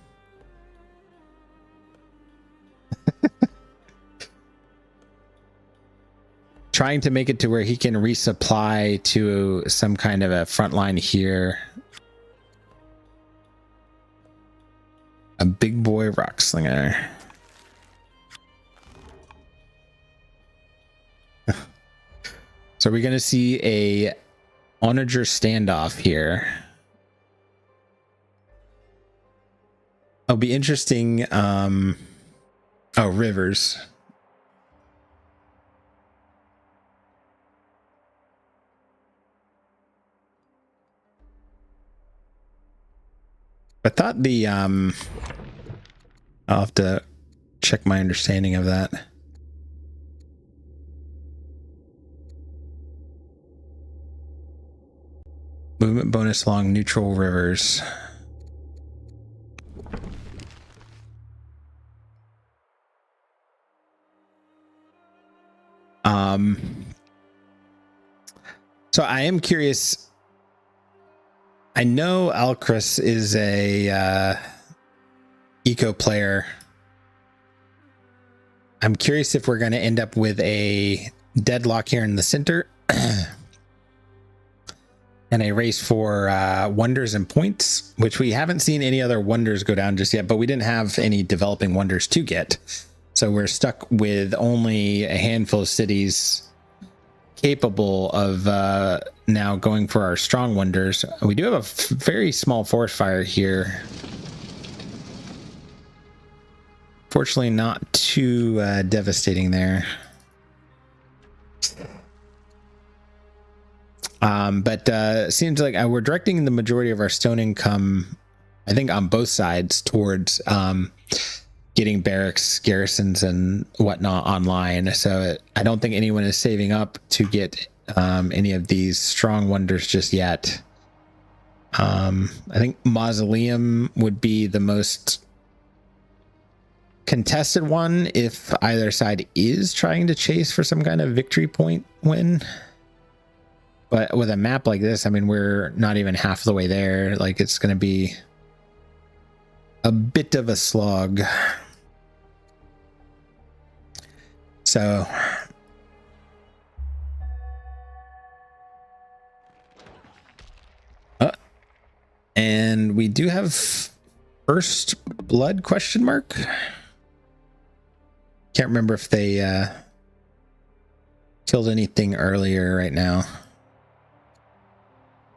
trying to make it to where he can resupply to some kind of a front line here. A big boy rock slinger. So we're going to see a onager standoff here. It'll be interesting. Oh, rivers. I thought the I'll have to check my understanding of that. Movement bonus along neutral rivers. So I am curious. I know Alcaras is a eco player. I'm curious if we're going to end up with a deadlock here in the center and a race for wonders and points, which we haven't seen any other wonders go down just yet, but we didn't have any developing wonders to get. So we're stuck with only a handful of cities capable of now going for our strong wonders. We do have a very small forest fire here. Fortunately, not too devastating there. But it seems like we're directing the majority of our stone income, I think, on both sides towards getting barracks, garrisons, and whatnot online. So I don't think anyone is saving up to get any of these strong wonders just yet. I think Mausoleum would be the most contested one if either side is trying to chase for some kind of victory point win. But with a map like this, I mean, we're not even half the way there. Like, it's going to be a bit of a slog. So and we do have first blood question mark. Can't remember if they killed anything earlier right now.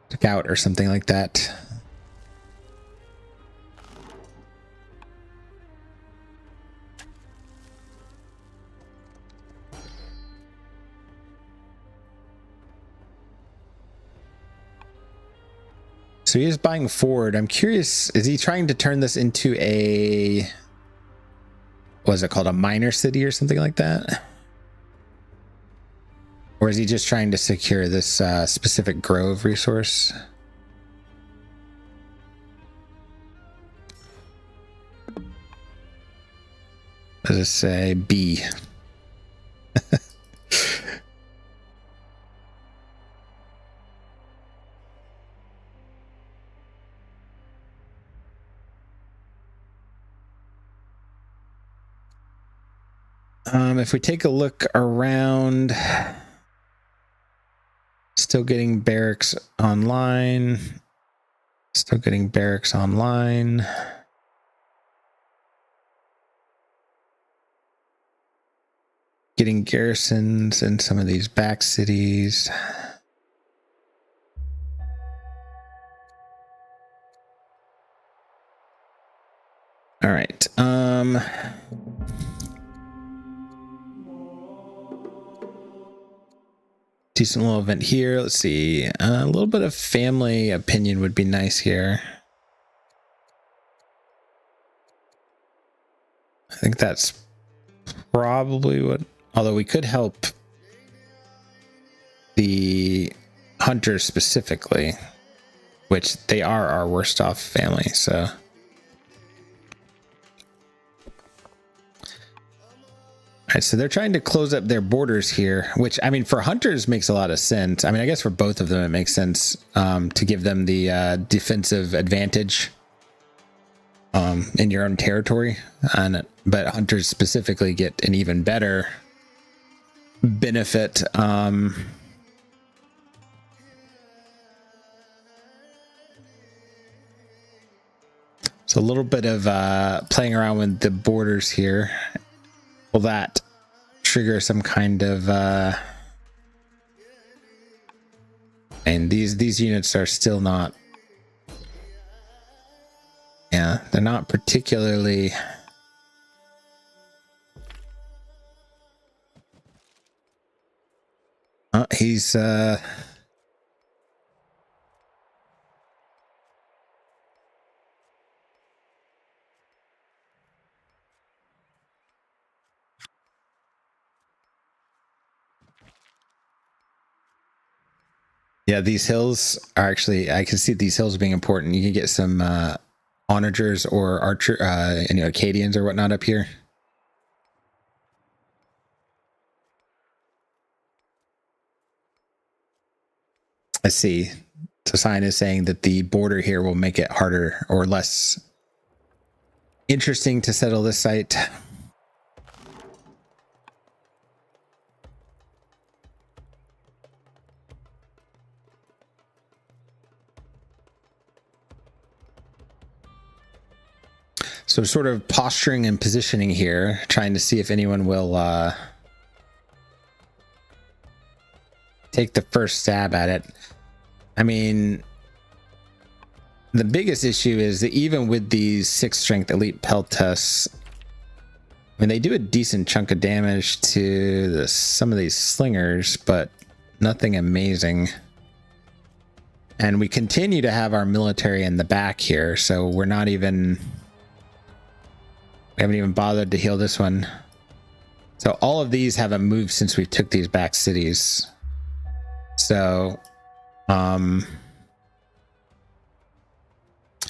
Took out or something like that. So he is buying forward. I'm curious, is he trying to turn this into a, what is it called, a minor city or something like that? Or is he just trying to secure this specific grove resource? Does it say B? If we take a look around, still getting barracks online. Still getting barracks online. Getting garrisons in some of these back cities. All right. Decent little event here. Let's see. A little bit of family opinion would be nice here. I think that's probably what, although we could help the hunters specifically, which they are our worst off family, so. All right, so they're trying to close up their borders here, which, I mean, for hunters makes a lot of sense. I mean, I guess for both of them, it makes sense to give them the defensive advantage in your own territory. But hunters specifically get an even better benefit. So a little bit of playing around with the borders here. Will that trigger some kind of And these units are still not, yeah, they're not particularly. He's yeah, these hills are actually, I can see these hills being important. You can get some onagers or archer, Acadians or whatnot up here. I see. So sign is saying that the border here will make it harder or less interesting to settle this site. So sort of posturing and positioning here, trying to see if anyone will take the first stab at it. I mean, the biggest issue is that even with these 6 strength elite peltas, I mean, they do a decent chunk of damage to some of these slingers, but nothing amazing. And we continue to have our military in the back here, so we're not even... We haven't even bothered to heal this one. So all of these haven't moved since we took these back cities. So, I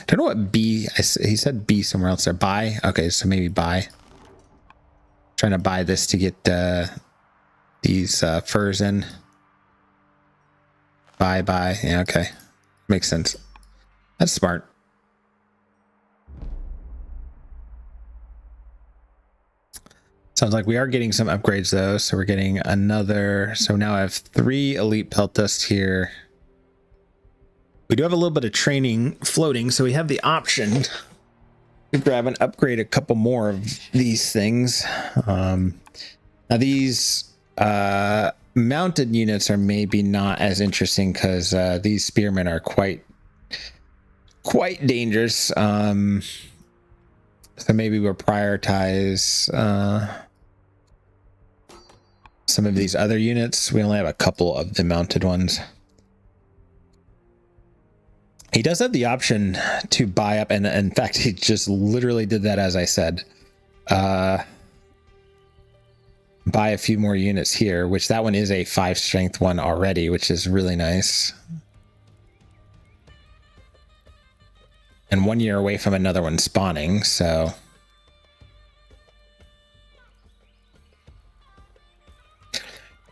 don't know what B, he said B somewhere else there. Buy? Okay, so maybe buy. Trying to buy this to get these furs in. Buy. Yeah, okay. Makes sense. That's smart. Sounds like we are getting some upgrades though. So we're getting another. So now I have 3 elite peltas here. We do have a little bit of training floating, so we have the option to grab and upgrade a couple more of these things. Now these mounted units are maybe not as interesting because these spearmen are quite dangerous. So maybe we'll prioritize some of these other units. We only have a couple of the mounted ones. He does have the option to buy up, and in fact, he just literally did that as I said. Buy a few more units here, which that one is a 5 strength one already, which is really nice. And 1 year away from another one spawning, so...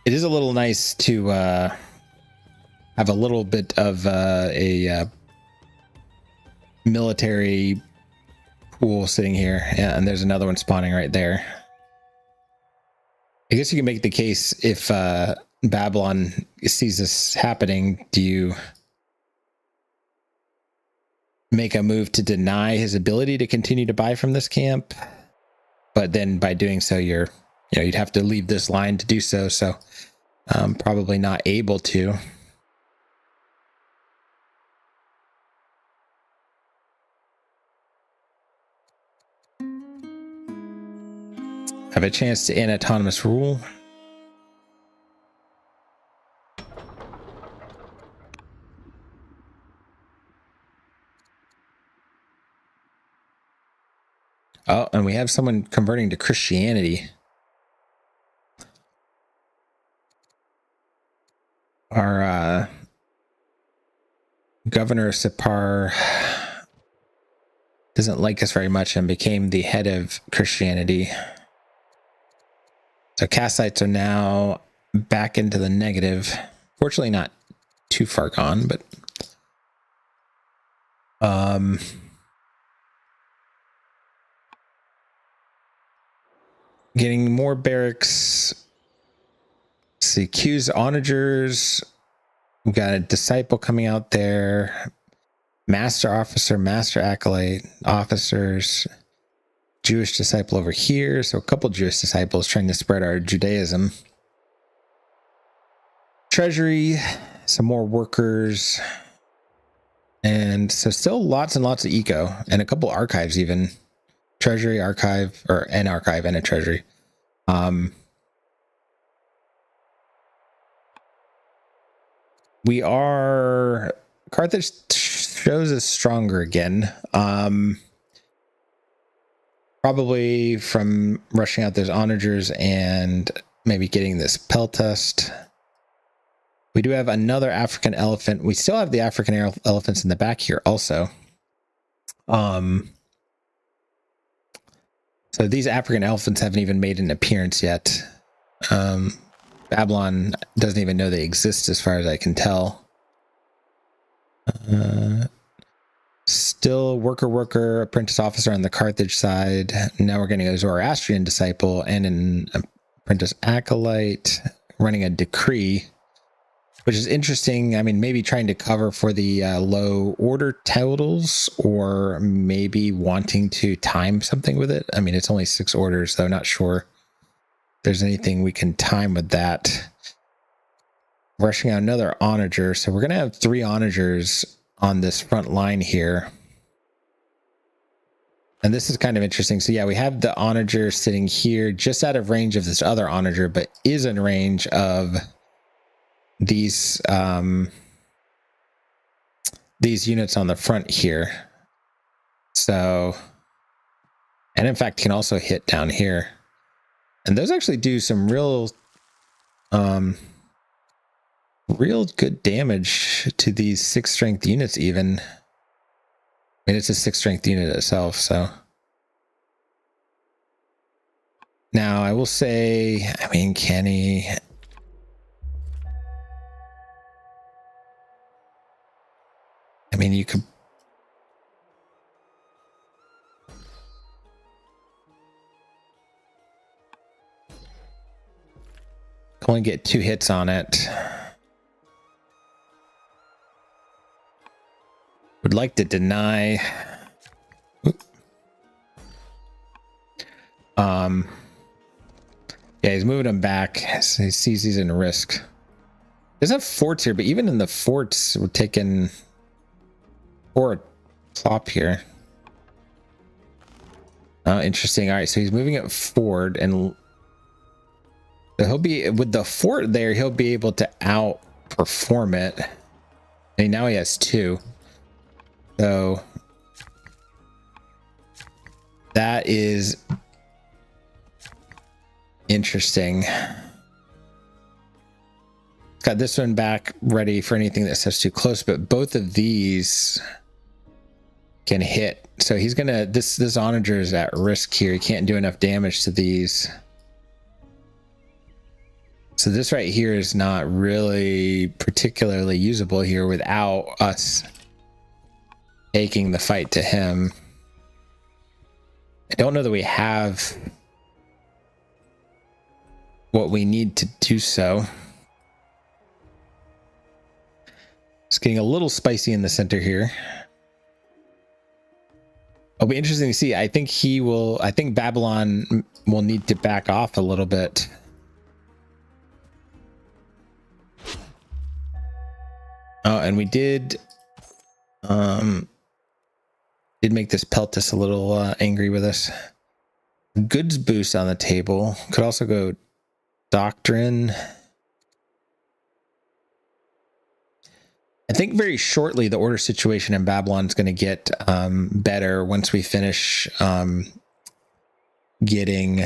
It is a little nice to have a little bit of a military pool sitting here. Yeah, and there's another one spawning right there. I guess you can make the case if Babylon sees this happening, do you make a move to deny his ability to continue to buy from this camp? But then by doing so, you'd have to leave this line to do so. So probably not able to. Have a chance to end autonomous rule. Oh, and we have someone converting to Christianity. Our governor Sipar doesn't like us very much and became the head of Christianity. So Kassites are now back into the negative. Fortunately, not too far gone, but getting more barracks. See, Q's onagers. We've got a disciple coming out there. Master officer, master acolyte, officers. Jewish disciple over here. So a couple Jewish disciples trying to spread our Judaism. treasury, some more workers, and so still lots and lots of eco, and a couple archives even. Treasury, archive, or an archive and a treasury. We are, Carthage shows us stronger again. Probably from rushing out those onagers and maybe getting this peltust. We do have another African elephant. We still have the African elephants in the back here also. So these African elephants haven't even made an appearance yet. Babylon doesn't even know they exist as far as I can tell. Still worker, apprentice officer on the Carthage side. Now we're getting a Zoroastrian disciple and an apprentice acolyte running a decree, which is interesting. I mean, maybe trying to cover for the low order totals, or maybe wanting to time something with it. I mean, it's only 6 orders, though. Not sure if there's anything we can time with that. Rushing out another onager. So we're going to have 3 onagers on this front line here. And this is kind of interesting. So yeah, we have the onager sitting here just out of range of this other onager, but is in range of these units on the front here. So, and in fact can also hit down here, and those actually do some real good damage to these 6 strength units even. I mean, it's a 6 strength unit itself. So now I will say, I mean, can he? I mean, you could. Only get 2 hits on it. Would like to deny. Yeah, he's moving him back. So he sees he's in risk. There's not forts here, but even in the forts, we're taking 4 plop here. Oh, interesting. All right, so he's moving it forward, and he'll be with the fort there. He'll be able to outperform it. And now he has 2. So that is interesting. Got this one back ready for anything that steps too close, but both of these can hit. So he's gonna, this onager is at risk here. He can't do enough damage to these. So this right here is not really particularly usable here without us taking the fight to him. I don't know that we have what we need to do so. It's getting a little spicy in the center here. It'll be interesting to see. I think Babylon will need to back off a little bit. Oh, and we did make this Peltus a little angry with us. Goods boost on the table. Could also go doctrine. I think very shortly the order situation in Babylon is going to get better once we finish getting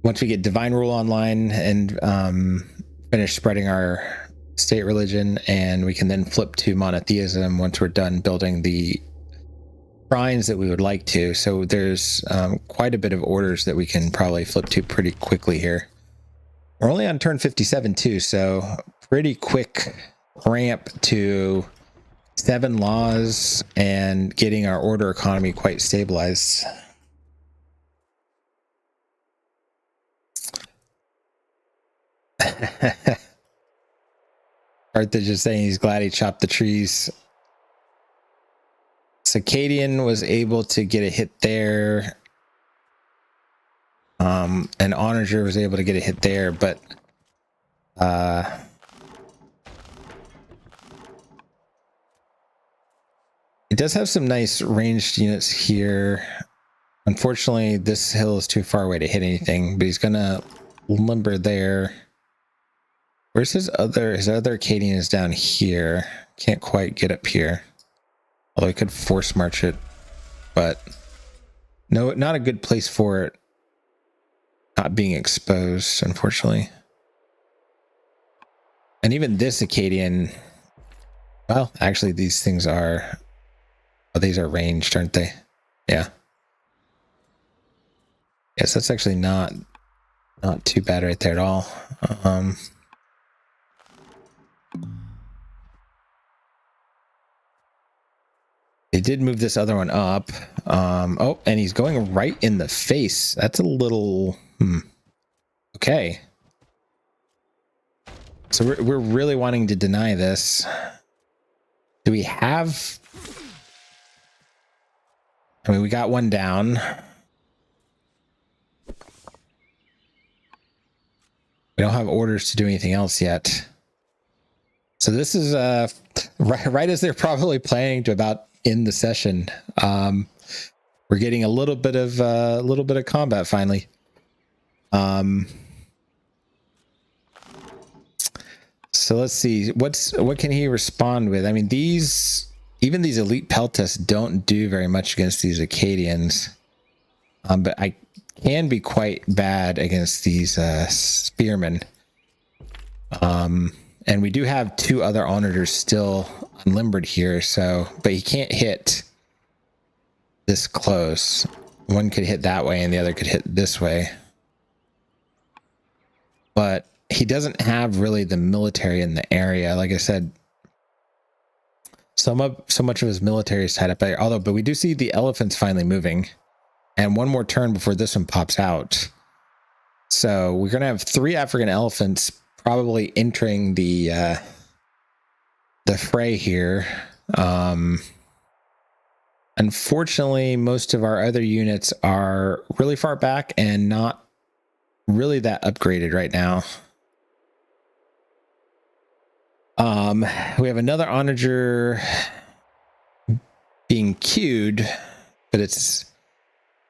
once we get divine rule online and finish spreading our state religion, and we can then flip to monotheism once we're done building the shrines that we would like to. So there's quite a bit of orders that we can probably flip to pretty quickly here. We're only on turn 57 too, so pretty quick ramp to 7 laws and getting our order economy quite stabilized. Carthage is saying he's glad he chopped the trees. Circadian was able to get a hit there. And Onager was able to get a hit there, but It does have some nice ranged units here. Unfortunately, this hill is too far away to hit anything, but he's gonna limber there. Where's his other Acadian is down here. Can't quite get up here. Although I could force march it, but no, not a good place for it. Not being exposed, unfortunately. And even this Acadian, well, actually these things are, oh, these are ranged, aren't they? Yeah. Yes, that's actually not too bad right there at all. They did move this other one up. Oh, and he's going right in the face. That's a little, okay. So we're really wanting to deny this. Do we have, I mean, we got one down. We don't have orders to do anything else yet. So this is right as they're probably planning to about end the session. We're getting a little bit of combat finally. So let's see what can he respond with. I mean, even these elite peltists don't do very much against these Acadians, but I can be quite bad against these spearmen. And we do have two other onagers still unlimbered here, so, but he can't hit this close. One could hit that way and the other could hit this way. But he doesn't have really the military in the area. Like I said, so much of his military is tied up there. But we do see the elephants finally moving. And one more turn before this one pops out. So we're going to have 3 African elephants probably entering the fray here. Unfortunately, most of our other units are really far back and not really that upgraded right now. We have another onager being queued, but it's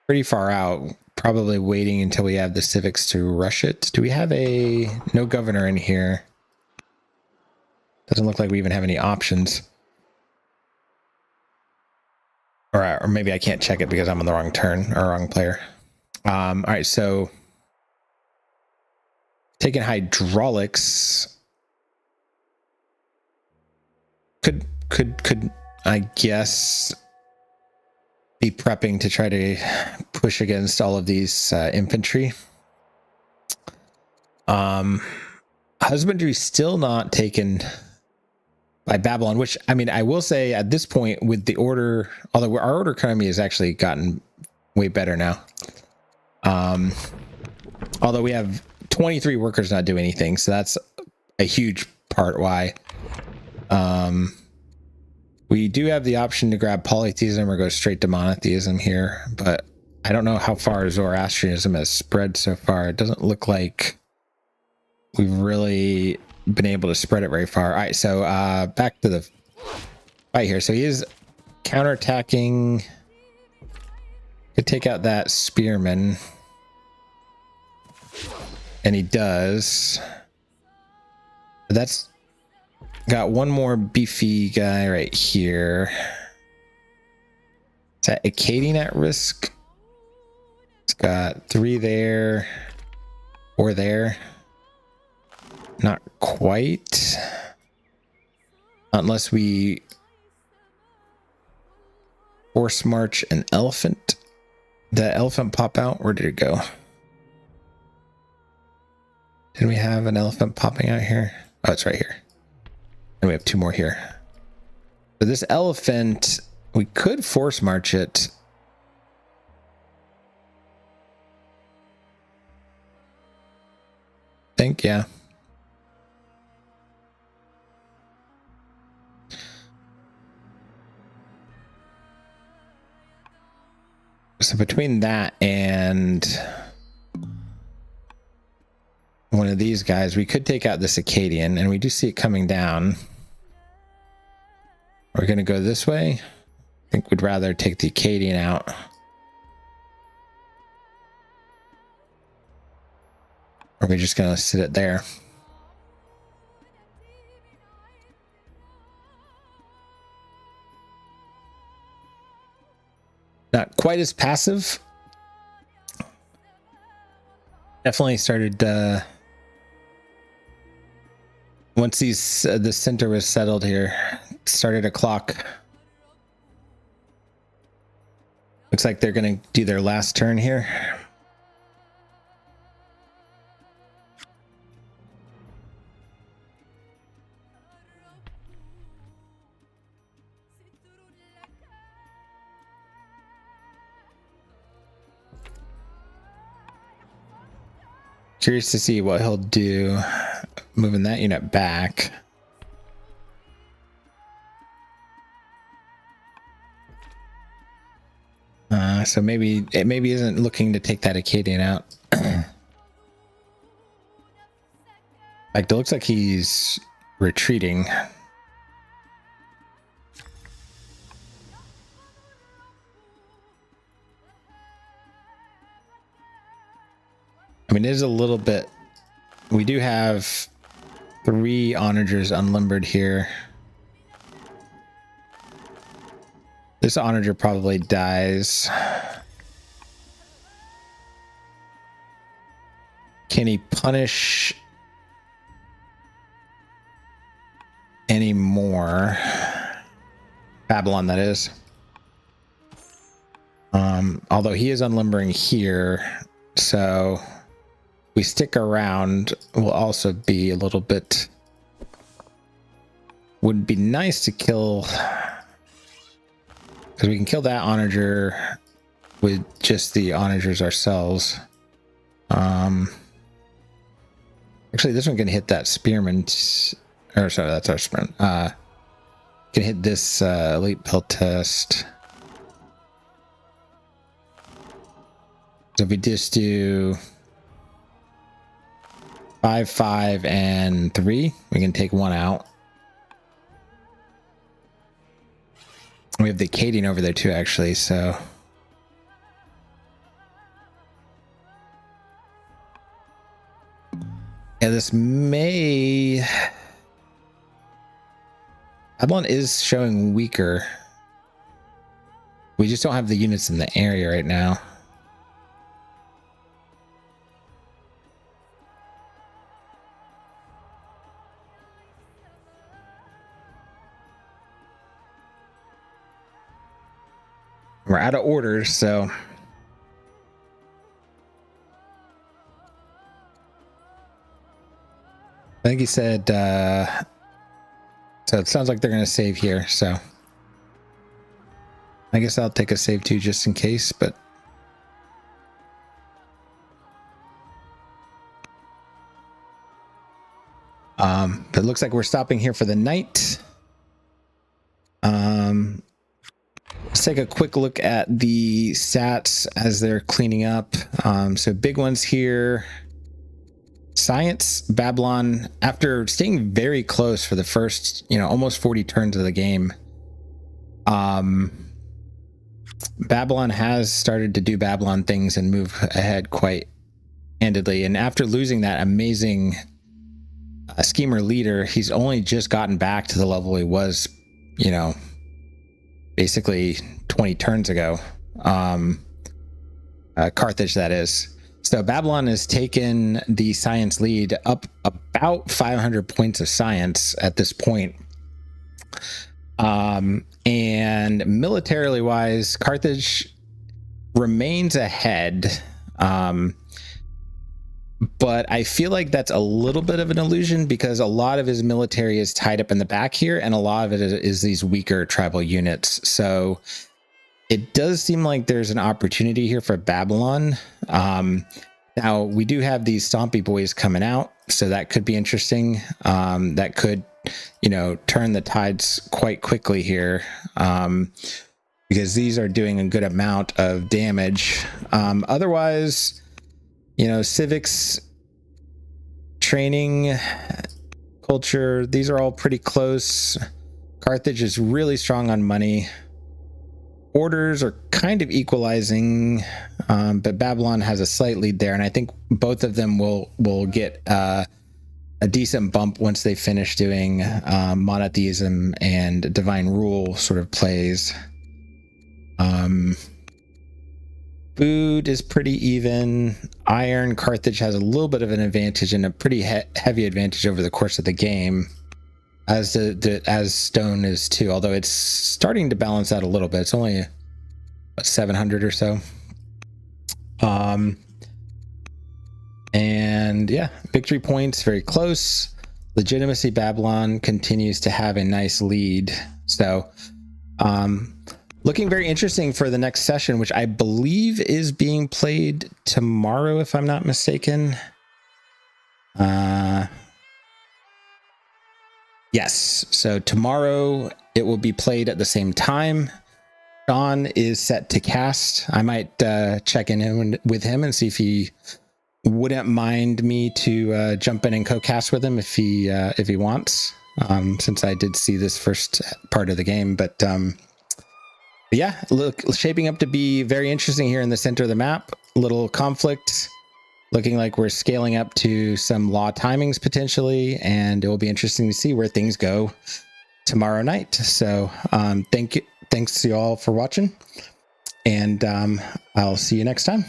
pretty far out. Probably waiting until we have the civics to rush it. Do we have no governor in here? Doesn't look like we even have any options. Or maybe I can't check it because I'm on the wrong turn or wrong player. All right, so taking hydraulics could I guess be prepping to try to push against all of these infantry. Husbandry still not taken by Babylon, which, I mean, I will say at this point with the order, although our order economy has actually gotten way better now. Although we have 23 workers not doing anything, so that's a huge part why. We do have the option to grab polytheism or go straight to monotheism here, but I don't know how far Zoroastrianism has spread so far. It doesn't look like we've really been able to spread it very far. All right, so back to the fight here. So he is counterattacking. Could take out that spearman, and he does. But that's got one more beefy guy right here. Is that Acadian at risk? It's got 3 there, 4 there. Not quite. Unless we force march an elephant. Did that elephant pop out? Where did it go? Did we have an elephant popping out here? Oh, it's right here. And we have 2 more here. So this elephant, we could force march it. I think, yeah. So between that and one of these guys. We could take out this Acadian, and we do see it coming down. We're going to go this way. I think we'd rather take the Acadian out. Or we're just going to sit it there. Not quite as passive. Definitely started once the center was settled here, started a clock. Looks like they're going to do their last turn here. Curious to see what he'll do moving that unit back. So maybe it isn't looking to take that Acadian out. Like, it looks like he's retreating. I mean, it is a little bit. We do have 3 onagers unlimbered here. This onager probably dies. Can he punish any more? Babylon, that is. Although he is unlimbering here, so we stick around, will also be a little bit. Would be nice to kill, because we can kill that onager with just the onagers ourselves. Actually, this one can hit that spearman, or sorry, that's our spearman. Can hit this elite pill test. So if we just do 5, 5, and 3, we can take 1 out. We have the Acadian over there too, actually, so. Yeah, this may. Babylon is showing weaker. We just don't have the units in the area right now. We're out of orders, so. I think he said, so it sounds like they're going to save here, so. I guess I'll take a save too, just in case, but. But it looks like we're stopping here for the night. Let's take a quick look at the stats as they're cleaning up. So big ones here. Science, Babylon, after staying very close for the first, almost 40 turns of the game, Babylon has started to do Babylon things and move ahead quite handedly. And after losing that amazing schemer leader, he's only just gotten back to the level he was, basically 20 turns ago. Carthage, that is. So Babylon has taken the science lead up about 500 points of science at this point. And militarily wise, Carthage remains ahead. But I feel like that's a little bit of an illusion, because a lot of his military is tied up in the back here, and a lot of it is these weaker tribal units. So it does seem like there's an opportunity here for Babylon. Now, we do have these Stompy Boys coming out, so that could be interesting. That could, turn the tides quite quickly here, because these are doing a good amount of damage. Otherwise, Civics training culture, these are all pretty close. Carthage is really strong on money. Orders are kind of equalizing, but Babylon has a slight lead there, and I think both of them will get a decent bump once they finish doing monotheism and divine rule sort of plays. Food is pretty even. Iron, Carthage has a little bit of an advantage and a pretty heavy advantage over the course of the game, as as stone is too, although it's starting to balance out a little bit. It's only 700 or so. And yeah, victory points very close. Legitimacy, Babylon continues to have a nice lead. So looking very interesting for the next session, which I believe is being played tomorrow, if I'm not mistaken. Yes, so tomorrow it will be played at the same time. Sean is set to cast. I might check in with him and see if he wouldn't mind me to jump in and co-cast with him if he wants, since I did see this first part of the game. But yeah, look, shaping up to be very interesting here in the center of the map. Little conflict, looking like we're scaling up to some law timings potentially, and it will be interesting to see where things go tomorrow night. So thanks to you all for watching, and I'll see you next time.